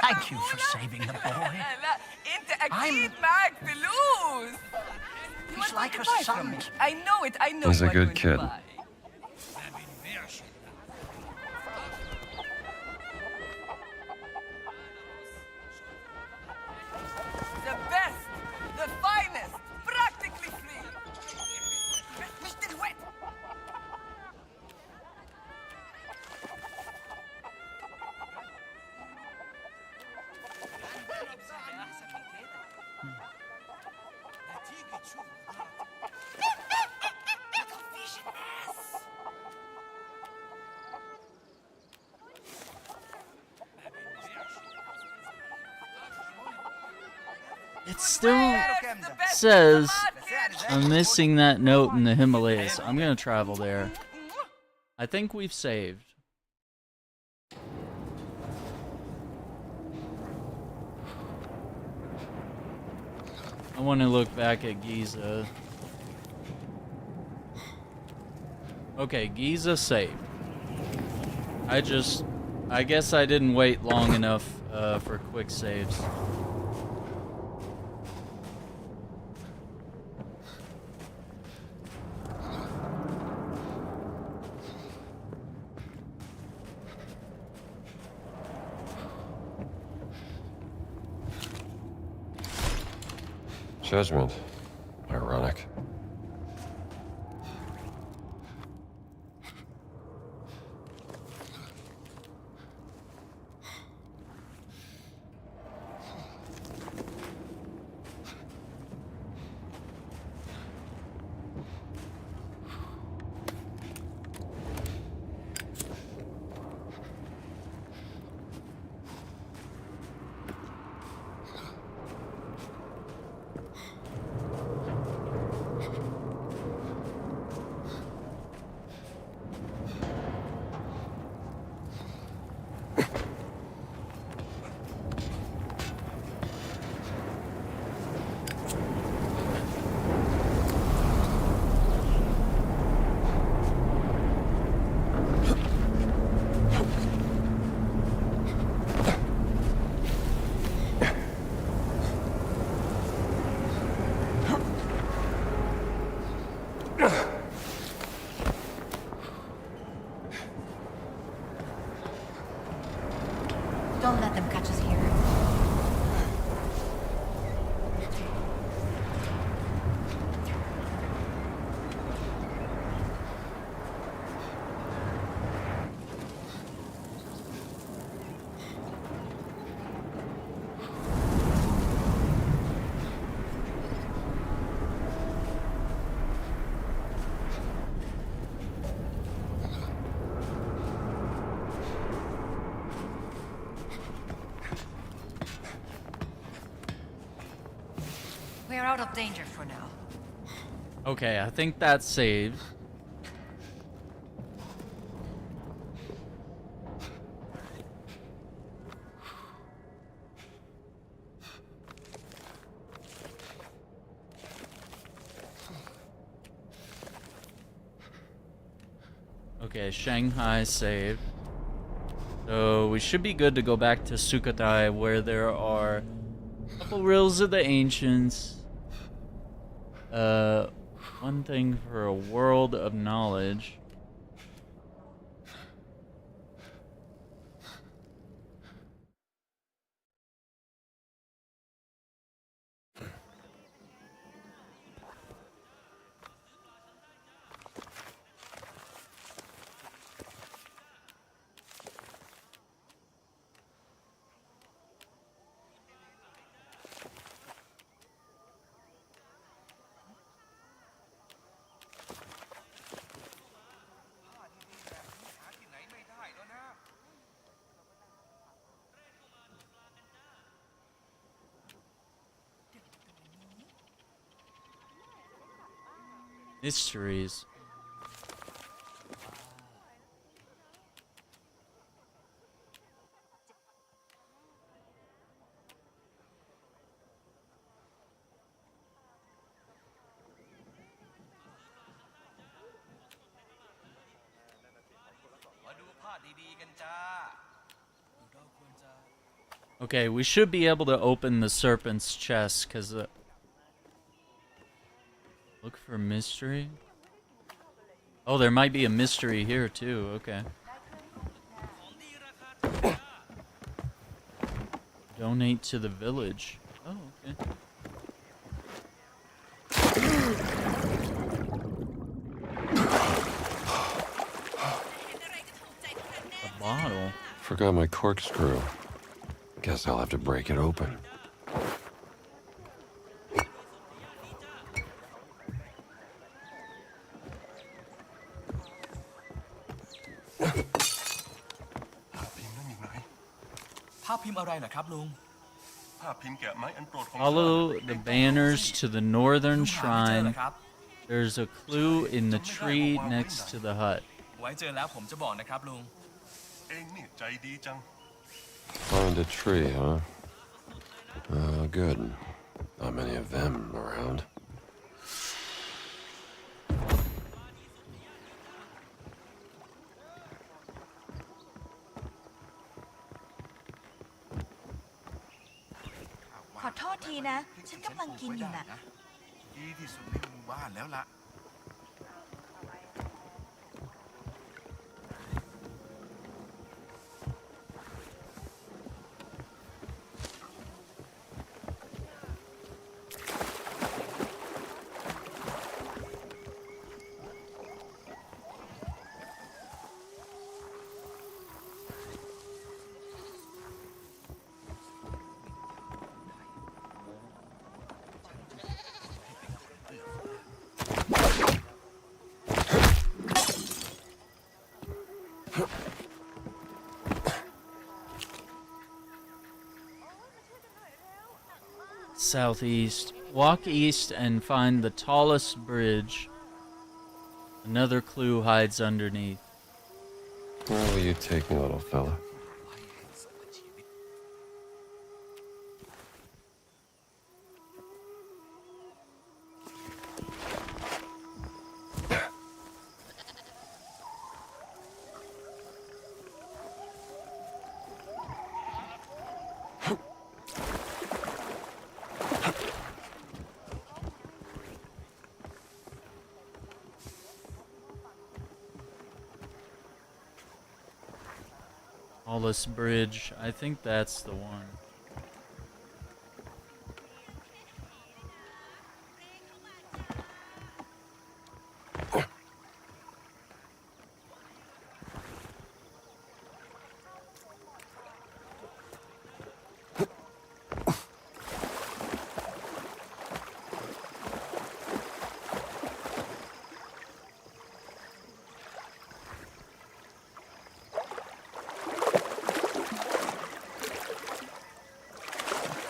S9: Thank you for saving the boy.
S11: لا انت اكيد معك فلوس.
S9: He's like a son.
S11: I know it. I know
S5: He's a
S11: what
S5: good
S11: you
S5: kid.
S11: buy. The best, the finest, practically free. مش دلوقتي.
S1: It still says I'm missing that note in the Himalayas. I'm gonna travel there. I think we've saved. I want to look back at Giza. Okay, Giza saved. I guess I didn't wait long enough for quick saves.
S5: Judgment. Ironic.
S6: Don't let them catch us here. We're out of danger for now.
S1: Okay, I think that's saved. Okay, Shanghai saved. So we should be good to go back to Sukhothai, where there are a couple rills of the ancients. One thing for a world of knowledge. Mysteries. Okay, we should be able to open the serpent's chest, because look for mystery. Oh, there might be a mystery here too. Okay. Donate to the village. Oh, okay. A bottle.
S2: Forgot my corkscrew. Guess I'll have to break it open.
S1: Follow the banners to the northern shrine. There's a clue in the tree next to the hut.
S2: Find a tree, huh? Oh, good. Not many of them around.
S1: Southeast. Walk east and find the tallest bridge. Another clue hides underneath.
S2: Where will you take me, little fella?
S1: Palace Bridge. I think that's the one.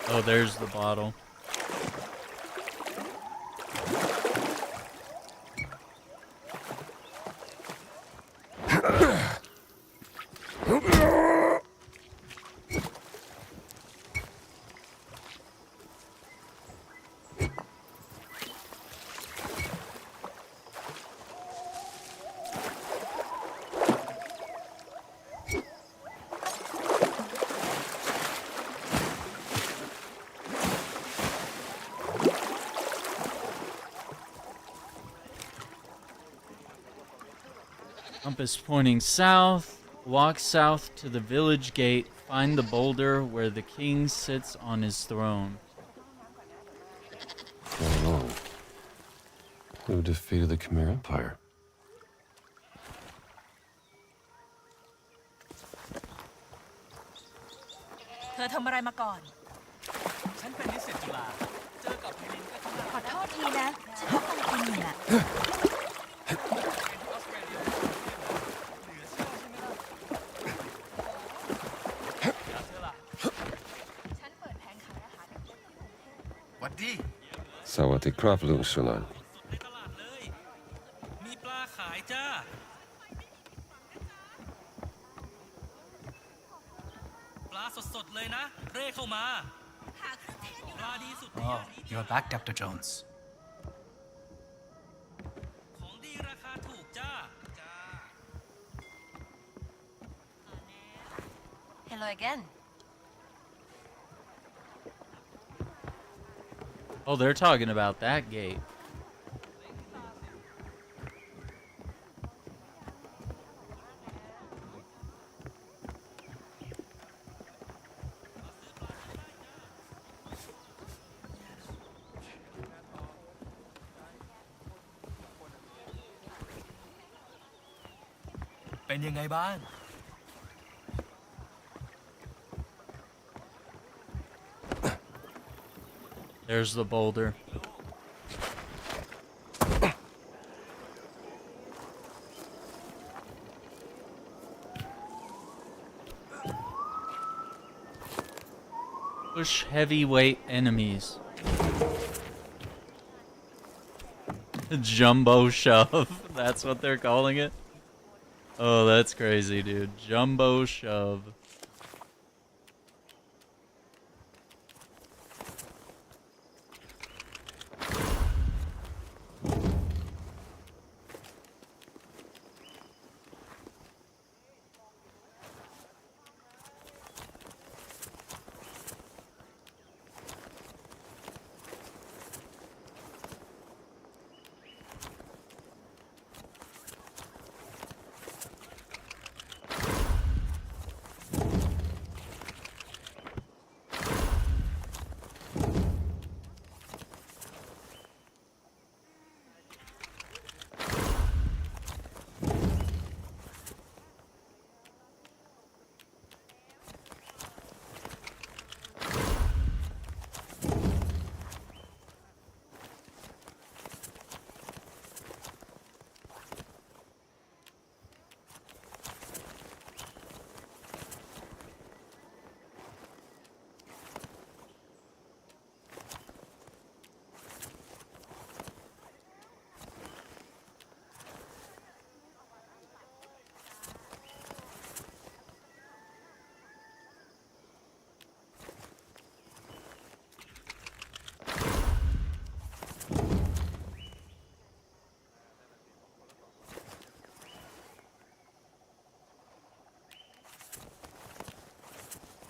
S1: Oh, there's the bottle. Compass pointing south. Walk south to the village gate. Find the boulder where the king sits on his throne.
S2: Oh, who defeated the Khmer Empire? Sawati Kraplu Sunan.
S12: มีปลาขายจ้าปลาสดๆเลยนะเร่เข้ามาปลาดีสุด
S13: Oh, you're back, Dr. Jones.
S12: ของดีราคาถูกจ้า
S6: Hello again.
S1: Oh, they're talking about that gate. There's the boulder. Push heavyweight enemies. Jumbo shove. That's what they're calling it. Oh, that's crazy, dude. Jumbo shove.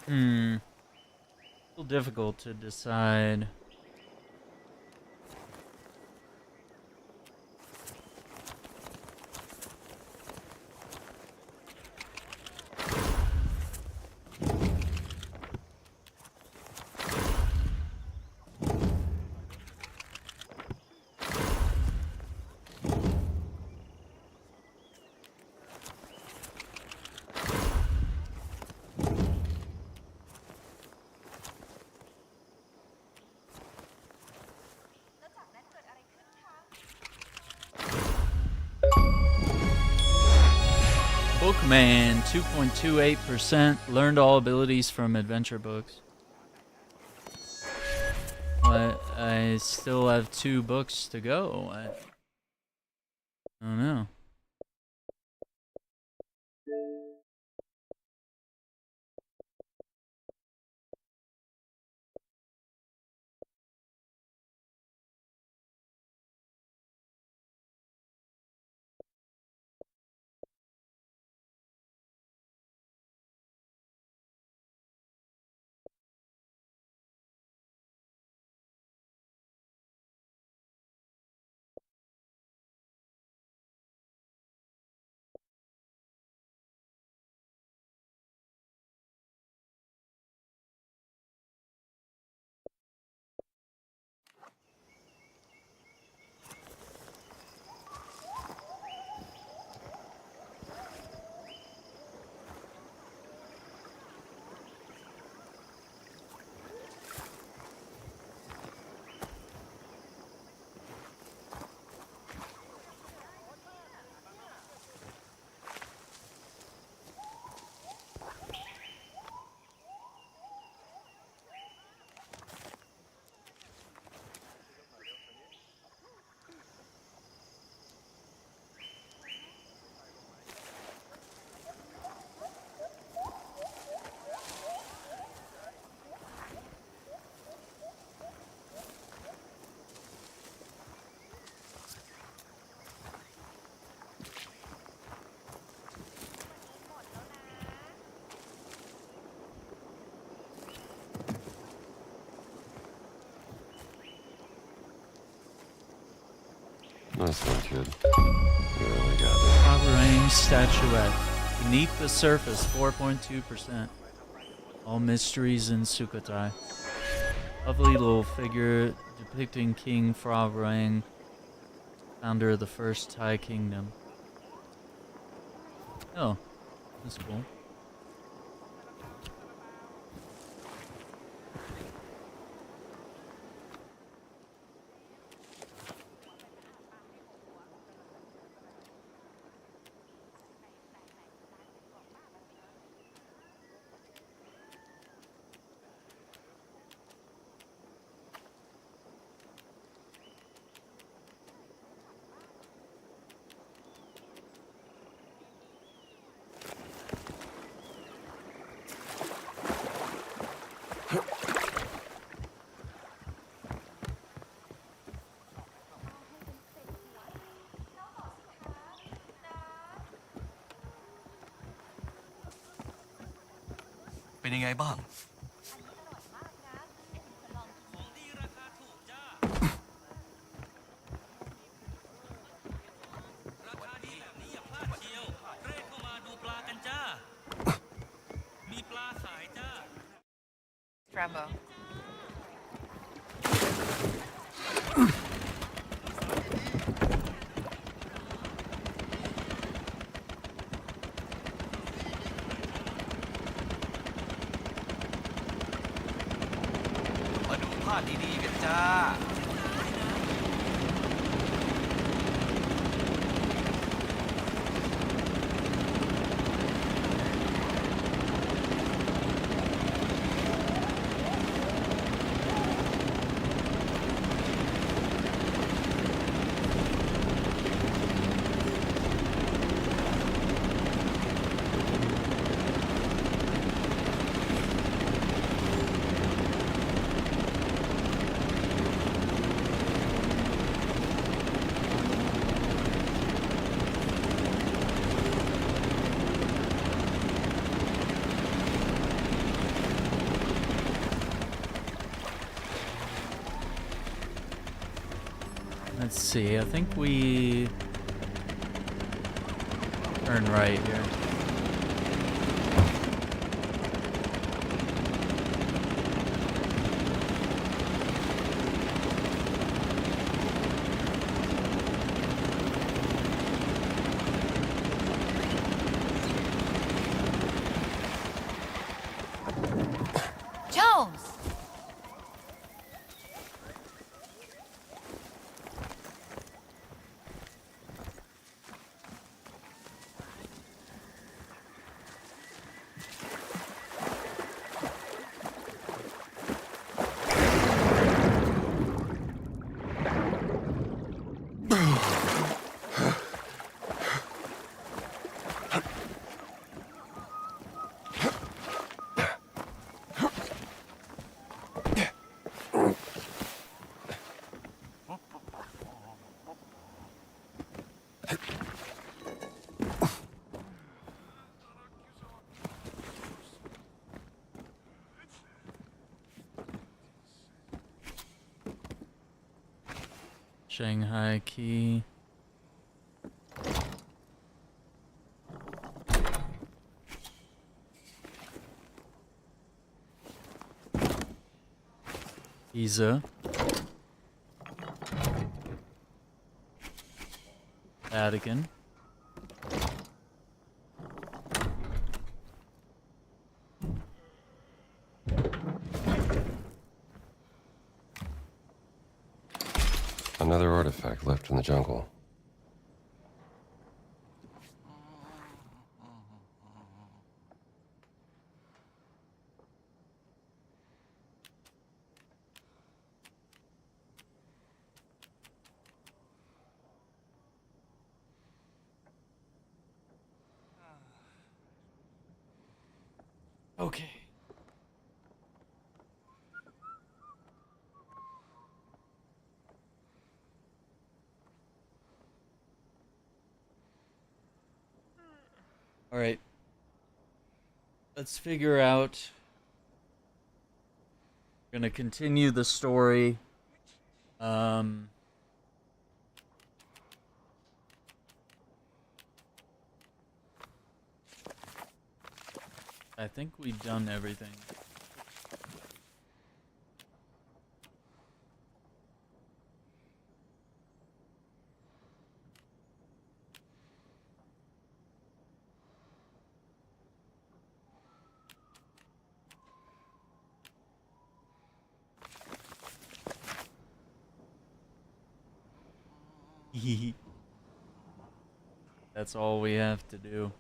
S1: A little difficult to decide. Bookman, 2.28%. Learned all abilities from adventure books. But I still have 2 books to go. I don't know.
S2: Nice one, kid. You really got it.
S1: Hovering statuette. Beneath the surface, 4.2%. All mysteries in Sukhothai. Lovely little figure depicting King Phra, founder of the first Thai kingdom. Oh, that's cool.
S3: เป็นยังไงบ้าง
S6: Rambo.
S3: มาดูภาพดีๆกันจ้า
S1: Let's see, I think we turn right here.
S6: Jones!
S1: Shanghai key. Giza. Vatican.
S5: Another artifact left in the jungle.
S1: Okay. All right. Let's figure out. We're gonna continue the story. I think we've done everything. That's all we have to do.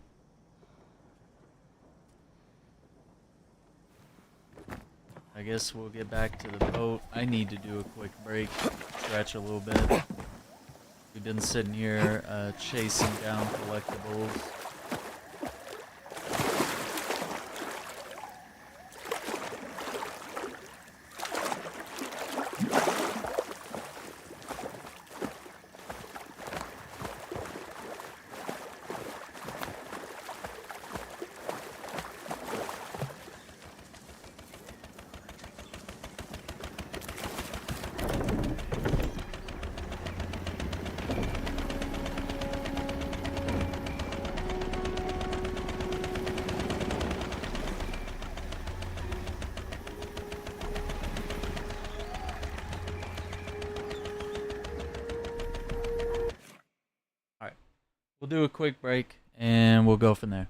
S1: I guess we'll get back to the boat. I need to do a quick break, stretch a little bit. We've been sitting here chasing down collectibles. We'll do a quick break and we'll go from there.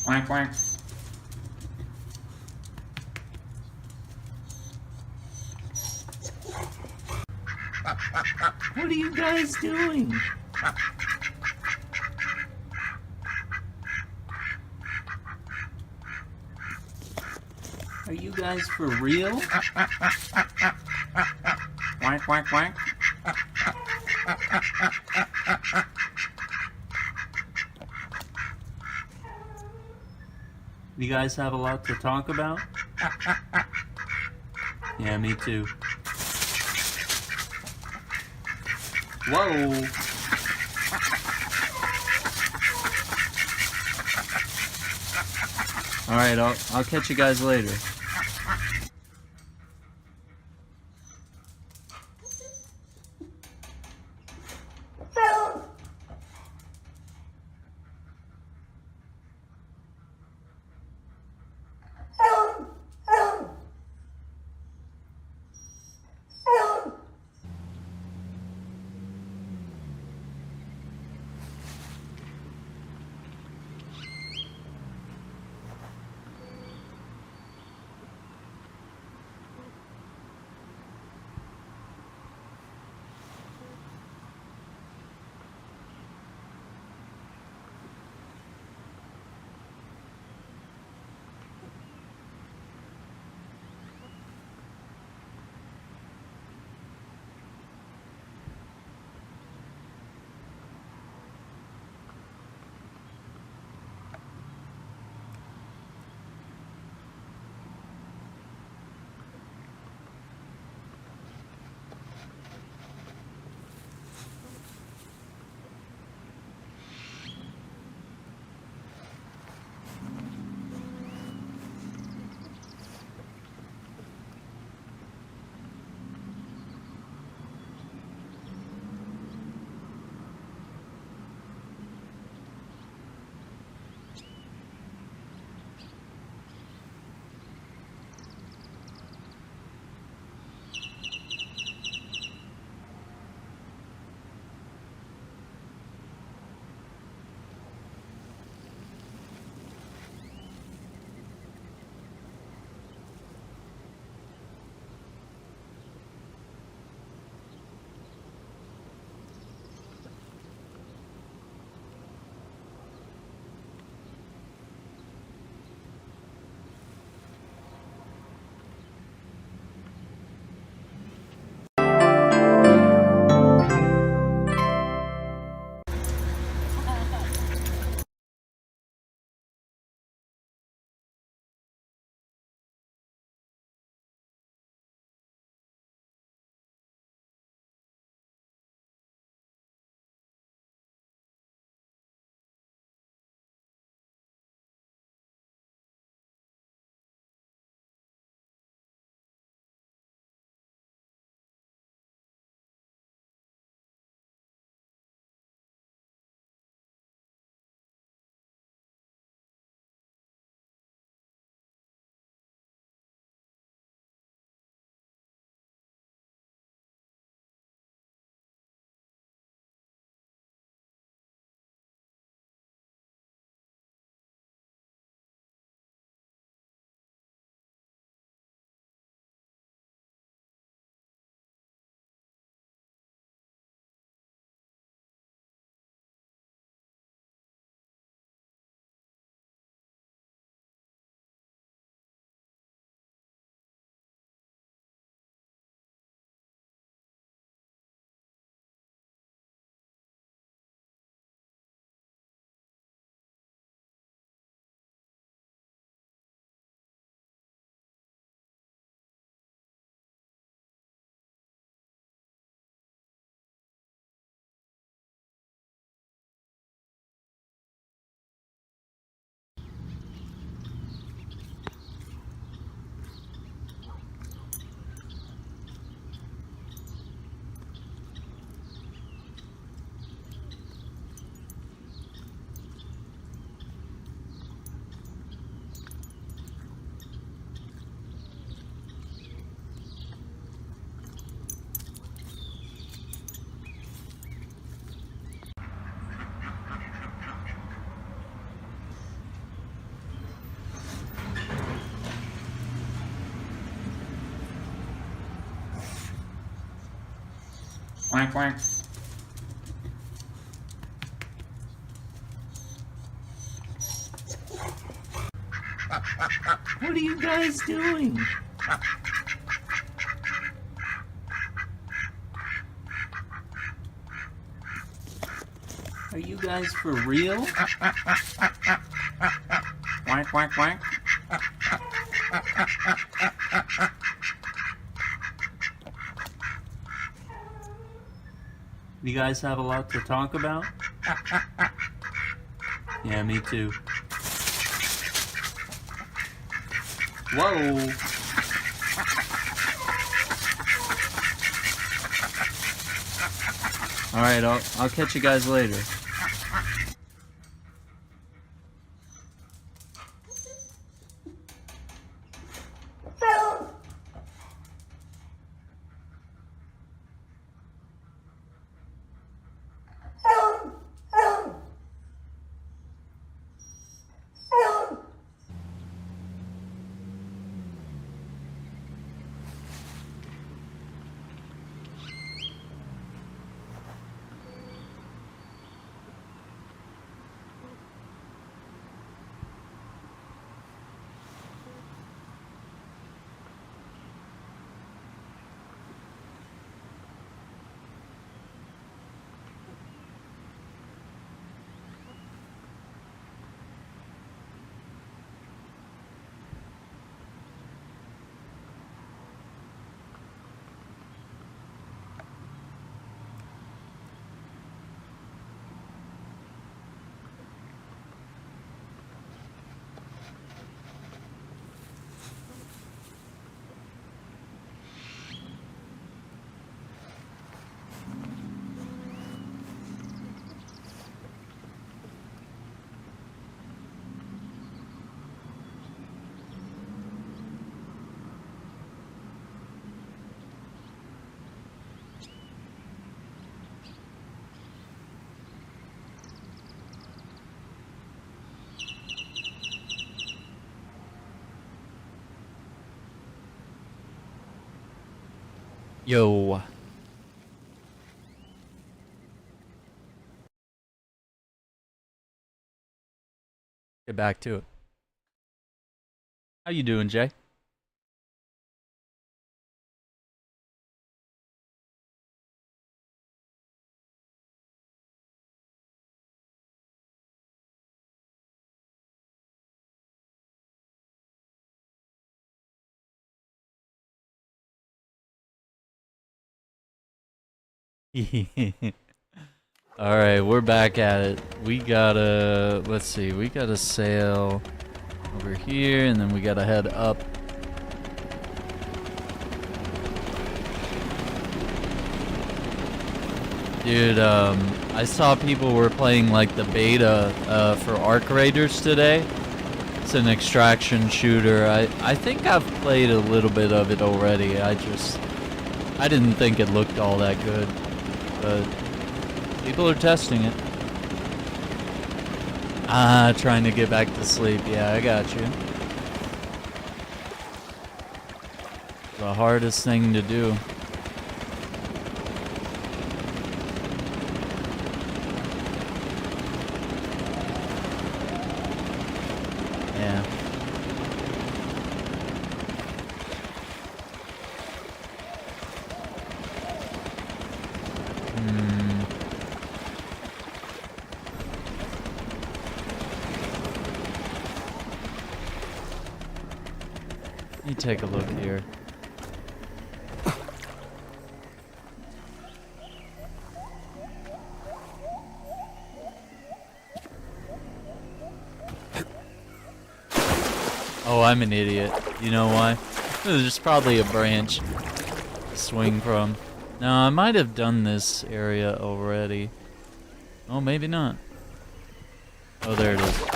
S1: Quack, quack. What are you guys doing? Are you guys for real? Quack, quack, quack. You guys have a lot to talk about? Yeah, me too. Whoa! Alright, I'll catch you guys later. Quack, quack. What are you guys doing? Are you guys for real? Quack, quack, quack. You guys have a lot to talk about? Yeah, me too. Whoa! Alright, I'll catch you guys later. Yo. Get back to it. How you doing, Jay? Alright, we're back at it. We gotta, let's see, we gotta sail over here, and then we gotta head up. Dude, I saw people were playing like the beta for Arc Raiders today. It's an extraction shooter. I think I've played a little bit of it already. I didn't think it looked all that good. But people are testing it. Ah, trying to get back to sleep. Yeah, I got you. The hardest thing to do. Yeah. Let me take a look here. Oh, I'm an idiot. You know why? There's probably a branch to swing from. No, I might have done this area already. Oh, maybe not. Oh, there it is.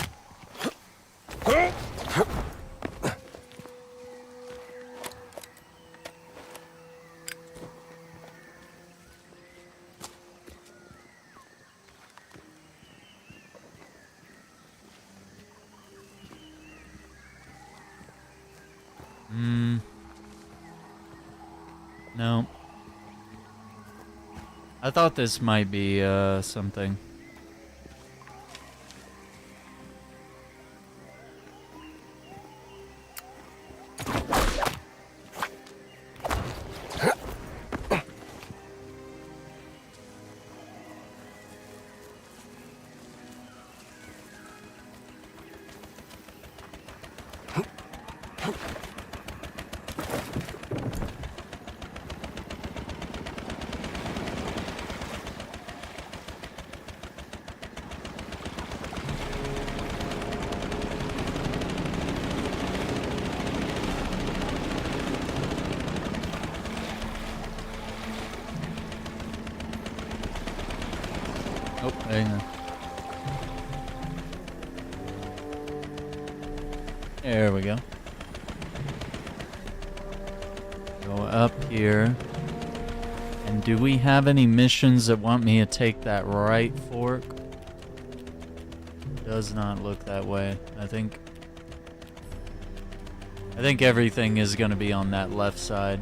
S1: No. I thought this might be something. Oh, hang on. There we go. Go up here. And do we have any missions that want me to take that right fork? Does not look that way. I think everything is going to be on that left side.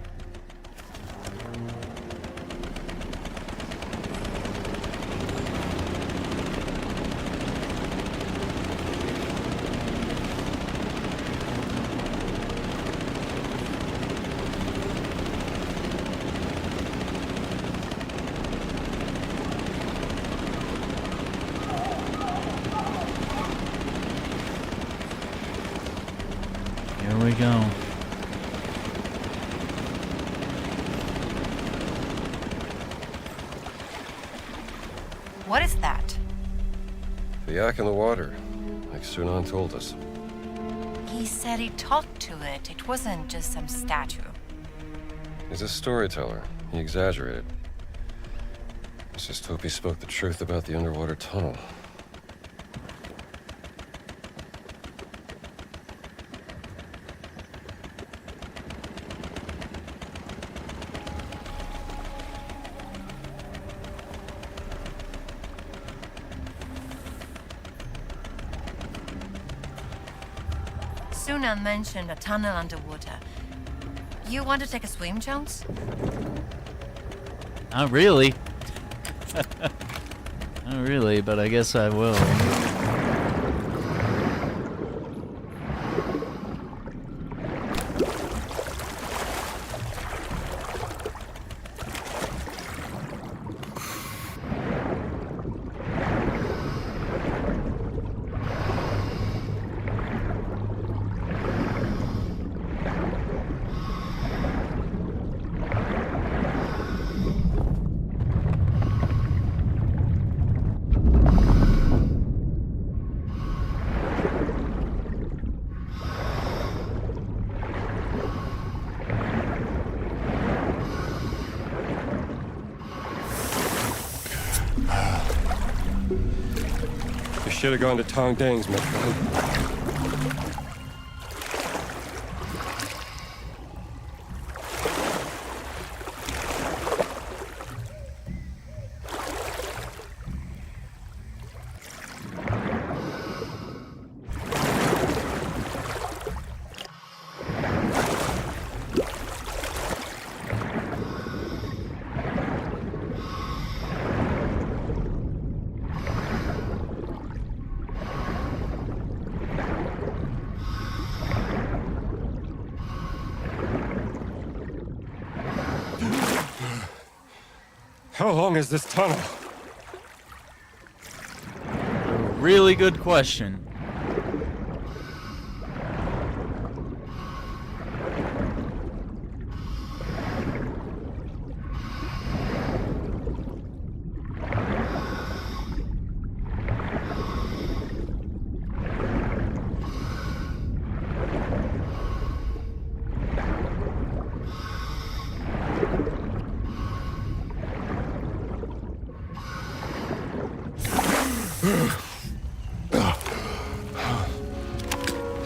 S1: Here we go.
S6: What is that?
S5: The yak in the water, like Sunan told us.
S6: He said he talked to it. It wasn't just some statue.
S5: He's a storyteller. He exaggerated. Let's just hope he spoke the truth about the underwater tunnel.
S6: Sunan mentioned a tunnel underwater. You want to take a swim, Jones?
S1: Not really. Not really, but I guess I will.
S5: Should have gone to Tong Dang's, my friend. How long is this tunnel?
S1: Really good question.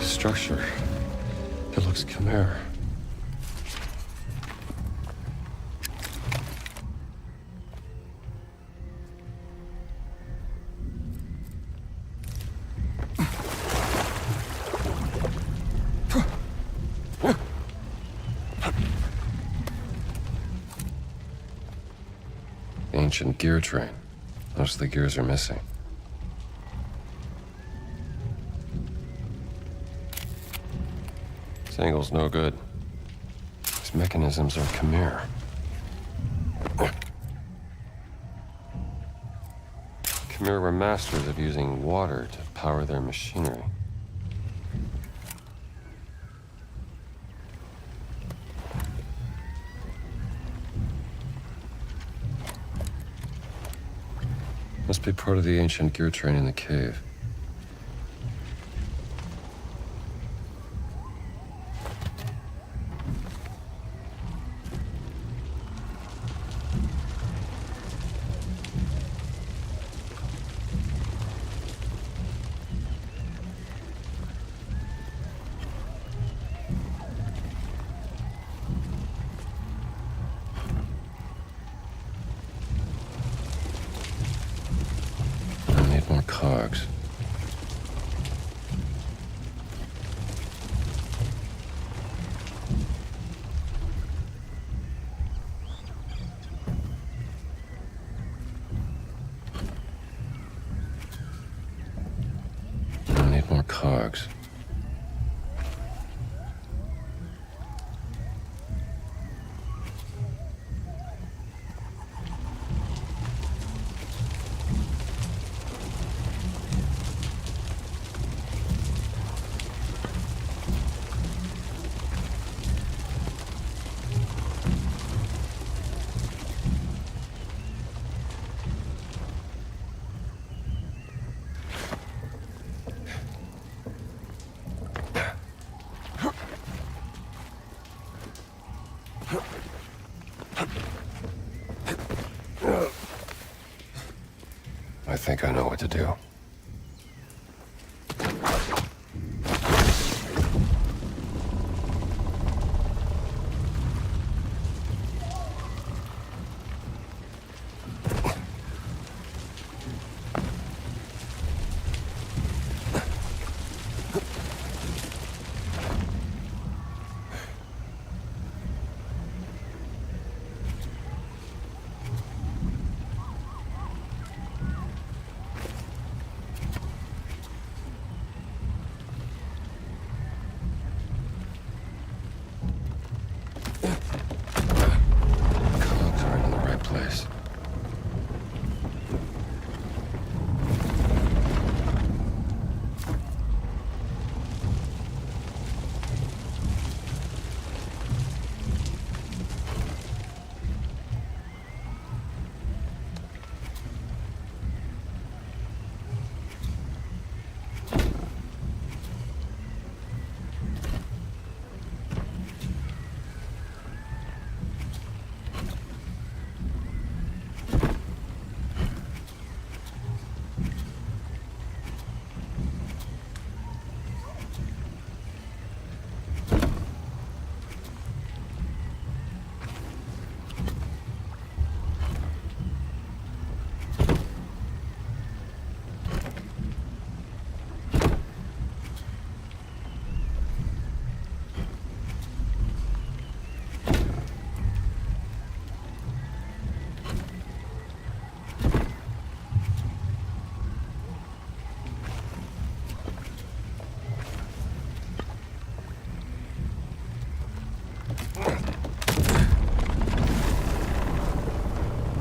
S5: Structure. It looks Khmer. ancient gear train. Most of the gears are missing. This angle's no good. These mechanisms are Khmer. Khmer were masters of using water to power their machinery. Must be part of the ancient gear train in the cave. More cogs. I need more cogs. I think I know what to do.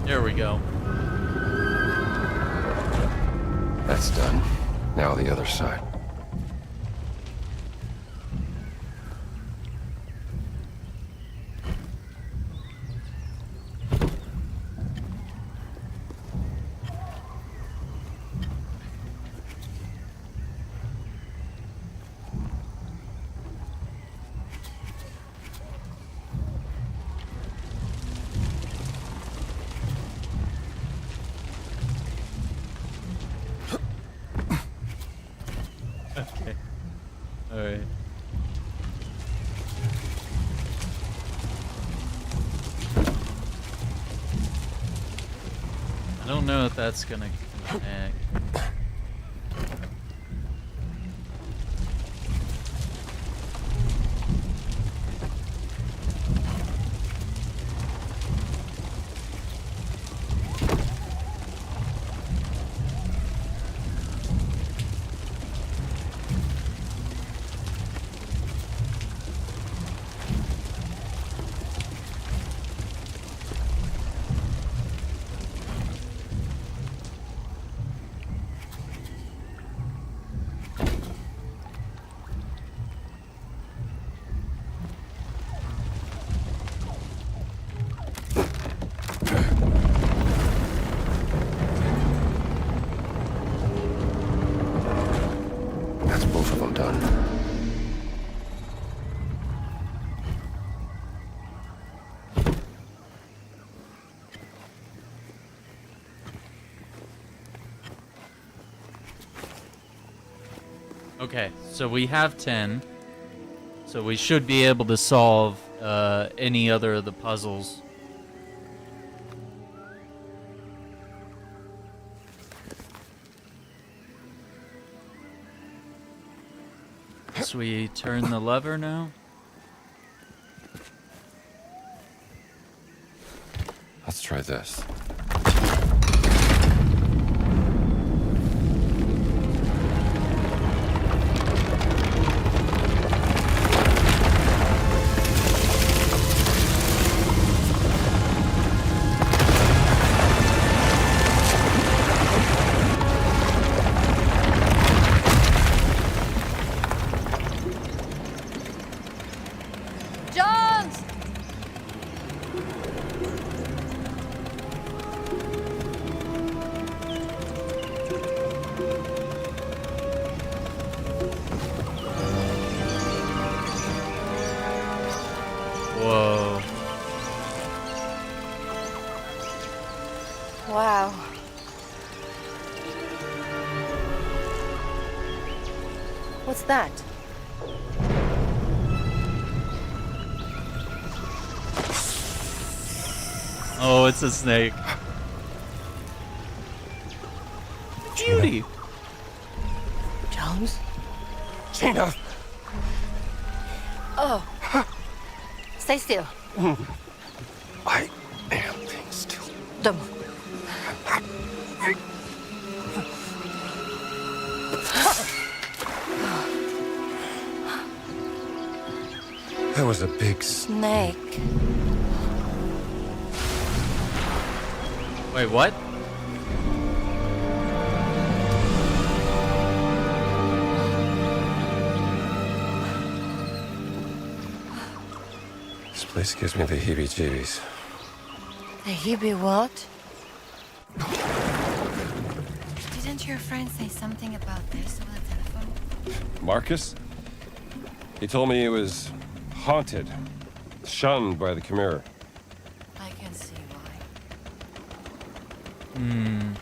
S1: There we go.
S5: That's done. Now the other side.
S1: Okay. Alright. I don't know if that's gonna connect. Okay, so we have 10. So we should be able to solve any other of the puzzles. So we turn the lever now.
S2: Let's try this.
S6: Jones!
S1: Whoa.
S6: Wow. What's that?
S1: Oh, it's a snake. Judy!
S6: Jones?
S5: Gina!
S6: Oh. Stay still.
S5: I am being still.
S6: Don't move.
S5: That was a big
S6: Snake.
S1: Wait, what?
S5: This place gives me the heebie-jeebies.
S6: The Hebe what? Didn't your friend say something about this over the telephone?
S5: Marcus? He told me it was haunted, shunned by the Chimera.
S6: I can see why.
S1: Hmm.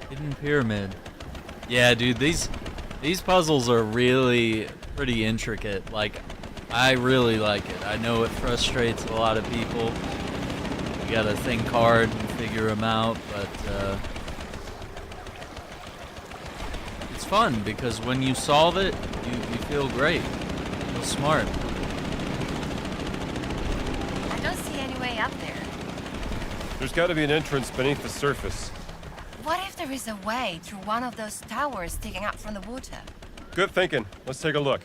S1: Hidden pyramid. Yeah, dude, these puzzles are really pretty intricate. Like, I really like it. I know it frustrates a lot of people. You gotta think hard and figure them out, but it's fun because when you solve it, you feel great. You feel smart.
S6: I don't see any way up there.
S5: There's got to be an entrance beneath the surface.
S6: What if there is a way through one of those towers sticking up from the water?
S5: Good thinking. Let's take a look.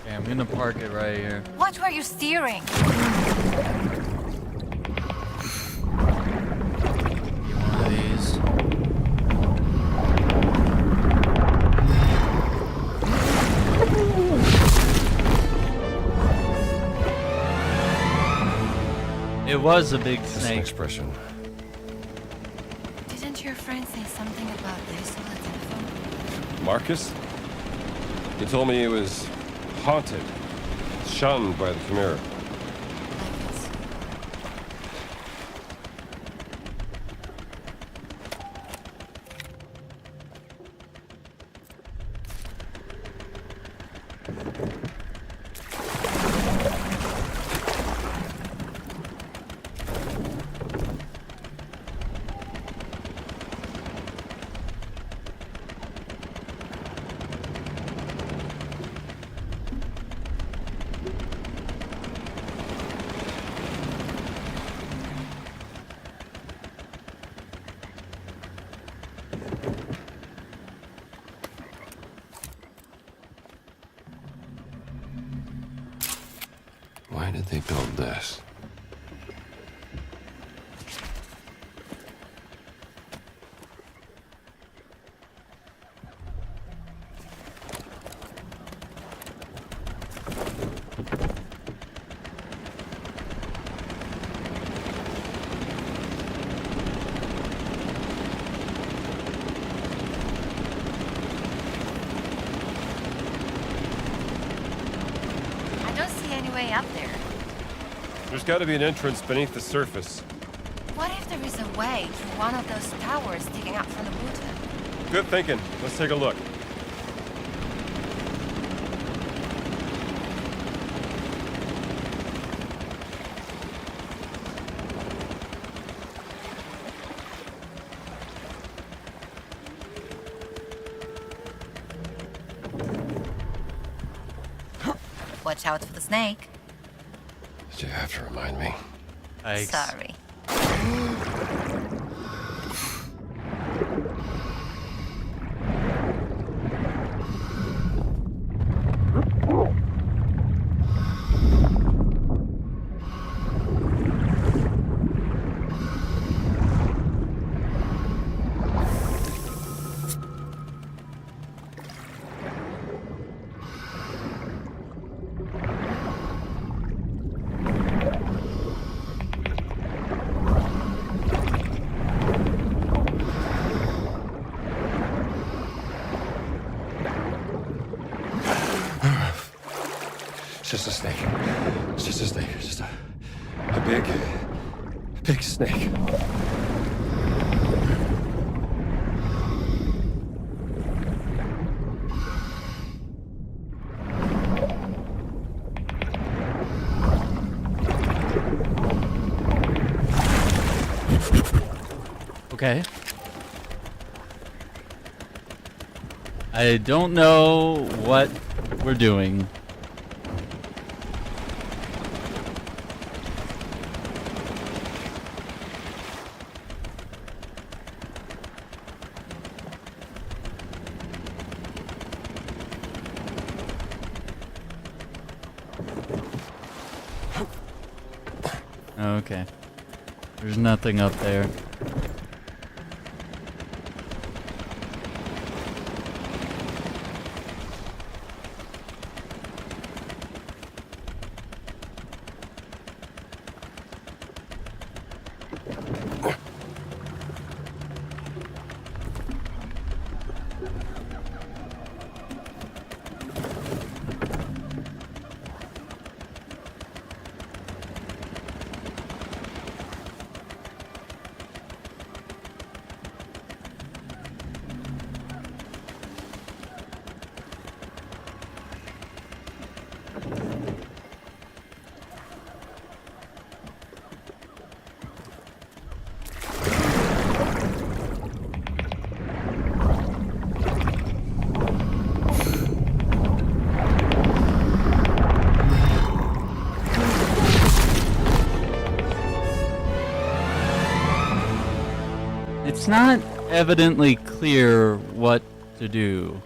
S1: Okay, I'm gonna park it right here.
S6: Watch where you're steering.
S1: Get one of these. It was a big
S5: Just an
S1: snake.
S5: expression.
S6: Didn't your friend say something about this over the telephone?
S5: Marcus? He told me it was haunted, shunned by the Chimera.
S6: I can see.
S2: Why did they build this?
S6: way up there?
S5: There's got to be an entrance beneath the surface.
S6: What if there is a way through one of those towers sticking up from the water?
S5: Good thinking. Let's take a look.
S6: Watch out for the snake.
S2: Did you have to remind me?
S6: Sorry.
S2: It's just a snake. It's just a snake. It's just a big snake.
S1: Okay. I don't know what we're doing. Okay. There's nothing up there. It's not evidently clear what to do.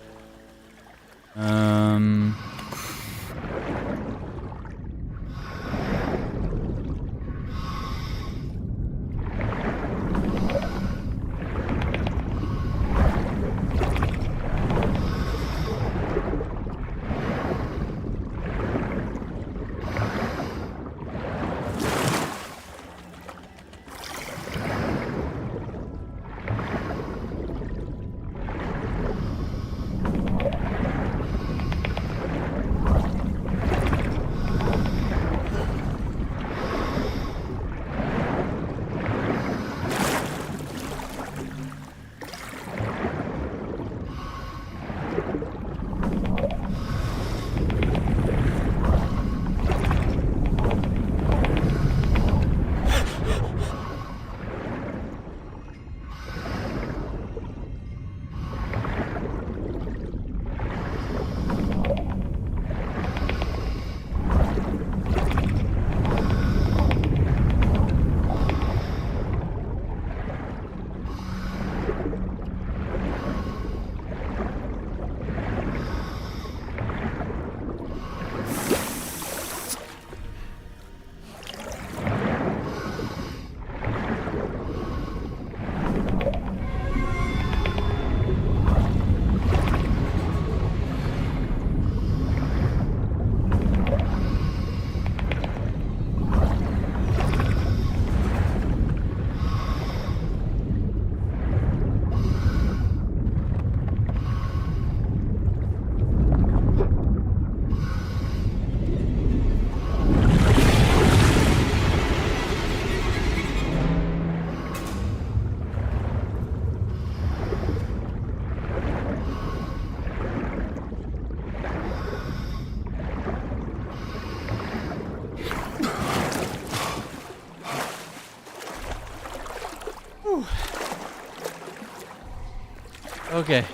S1: Okay.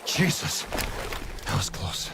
S2: Jesus. That was close.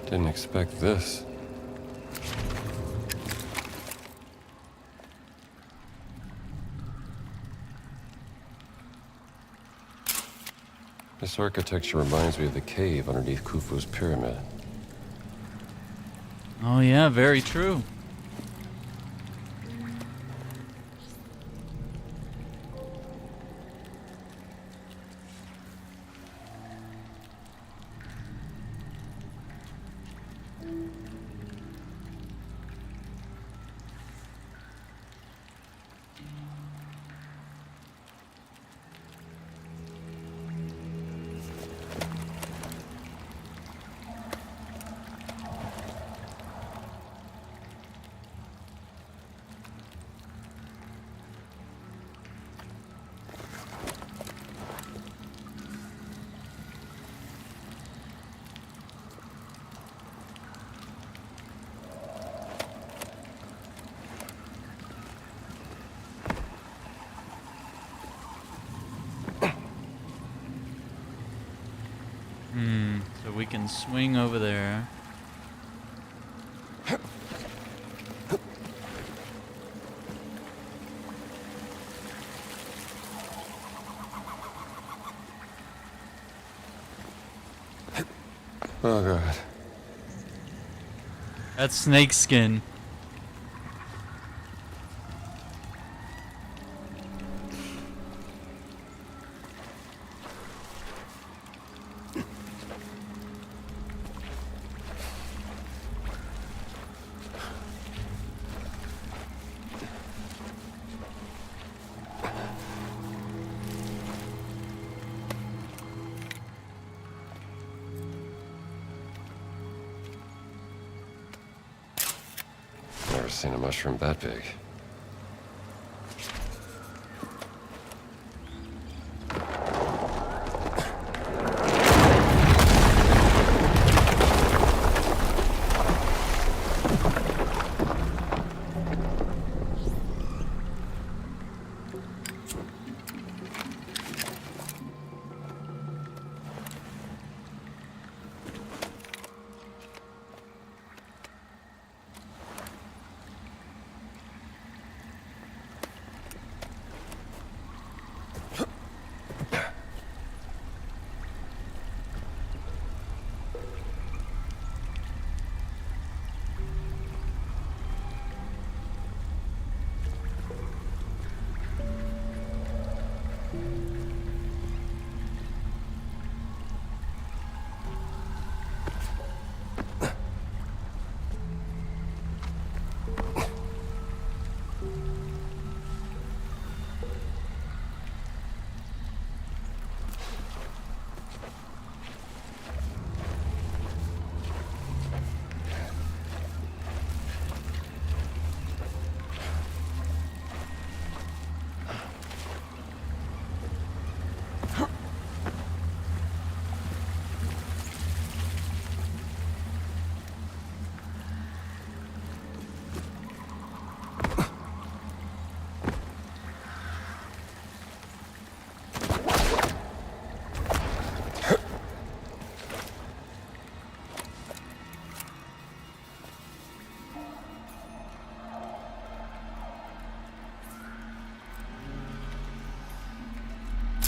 S2: Didn't expect this. This architecture reminds me of the cave underneath Khufu's pyramid.
S1: Oh yeah, very true. So we can swing over there.
S2: Oh god.
S1: That's snake skin.
S2: Never seen a mushroom that big.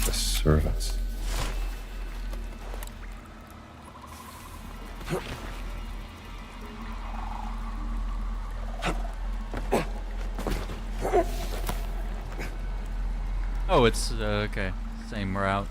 S2: The servants.
S1: Oh, it's okay. same route.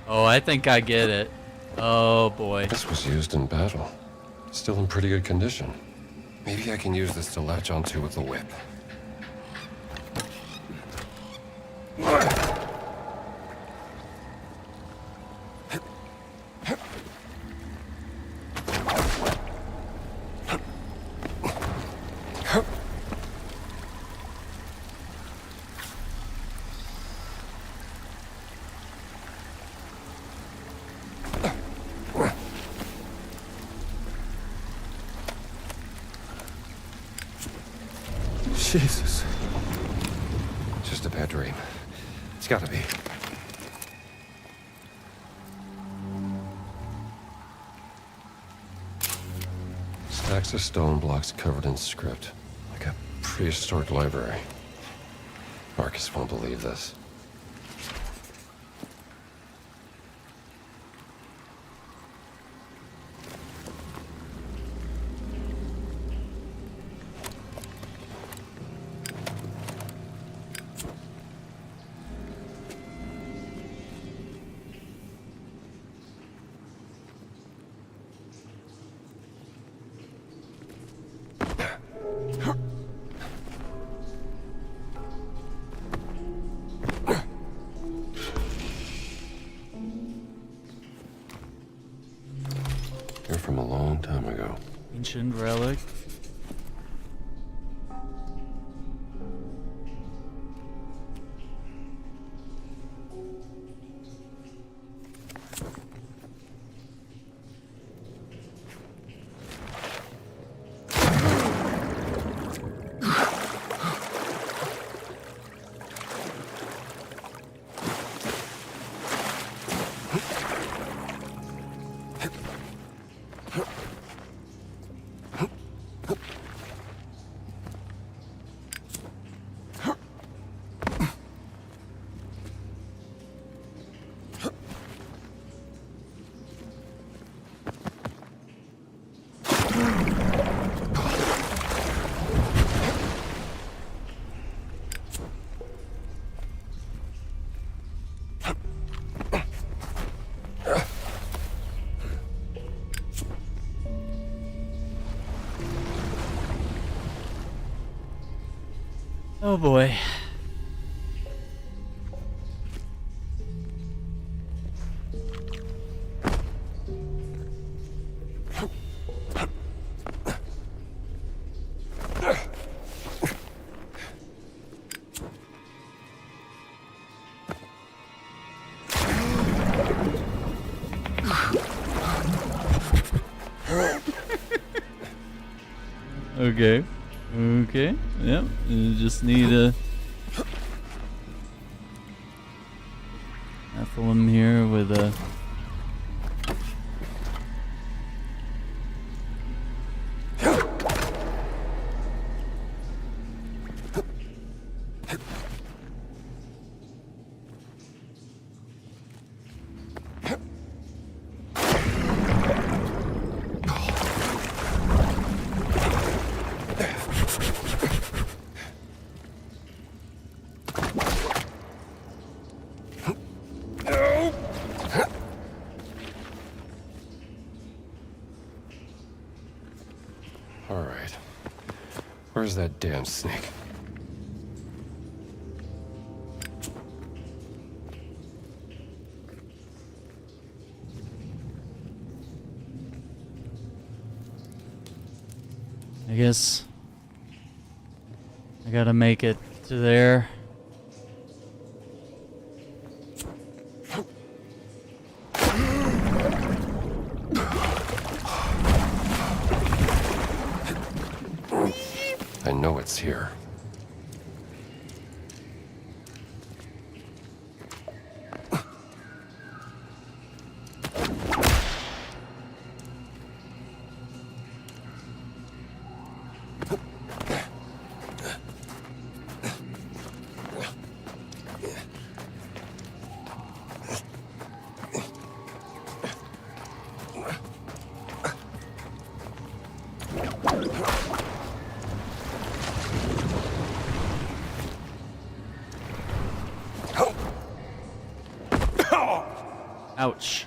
S1: Oh, I think I get it. Oh boy.
S5: This was used in battle. Still in pretty good condition. Maybe I can use this to latch onto with the whip. Jesus. Just a bad dream. It's gotta be. Stacks of stone blocks covered in script. Like a prehistoric library. Marcus won't believe this. You're from a long time ago.
S1: Ancient relic. Oh boy. Okay. Okay. Yep. You just need to baffle him here with a.
S5: Where's that damn snake?
S1: I guess I gotta make it to there.
S5: I know it's here.
S1: Ouch.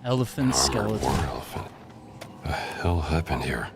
S1: Elephant skeleton.
S2: War elephant. What the hell happened here?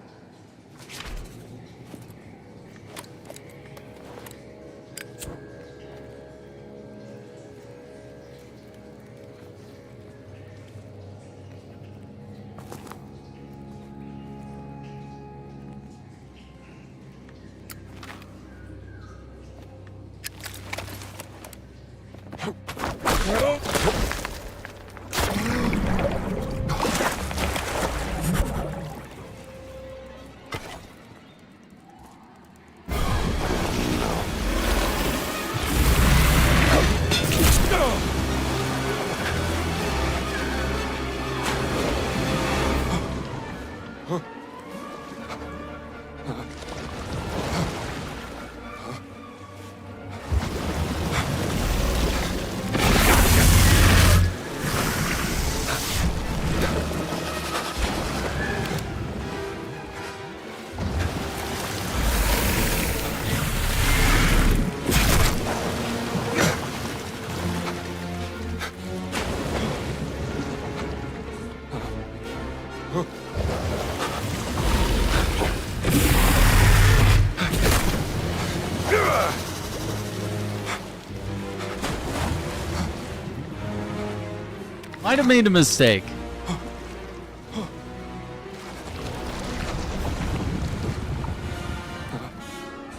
S1: Might have made a mistake.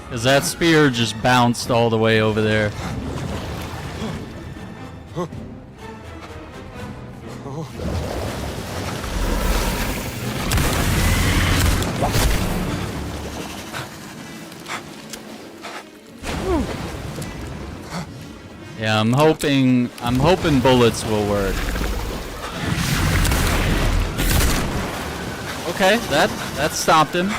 S1: Because that spear just bounced all the way over there. Yeah, I'm hoping bullets will work. Okay, that stopped him.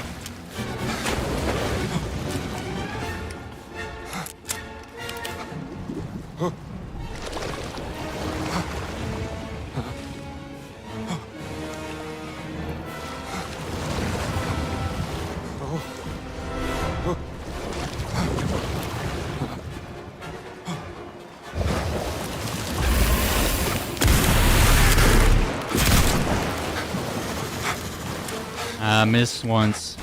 S1: I missed once.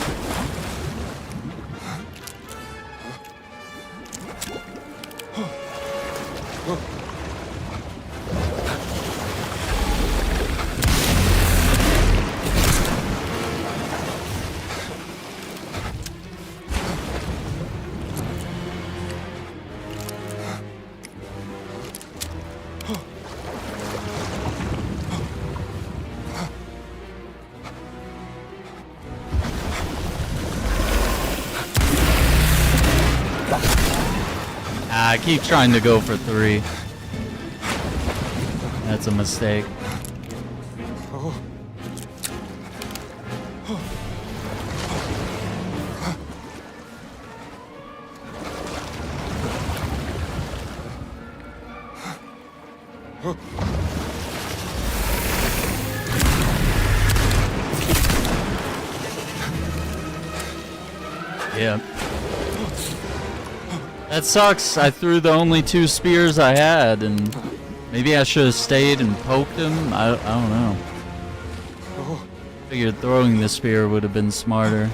S1: I keep trying to go for 3. That's a mistake. Yeah. That sucks. I threw the only 2 spears I had, and maybe I should have stayed and poked him. I don't know. Figured throwing the spear would have been smarter.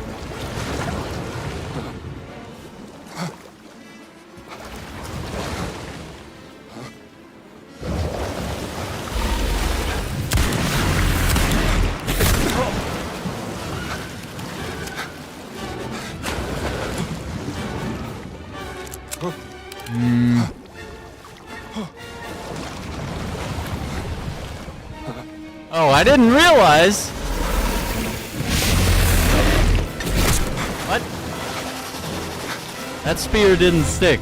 S1: Oh, I didn't realize. What? That spear didn't stick.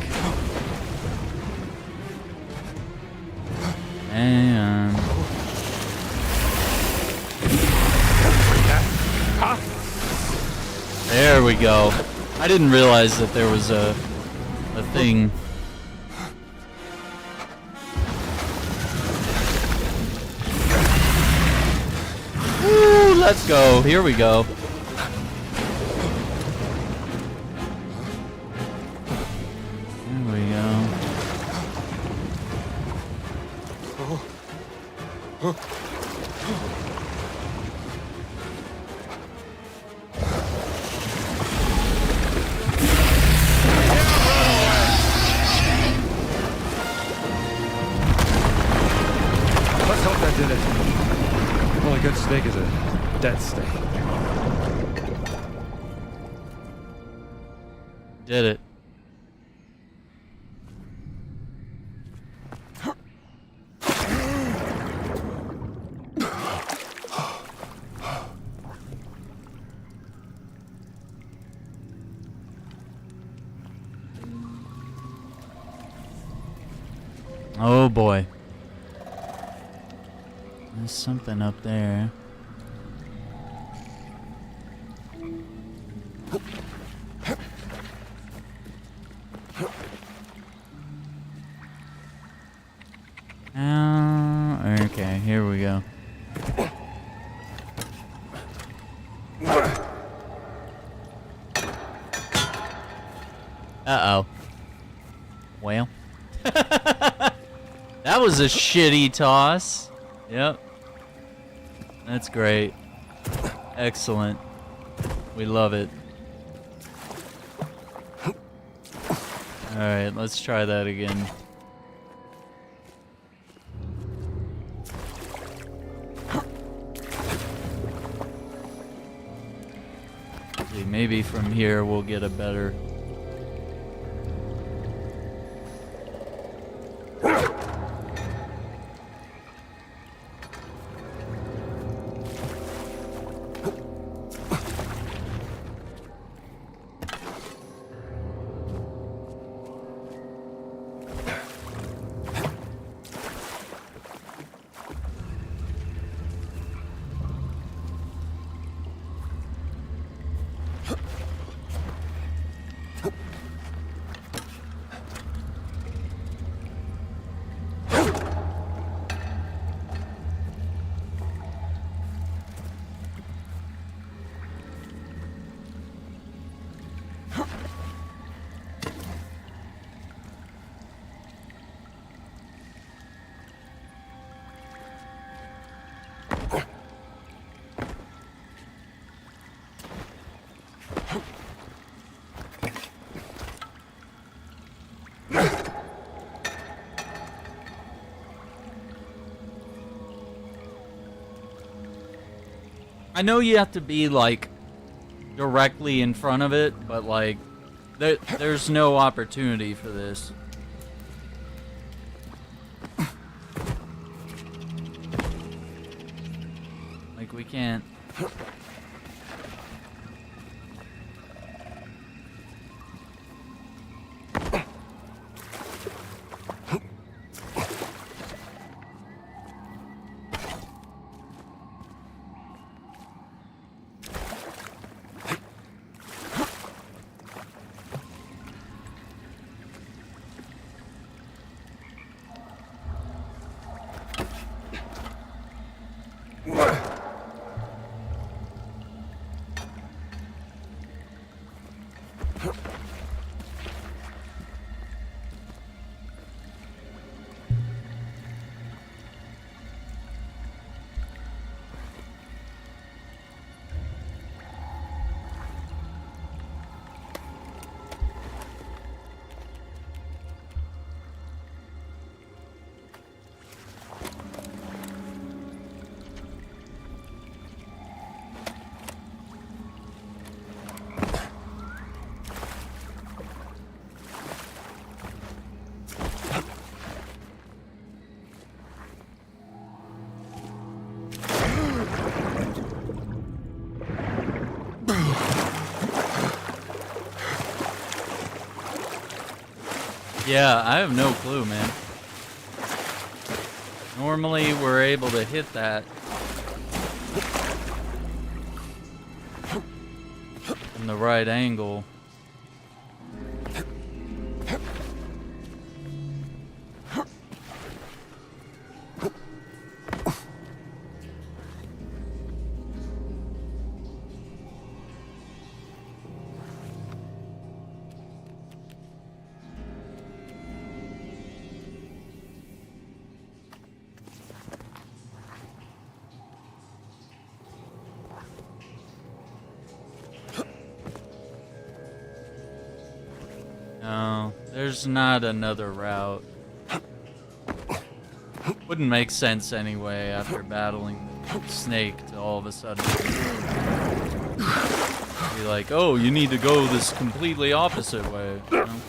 S1: And we go. I didn't realize that there was a thing. Woo, let's go. Here we go. There we go.
S14: Let's hope that did it. Well, a good steak is a dead steak.
S1: Did it. Oh boy. There's something up there. Okay, here we go. Uh-oh. Well. That was a shitty toss. Yep. That's great. Excellent. We love it. Alright, let's try that again. See, maybe from here we'll get a better... I know you have to be, like, directly in front of it, but, like, there's no opportunity for this. Like, we can't... Yeah, I have no clue, man. Normally, we're able to hit that. from the right angle. No, there's not another route. Wouldn't make sense anyway after battling the snake to all of a sudden be like, oh, you need to go this completely opposite way. You know?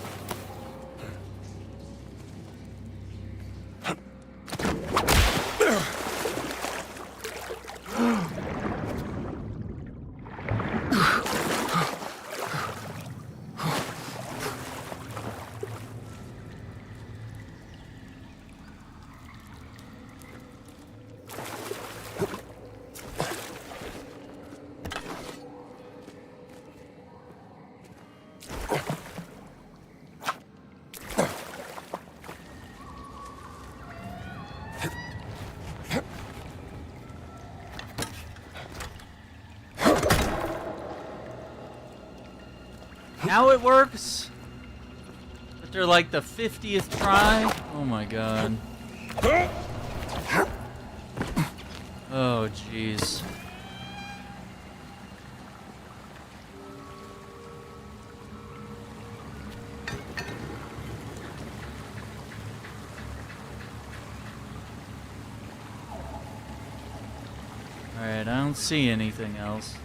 S1: Now it works? After like the 50th try? Oh my god. Oh jeez. Alright, I don't see anything else.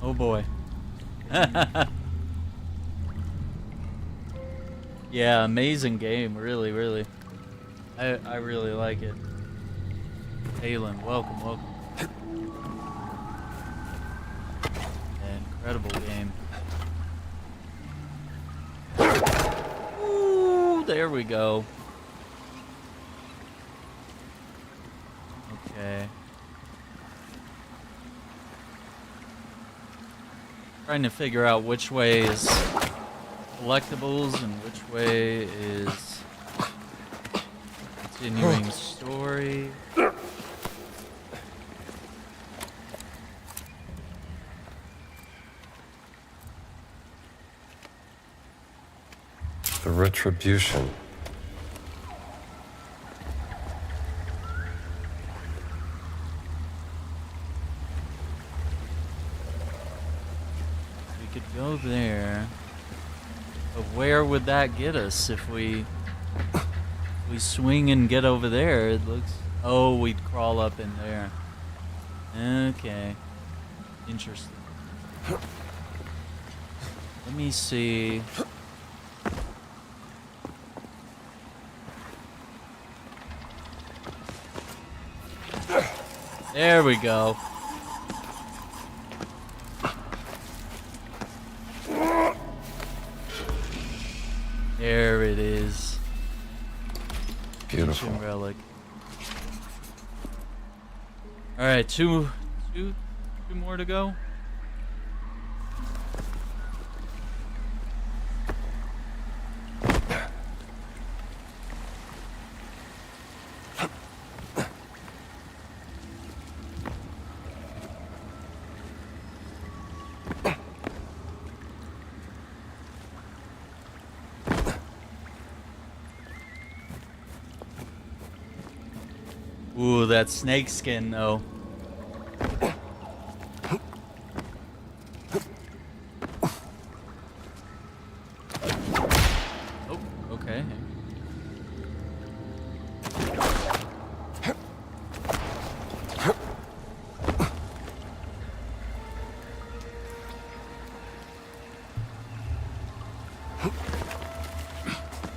S1: Oh boy. Yeah, amazing game, really, really. I really like it. Aylin, welcome, welcome. Incredible game. Ooh, there we go. Okay. Trying to figure out which way is collectibles and which way is continuing story.
S5: The retribution.
S1: Go there, but where would that get us if we swing and get over there? It looks, oh, we'd crawl up in there. Okay, interesting. Let me see. There we go. There it is.
S5: Beautiful.
S1: Ancient relic. All right, two more to go. Ooh, that snake skin, though.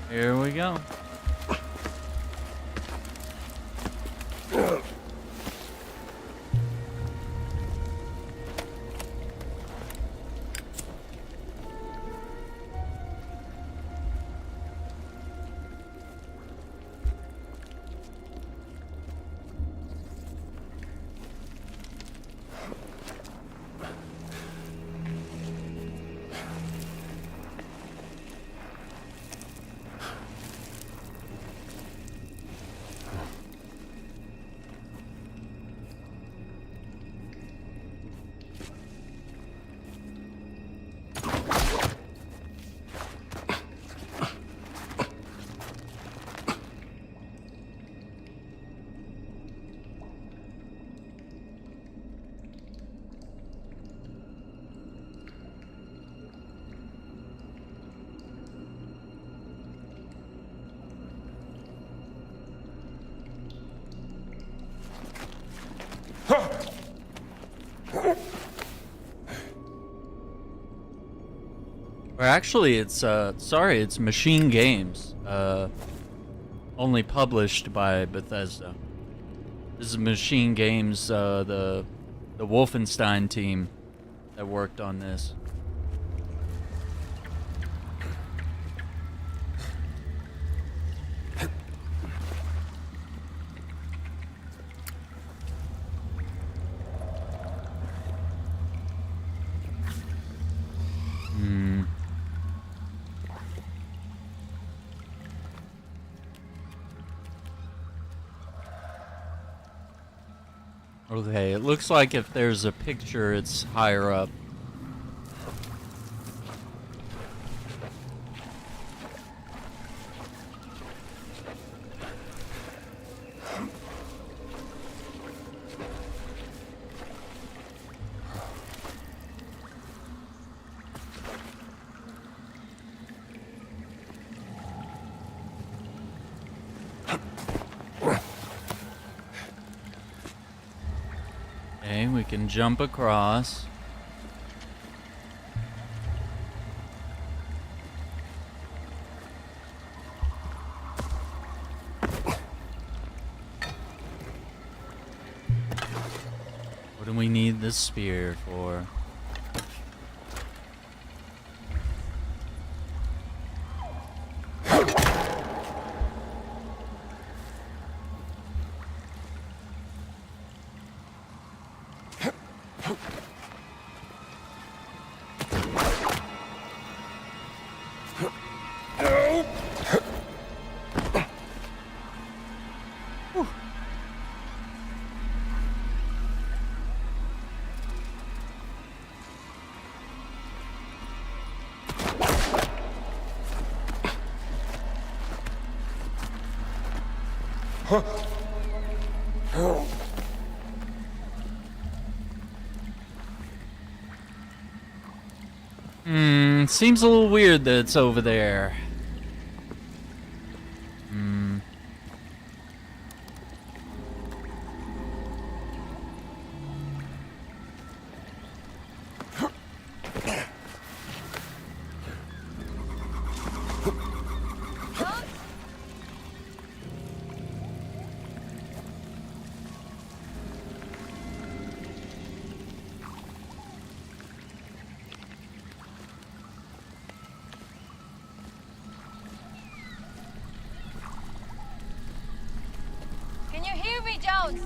S1: Here we go. Or actually, it's it's MachineGames. Only published by Bethesda. This is MachineGames, the Wolfenstein team that worked on this. Okay, it looks like if there's a picture, it's higher up. Okay, we can jump across. What do we need this spear for? Seems a little weird that it's over there.
S6: Jones!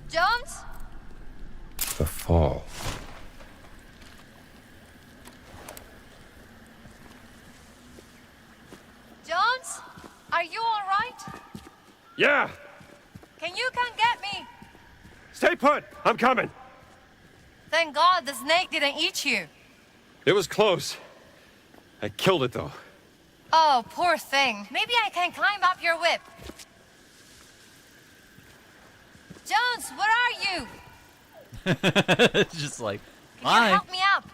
S6: Jones?
S2: The fall.
S6: Jones? Are you all right?
S5: Yeah!
S6: Can you come get me?
S5: Stay put! I'm coming!
S6: Thank God the snake didn't eat you.
S5: It was close. I killed it, though.
S6: Oh, poor thing. Maybe I can climb up your whip. Jones, where are you?
S1: Just like,
S6: can you help me up?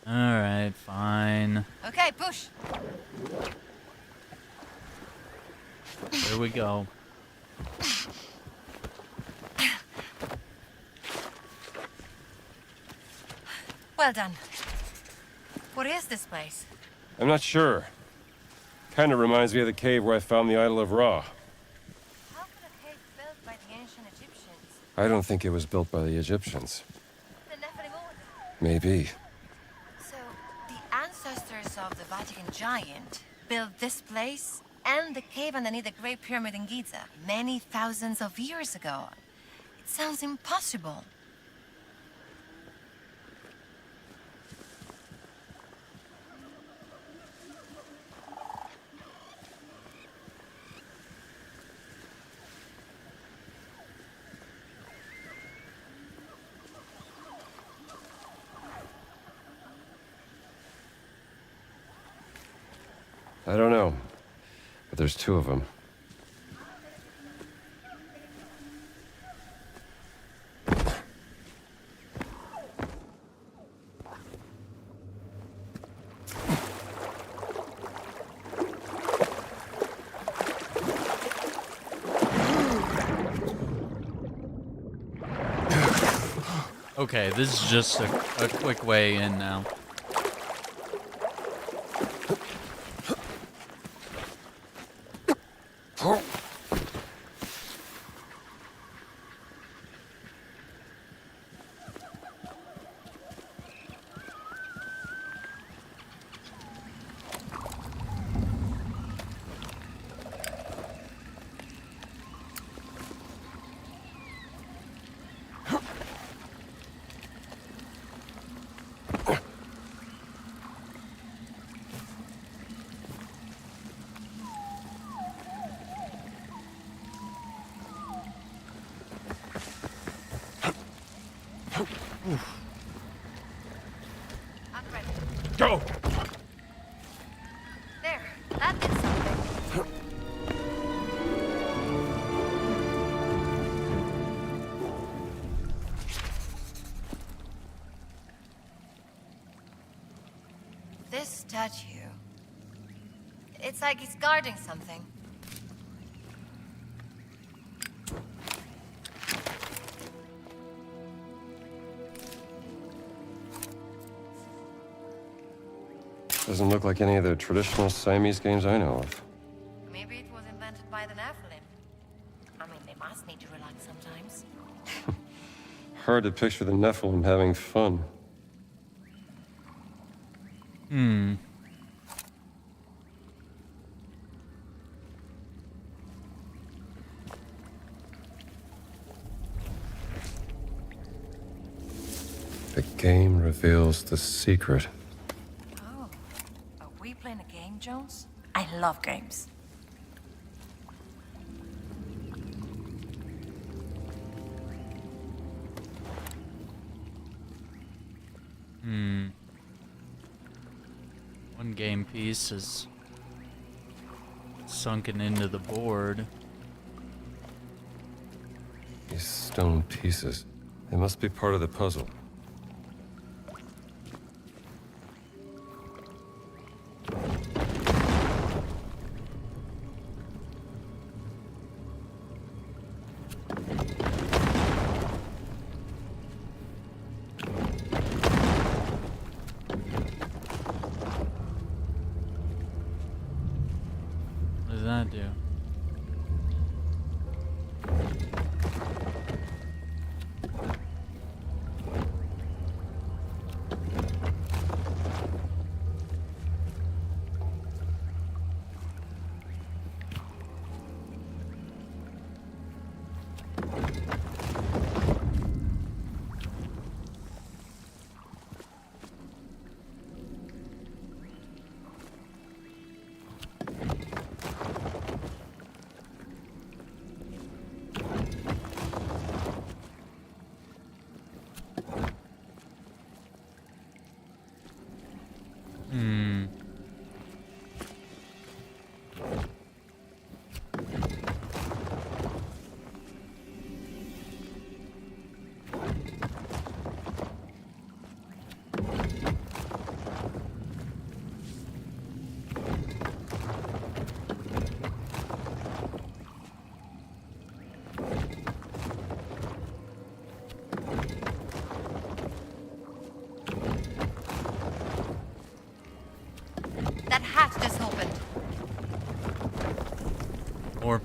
S1: Alright, fine.
S6: Okay, push.
S1: There we go.
S6: Well done. What is this place?
S5: I'm not sure. Kind of reminds me of the cave where I found the idol of Ra.
S6: How could a cave built by the ancient Egyptians?
S5: I don't think it was built by the Egyptians.
S6: The Nephilim order?
S5: Maybe.
S6: So, the ancestors of the Vatican giant built this place and the cave underneath the Great Pyramid in Giza many thousands of years ago. It sounds impossible.
S5: I don't know, but there's two of them.
S1: Okay, this is just a quick way in now.
S6: I'm ready.
S5: Go!
S6: There, that did something. This statue, it's like it's guarding something.
S5: Doesn't look like any of the traditional Siamese games I know of.
S6: Maybe it was invented by the Nephilim. I mean, they must need to relax sometimes.
S5: Hard to picture the Nephilim having fun. The game reveals the secret.
S6: Oh, are we playing a game, Jones? I love games.
S1: One game piece is sunken into the board.
S5: These stone pieces. They must be part of the puzzle.
S1: What does that do?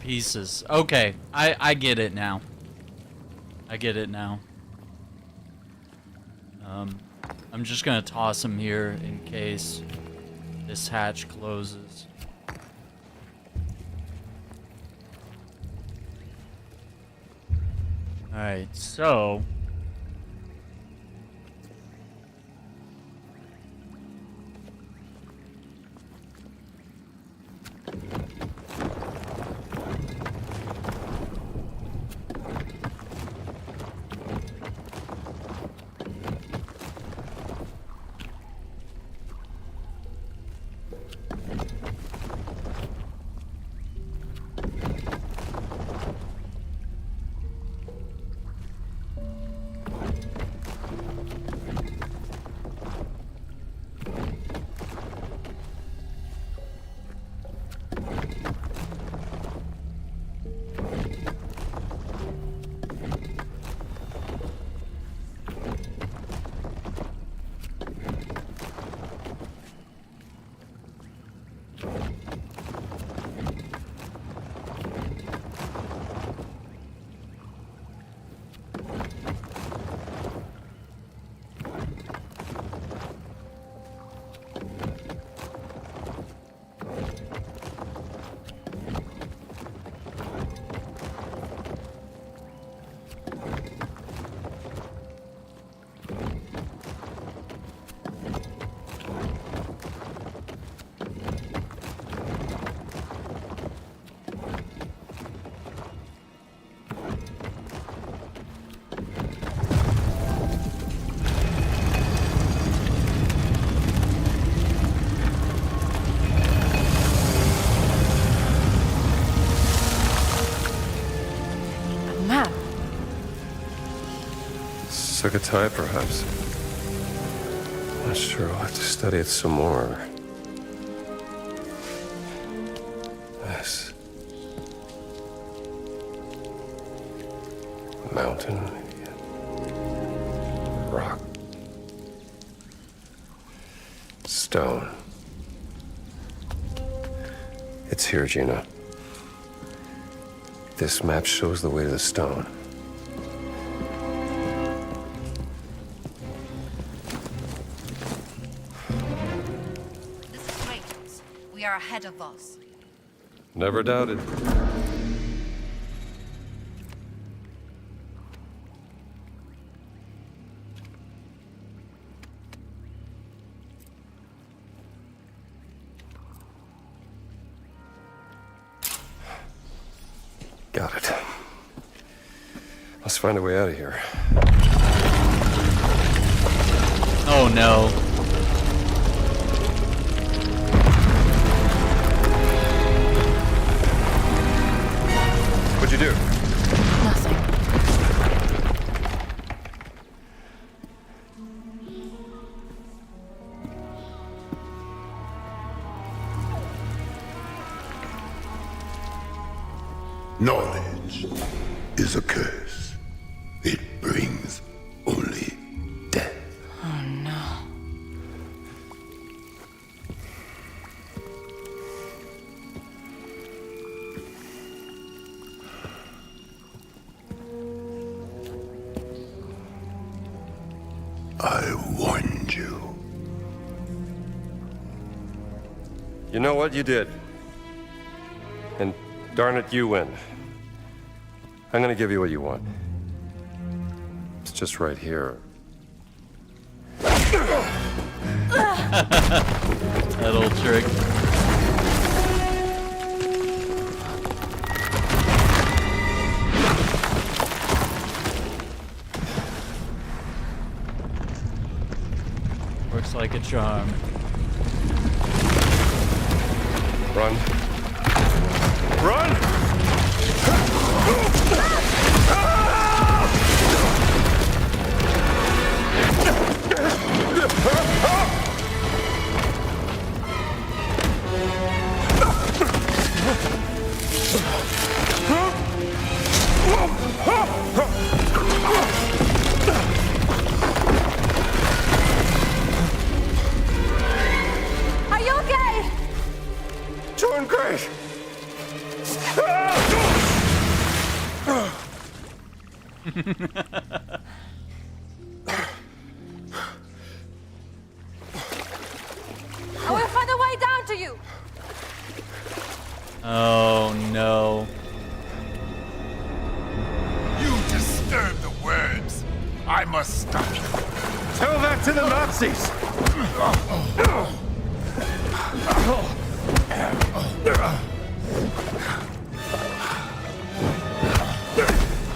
S1: pieces. Okay, I get it now. I get it now. I'm just gonna toss them here in case this hatch closes. Alright, so...
S5: Succotai, perhaps. Not sure. I'll have to study it some more. Yes. Mountain. Rock. Stone. It's here, Gina. This map shows the way to the stone.
S6: We are ahead of us.
S5: Never doubted. Got it. Let's find a way out of here.
S1: Oh no.
S5: What'd you do?
S6: Nothing.
S3: Knowledge is a curse. It brings only death.
S6: Oh no.
S3: I warned you.
S5: You know what? You did. And darn it, you win. I'm gonna give you what you want. It's just right here.
S1: That old trick. Works like a charm.
S5: Run. Run!
S11: Are you okay?
S5: Doing great!
S11: I will find a way down to you.
S1: Oh no.
S3: You disturb the words. I must stop you.
S14: Tell that to the Nazis!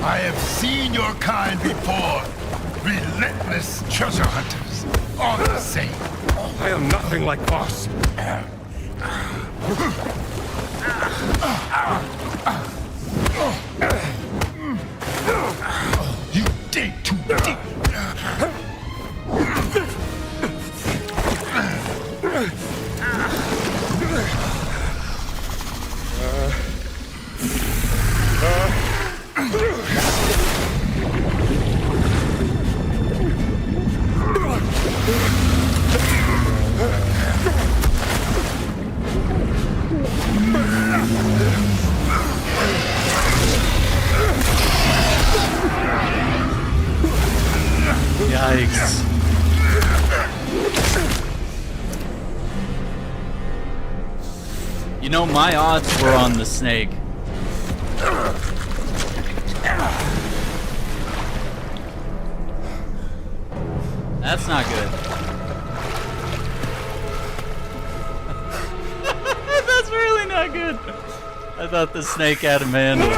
S3: I have seen your kind before. Relentless treasure hunters. All the same.
S5: I am nothing like Boss.
S3: You dig too deep.
S1: Yikes. You know, my odds were on the snake. That's not good. That's really not good. I thought the snake had him handled.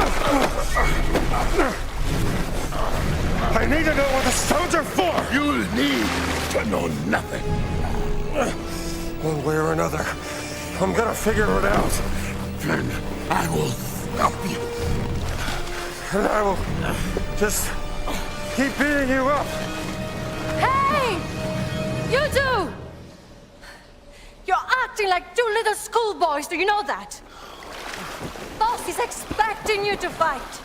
S5: I need to know what the stones are for!
S3: You'll need to know nothing.
S5: One way or another, I'm gonna figure it out.
S3: Then I will help you.
S5: And I will just keep beating you up.
S11: Hey! You two! You're acting like two little schoolboys, do you know that? Boss is expecting you to fight.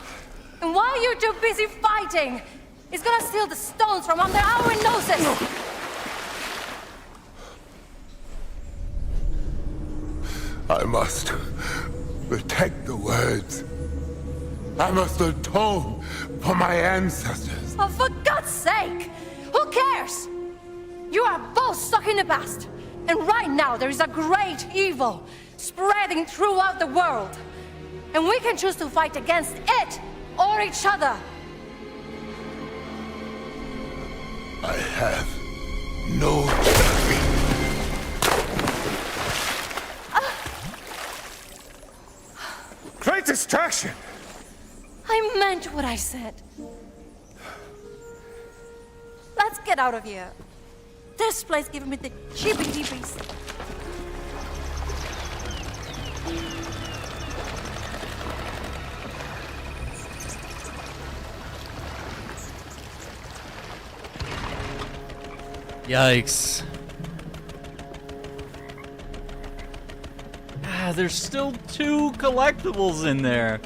S11: And while you're too busy fighting, he's gonna steal the stones from under our noses!
S3: I must protect the words. I must atone for my ancestors.
S11: Oh, for God's sake! Who cares? You are both stuck in the past. And right now there is a great evil spreading throughout the world. And we can choose to fight against it or each other.
S3: I have no choice.
S5: Great distraction!
S11: I meant what I said. Let's get out of here. This place gives me the cheepy-cheepies.
S1: Yikes. There's still 2 collectibles in there.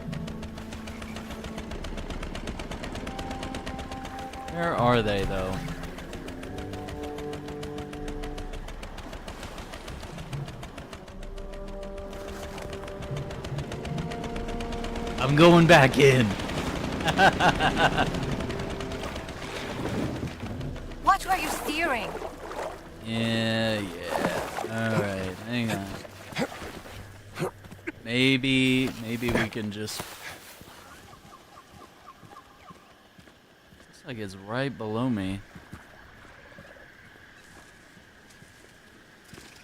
S1: Where are they, though? I'm going back in.
S6: Watch where you're steering.
S1: Yeah. Alright, hang on. Maybe we can just... Looks like it's right below me.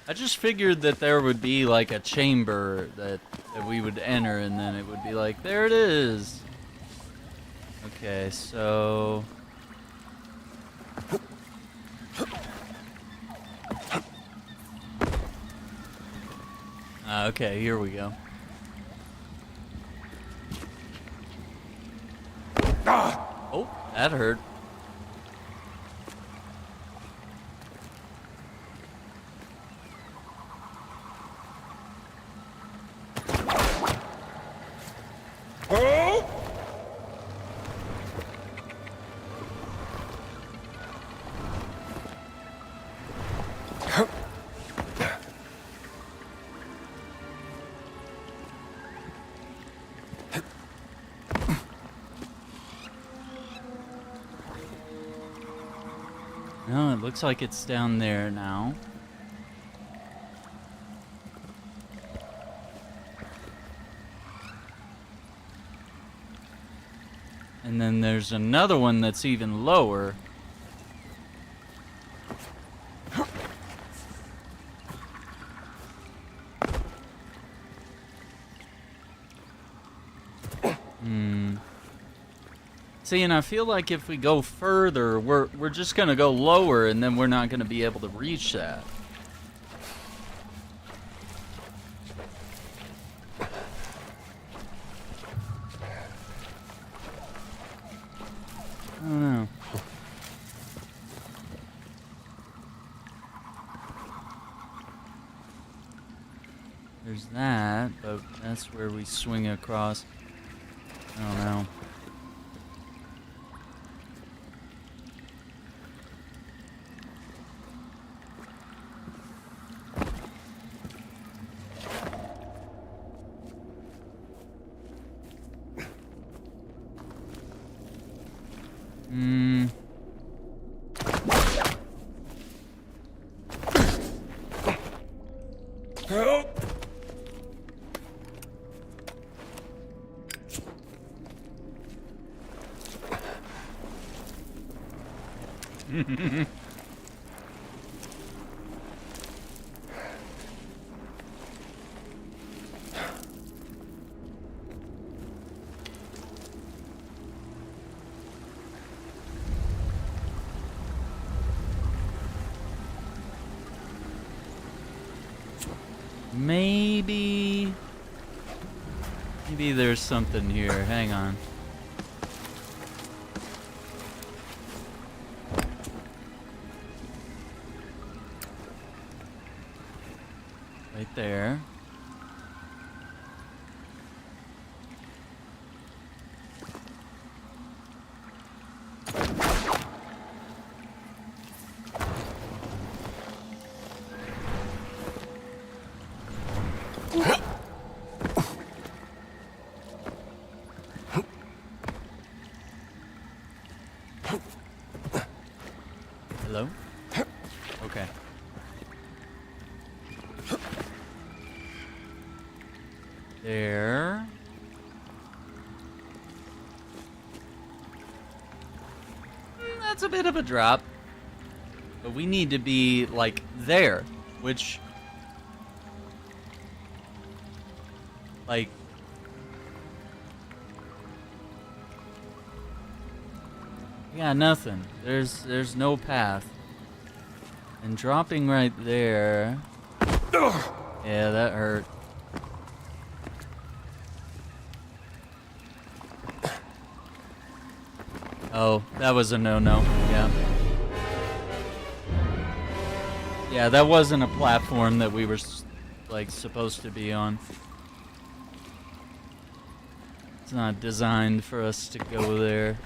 S1: I just figured that there would be like a chamber that we would enter and then it would be like, there it is. Okay, so... Okay, here we go. Oh, that hurt.
S5: Oh!
S1: No, it looks like it's down there now. And then there's another one that's even lower. See, and I feel like if we go further, we're just gonna go lower, and then we're not gonna be able to reach that. I don't know. There's that, but that's where we swing across. I don't know. Maybe there's something here. Hang on. Right there. Hello? Okay. There. That's a bit of a drop. But we need to be, like, there. Which... like... yeah, nothing. There's no path. And dropping right there... yeah, that hurt. Oh, that was a no-no. Yeah. Yeah, that wasn't a platform that we were, like, supposed to be on. It's not designed for us to go there.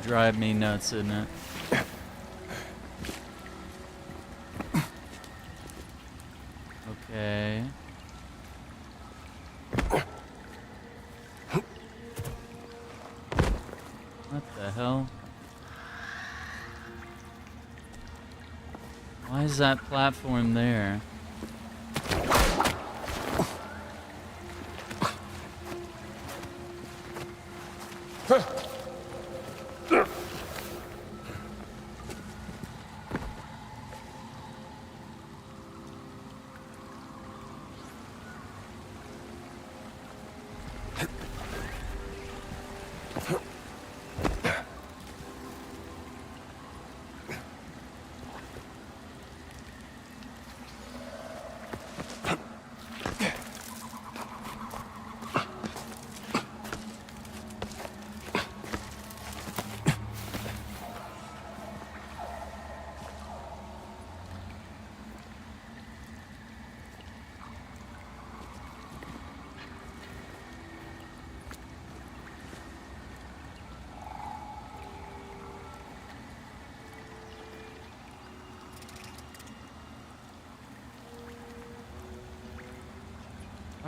S1: Drive me nuts, isn't it? Okay. What the hell? Why is that platform there?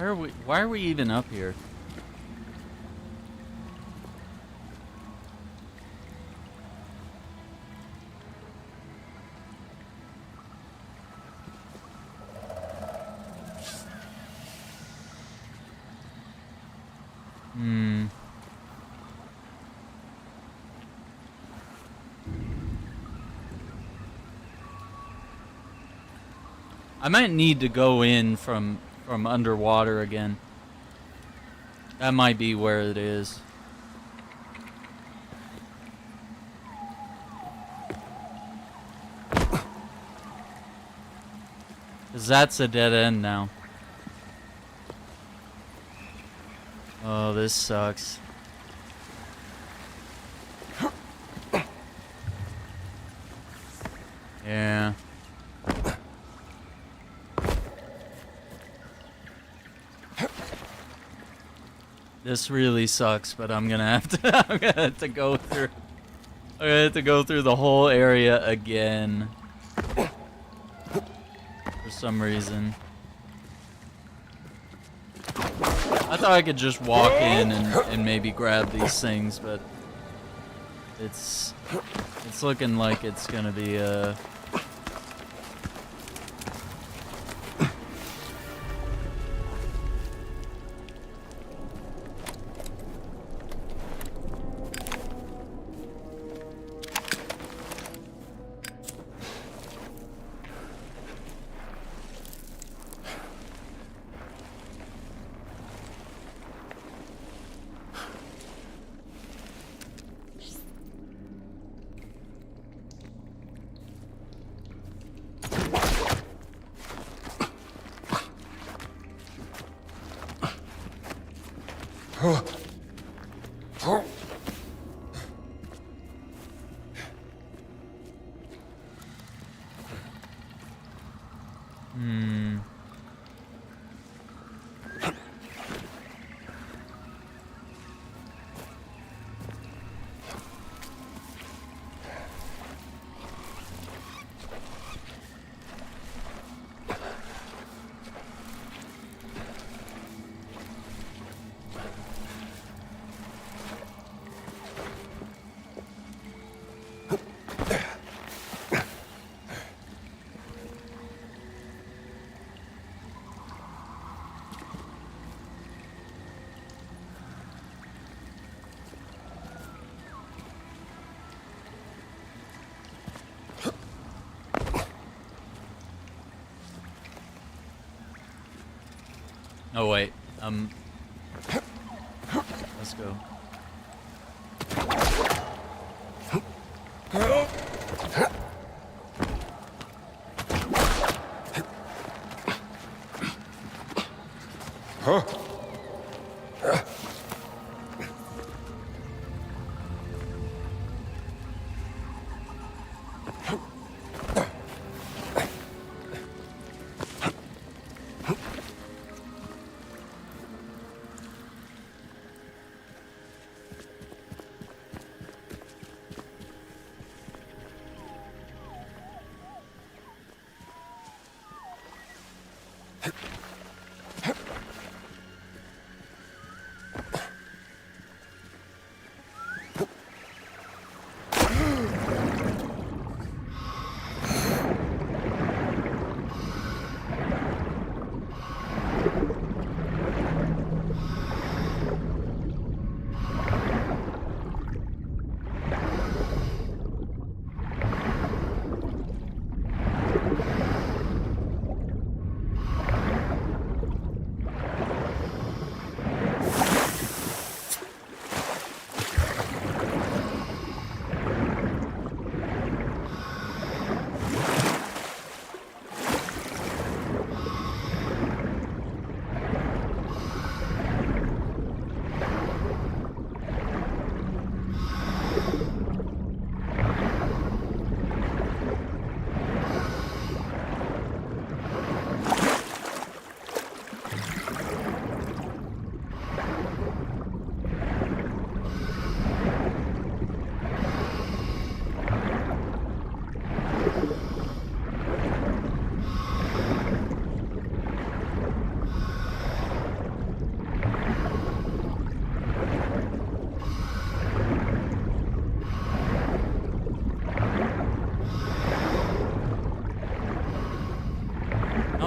S1: Why are we even up here? I might need to go in from underwater again. That might be where it is. Cause that's a dead end now. Oh, this sucks. Yeah. This really sucks, but I'm gonna have to go through. I'm gonna have to go through the whole area again for some reason. I thought I could just walk in and maybe grab these things, but it's looking like it's gonna be Oh wait, let's go.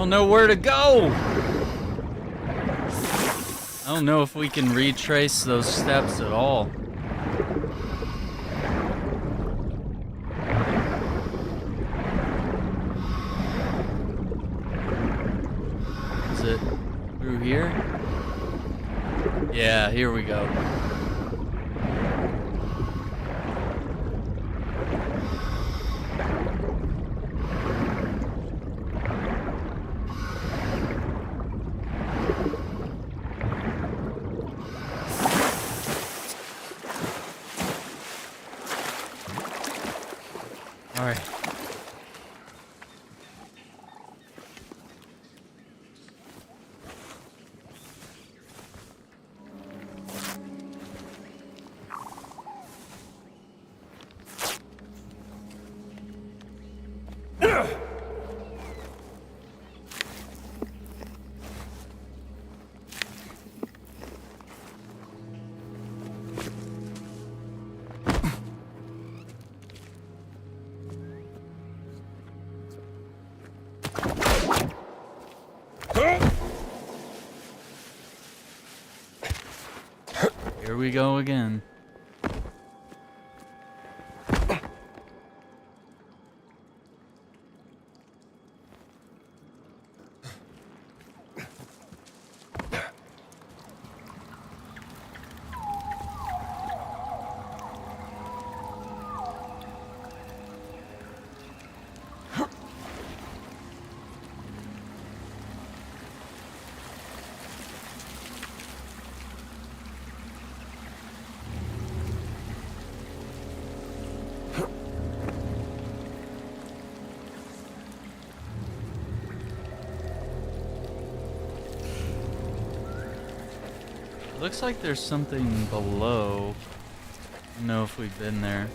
S1: don't know where to go. I don't know if we can retrace those steps at all. Is it through here? Yeah, here we go. All right. Here we go again. Looks like there's something below. I don't know if we've been there.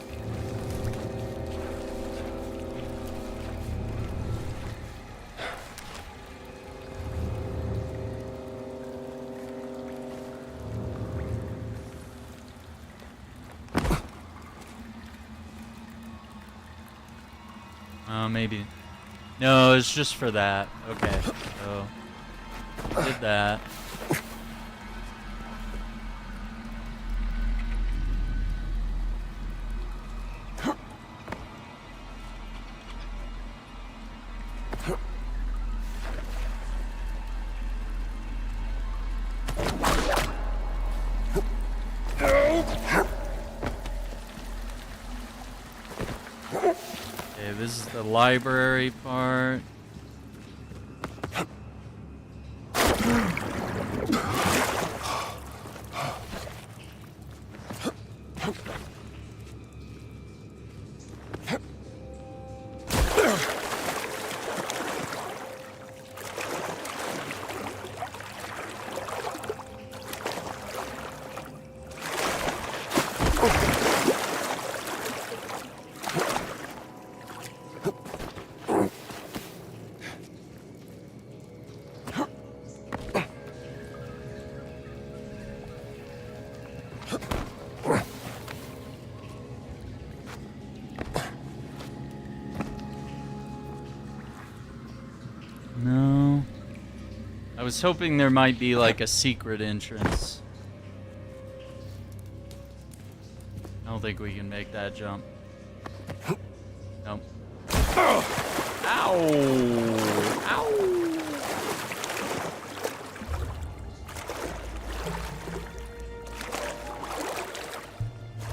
S1: Maybe. No, it's just for that. Okay, so did that. Okay, this is the library part. No. I was hoping there might be like a secret entrance. I don't think we can make that jump. Nope. Ow! Ow!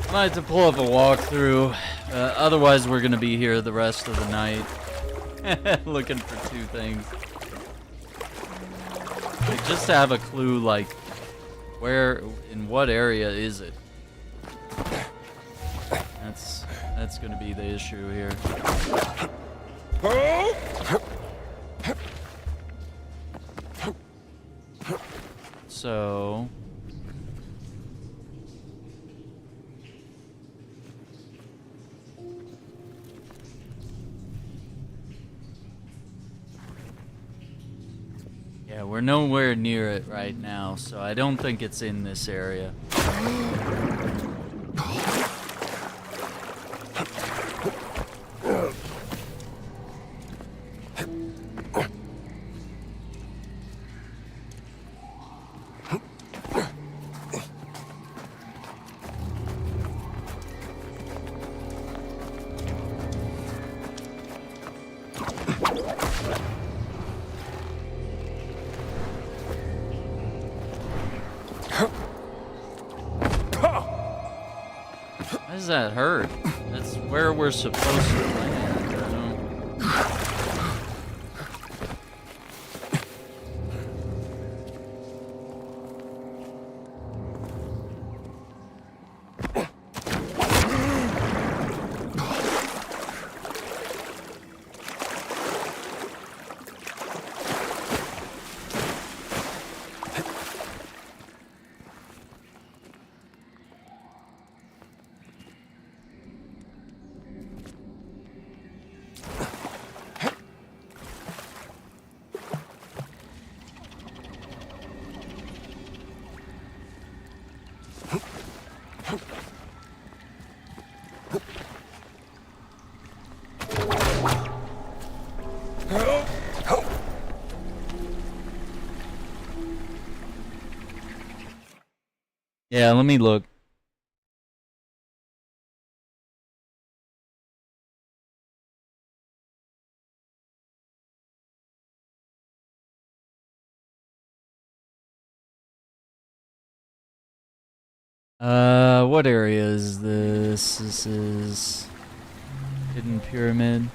S1: I might have to pull up a walkthrough. Otherwise, we're gonna be here the rest of the night. Looking for two things. Like, just to have a clue, like, where, in what area is it? That's gonna be the issue here. So... yeah, we're nowhere near it right now, so I don't think it's in this area. Why does that hurt? That's where we're supposed to land. I don't... Yeah, let me look. What area is this? This is Hidden Pyramid.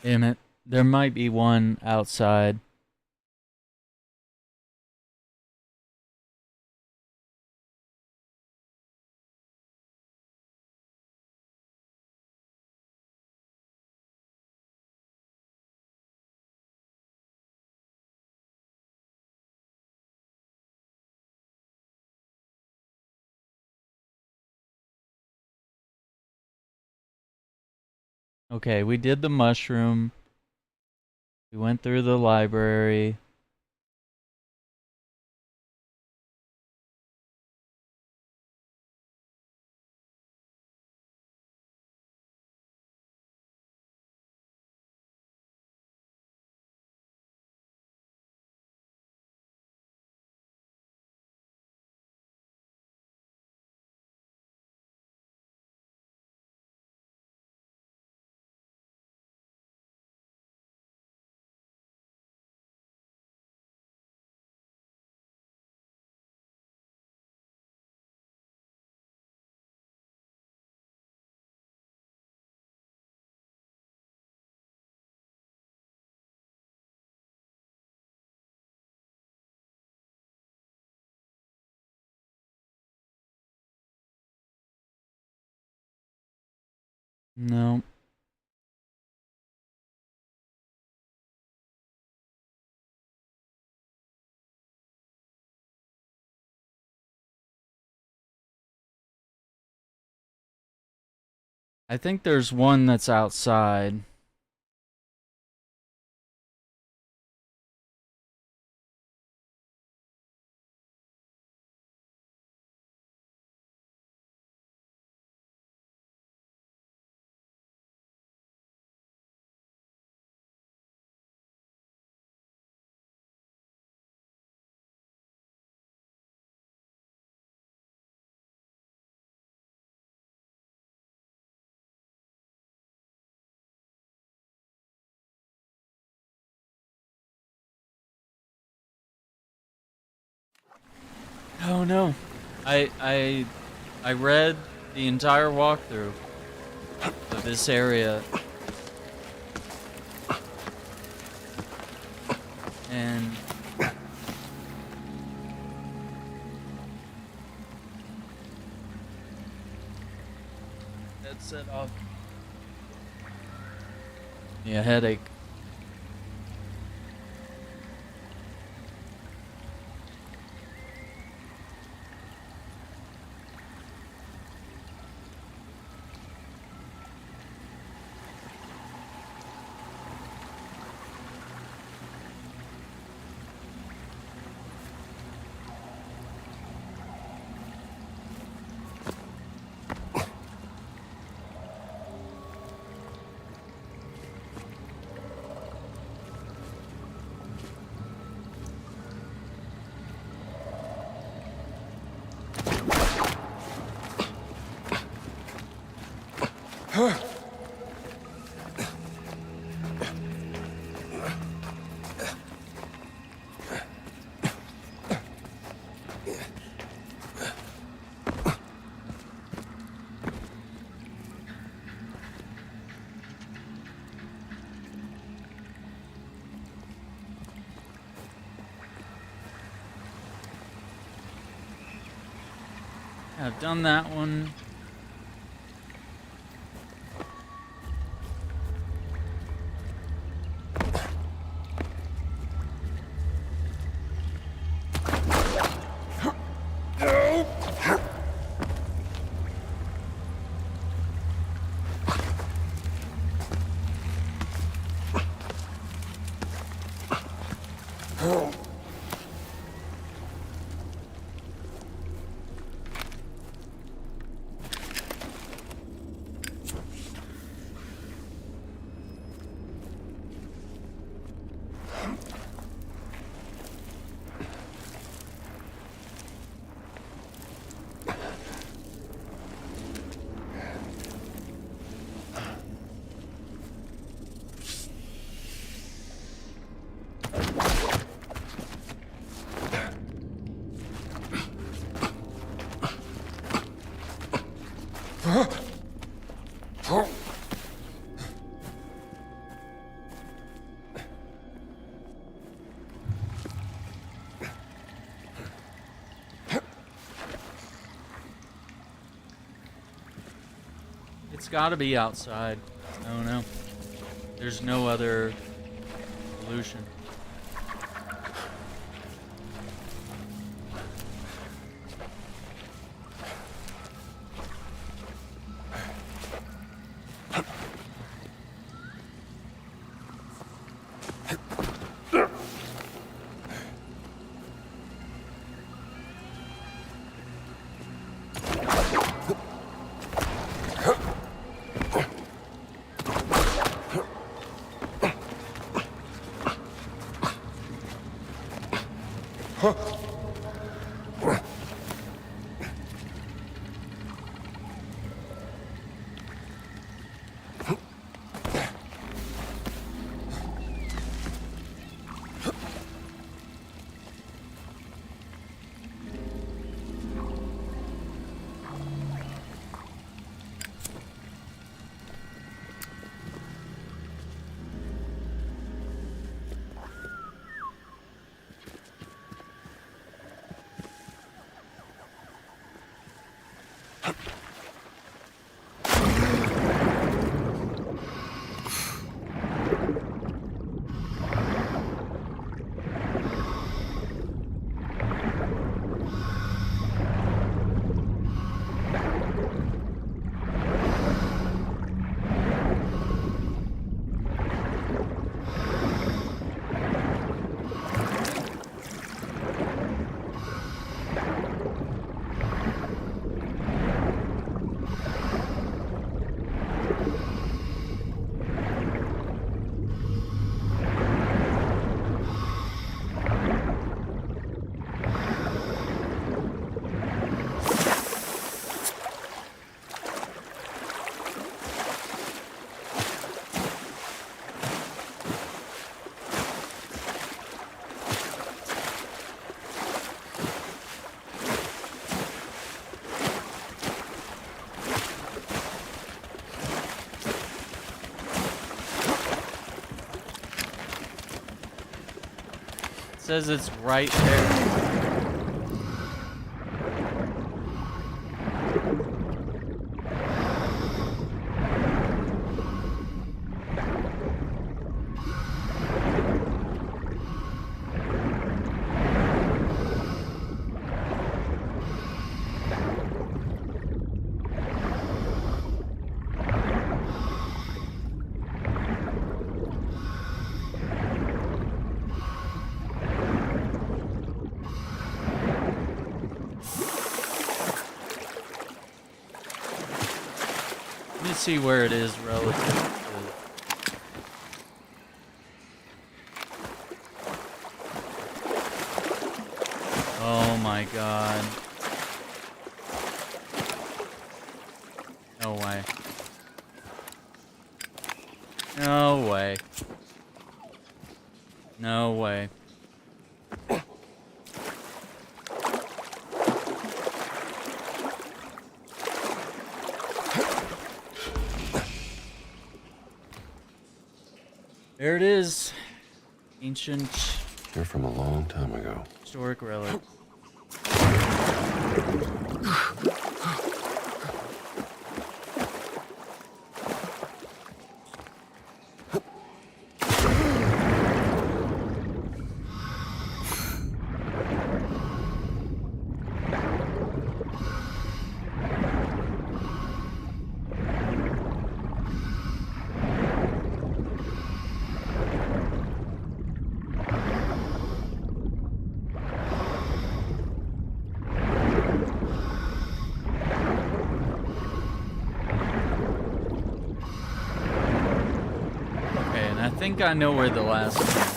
S1: Damn it. There might be one outside. Okay, we did the mushroom. We went through the library. No. I think there's one that's outside. Oh no. I read the entire walkthrough of this area. And headset off. Yeah, headache. I've done that one. It's gotta be outside. I don't know. There's no other solution. Says it's right there. to see where it is relative to... Oh my god. No way. No way. No way. There it is. Ancient.
S2: You're from a long time ago.
S1: Historic relic. I think I know where the last one is.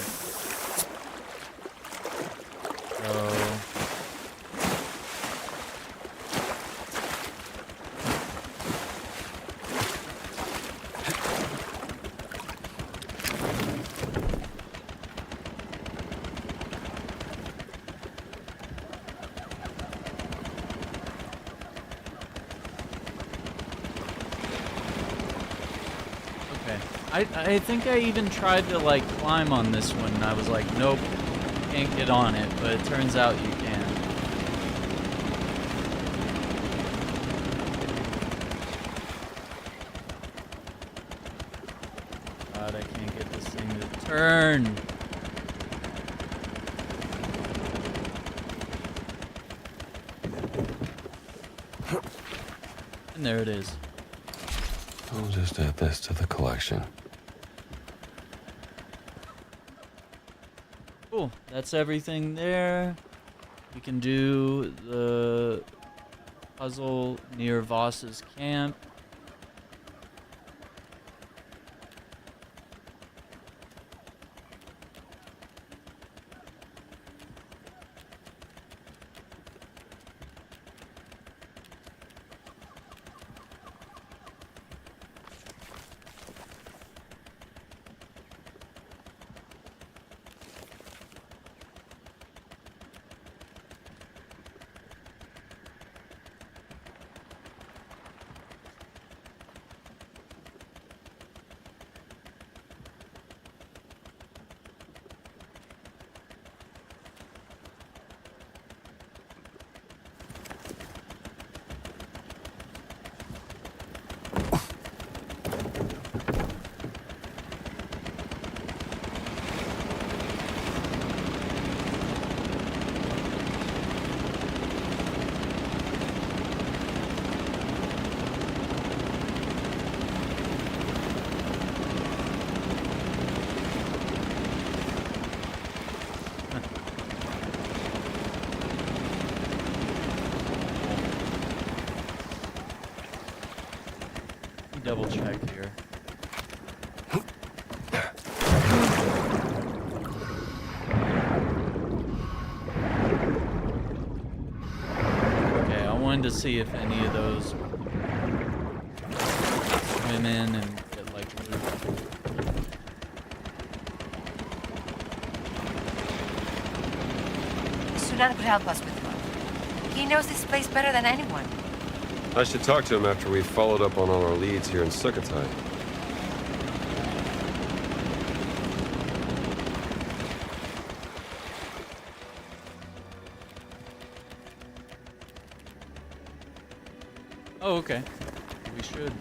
S1: I think I even tried to like climb on this one and I was like, nope, can't get on it, but it turns out you can. God, I can't get this thing to turn. And there it is.
S2: I'll just add this to the collection.
S1: Cool. That's everything there. We can do the puzzle near Voss's camp. Double check here. Okay, I wanted to see if any of those swim in and get like loot.
S6: Sudan could help us with one. He knows this place better than anyone.
S5: I should talk to him after we've followed up on all our leads here in Sukhothai.
S1: Oh, okay. We should.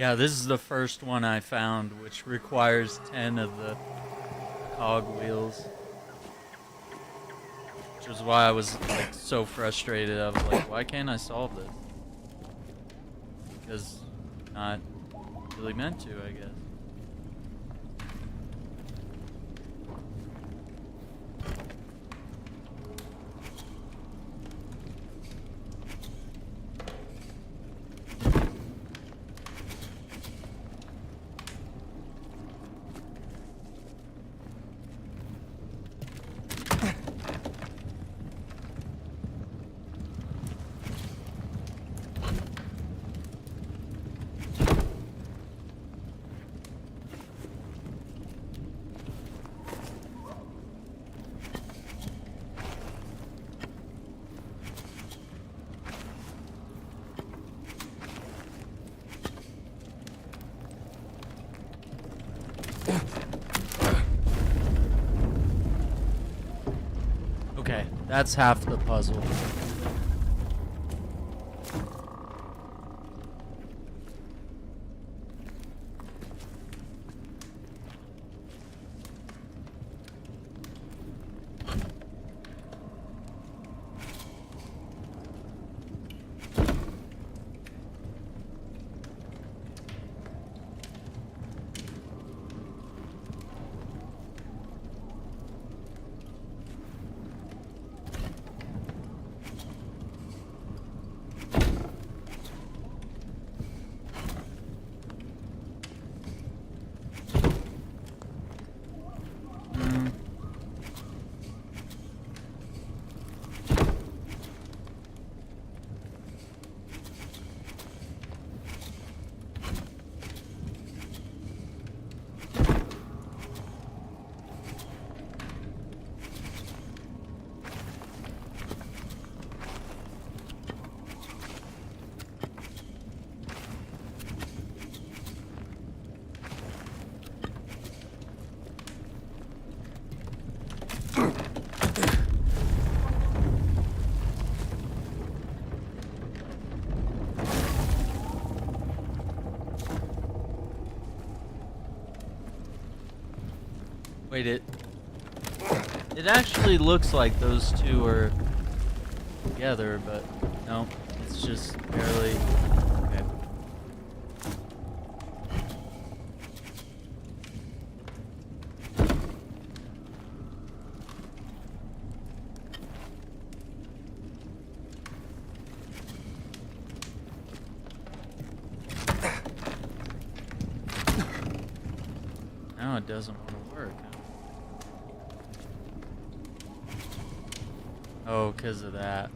S1: Yeah, this is the first one I found, which requires 10 of the cog wheels. Which was why I was like so frustrated. I was like, why can't I solve this? Because not really meant to, I guess. Okay, that's half the puzzle. Wait, it actually looks like those two are together, but no, it's just barely. Okay. Now it doesn't want to work. Huh? Oh, because of that.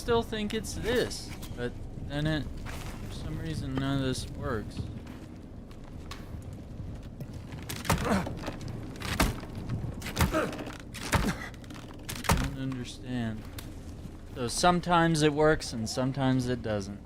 S1: still think it's this, but then it, for some reason, none of this works. Don't understand. So sometimes it works and sometimes it doesn't.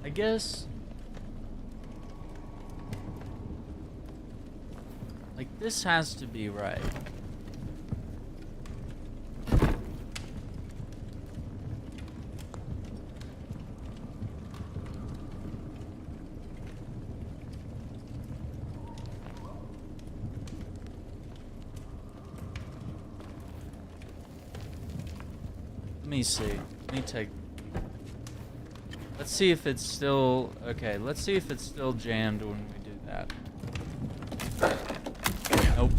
S1: I guess, like, this has to be right. Let me see. Let me take... Let's see if it's still... Okay, let's see if it's still jammed when we do that. Nope.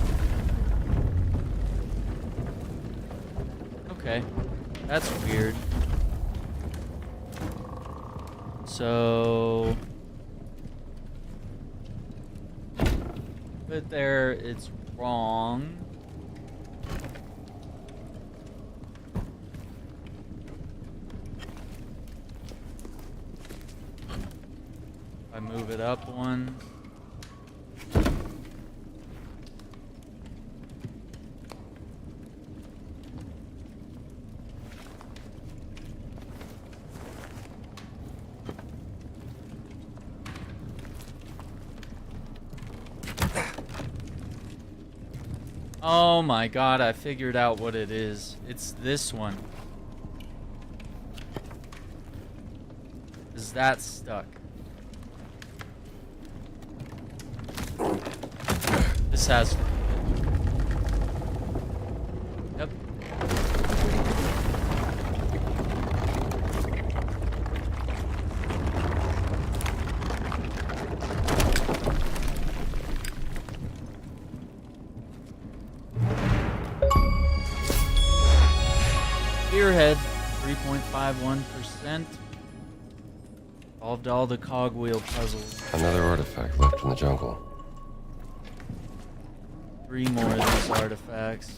S1: Okay. That's weird. So... But there, it's wrong. I move it up one. Oh my god, I figured out what it is. It's this one. Is that stuck? This has... Yep. Spearhead, 3.51%. Solved all the cogwheel puzzles.
S2: Another artifact left in the jungle.
S1: 3 more of these artifacts.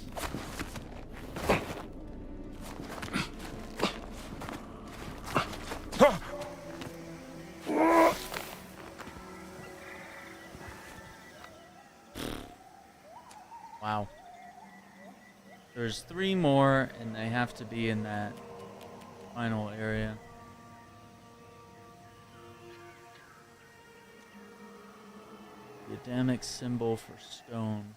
S1: Wow. There's 3 more, and they have to be in that final area. The Adamic symbol for stone.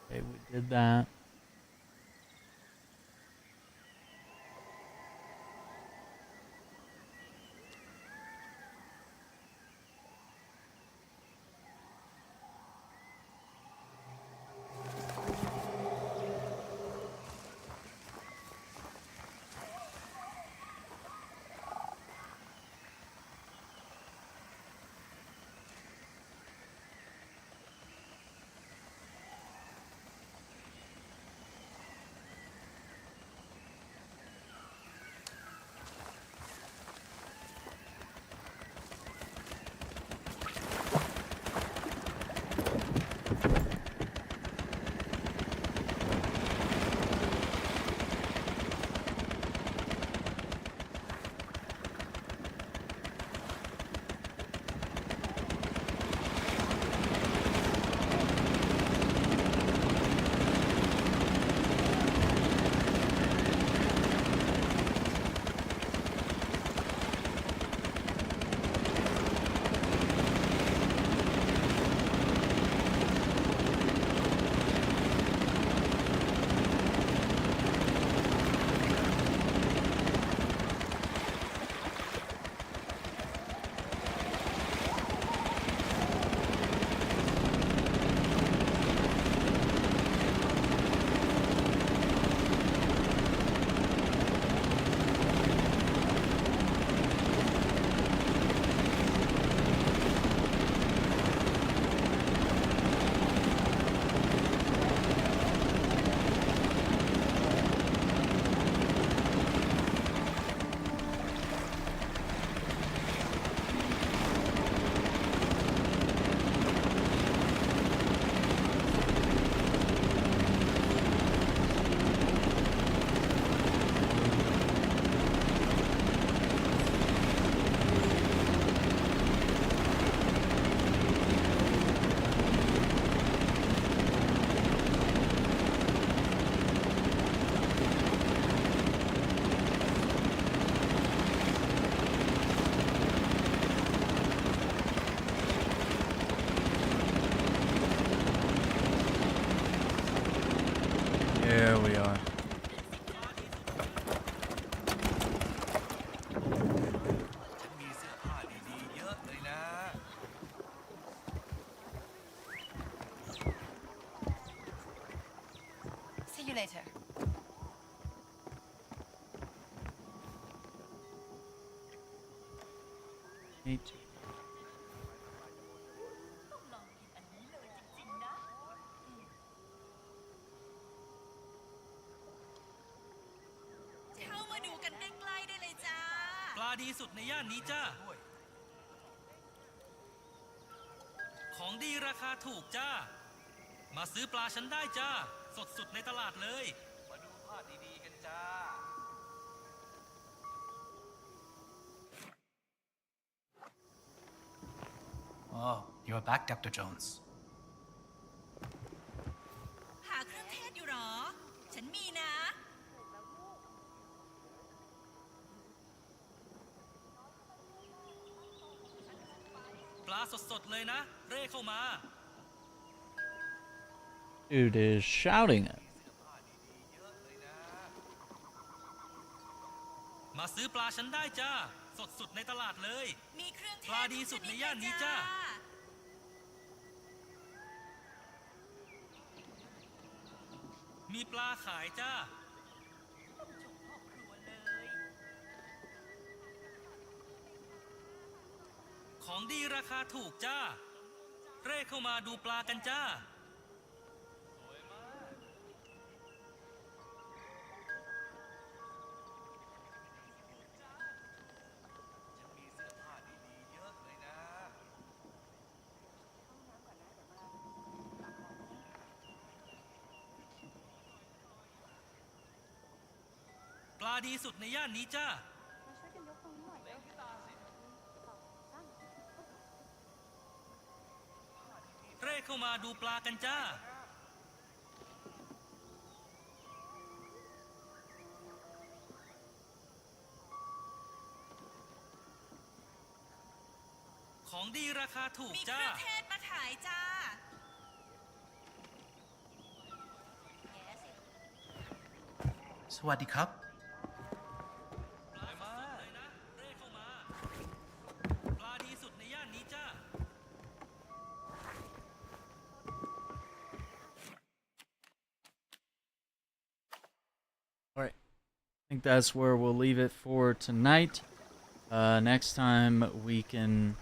S1: Okay, we did that. There we are.
S6: See you later.
S1: Me too.
S15: เข้ามาดูกันใกล้ๆได้เลยจ้า
S12: ปลาดีสุดในย่านนี้จ้า ของดีราคาถูกจ้า มาซื้อปลาฉันได้จ้า สดสุดในตลาดเลย มาดูภาพดีๆกันจ้า
S13: Oh, you're back, Dr. Jones.
S15: หาเครื่องเทศอยู่หรอ ฉันมีนะ
S12: ปลาสดๆเลยนะ เร่เข้ามา
S1: Dude is shouting it.
S12: มาซื้อปลาฉันได้จ้าสดสุดในตลาดเลย
S15: มีเครื่องเทศ
S12: ปลาดีสุดในย่านนี้จ้า มีปลาขายจ้า ของดีราคาถูกจ้า เร่เข้ามาดูปลากันจ้า ปลาดีสุดในย่านนี้จ้า เร่เข้ามาดูปลากันจ้า ของดีราคาถูก
S15: มีเค
S12: จ้า
S15: รื่องเทศมาขายจ้า
S13: สวัสดีครับ
S12: ปลาดีสุดในย่านนี้จ้า
S1: Alright. I think that's where we'll leave it for tonight. Next time we can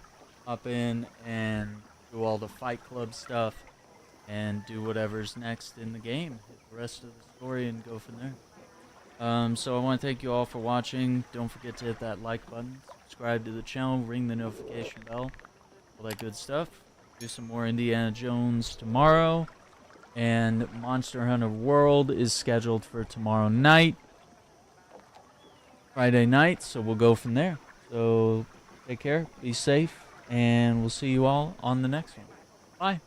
S1: hop in and do all the Fight Club stuff and do whatever's next in the game. Hit the rest of the story and go from there. So I want to thank you all for watching. Don't forget to hit that like button, subscribe to the channel, ring the notification bell, all that good stuff. Do some more Indiana Jones tomorrow. And Monster Hunter World is scheduled for tomorrow night. Friday night, so we'll go from there. So take care, be safe, and we'll see you all on the next one. Bye.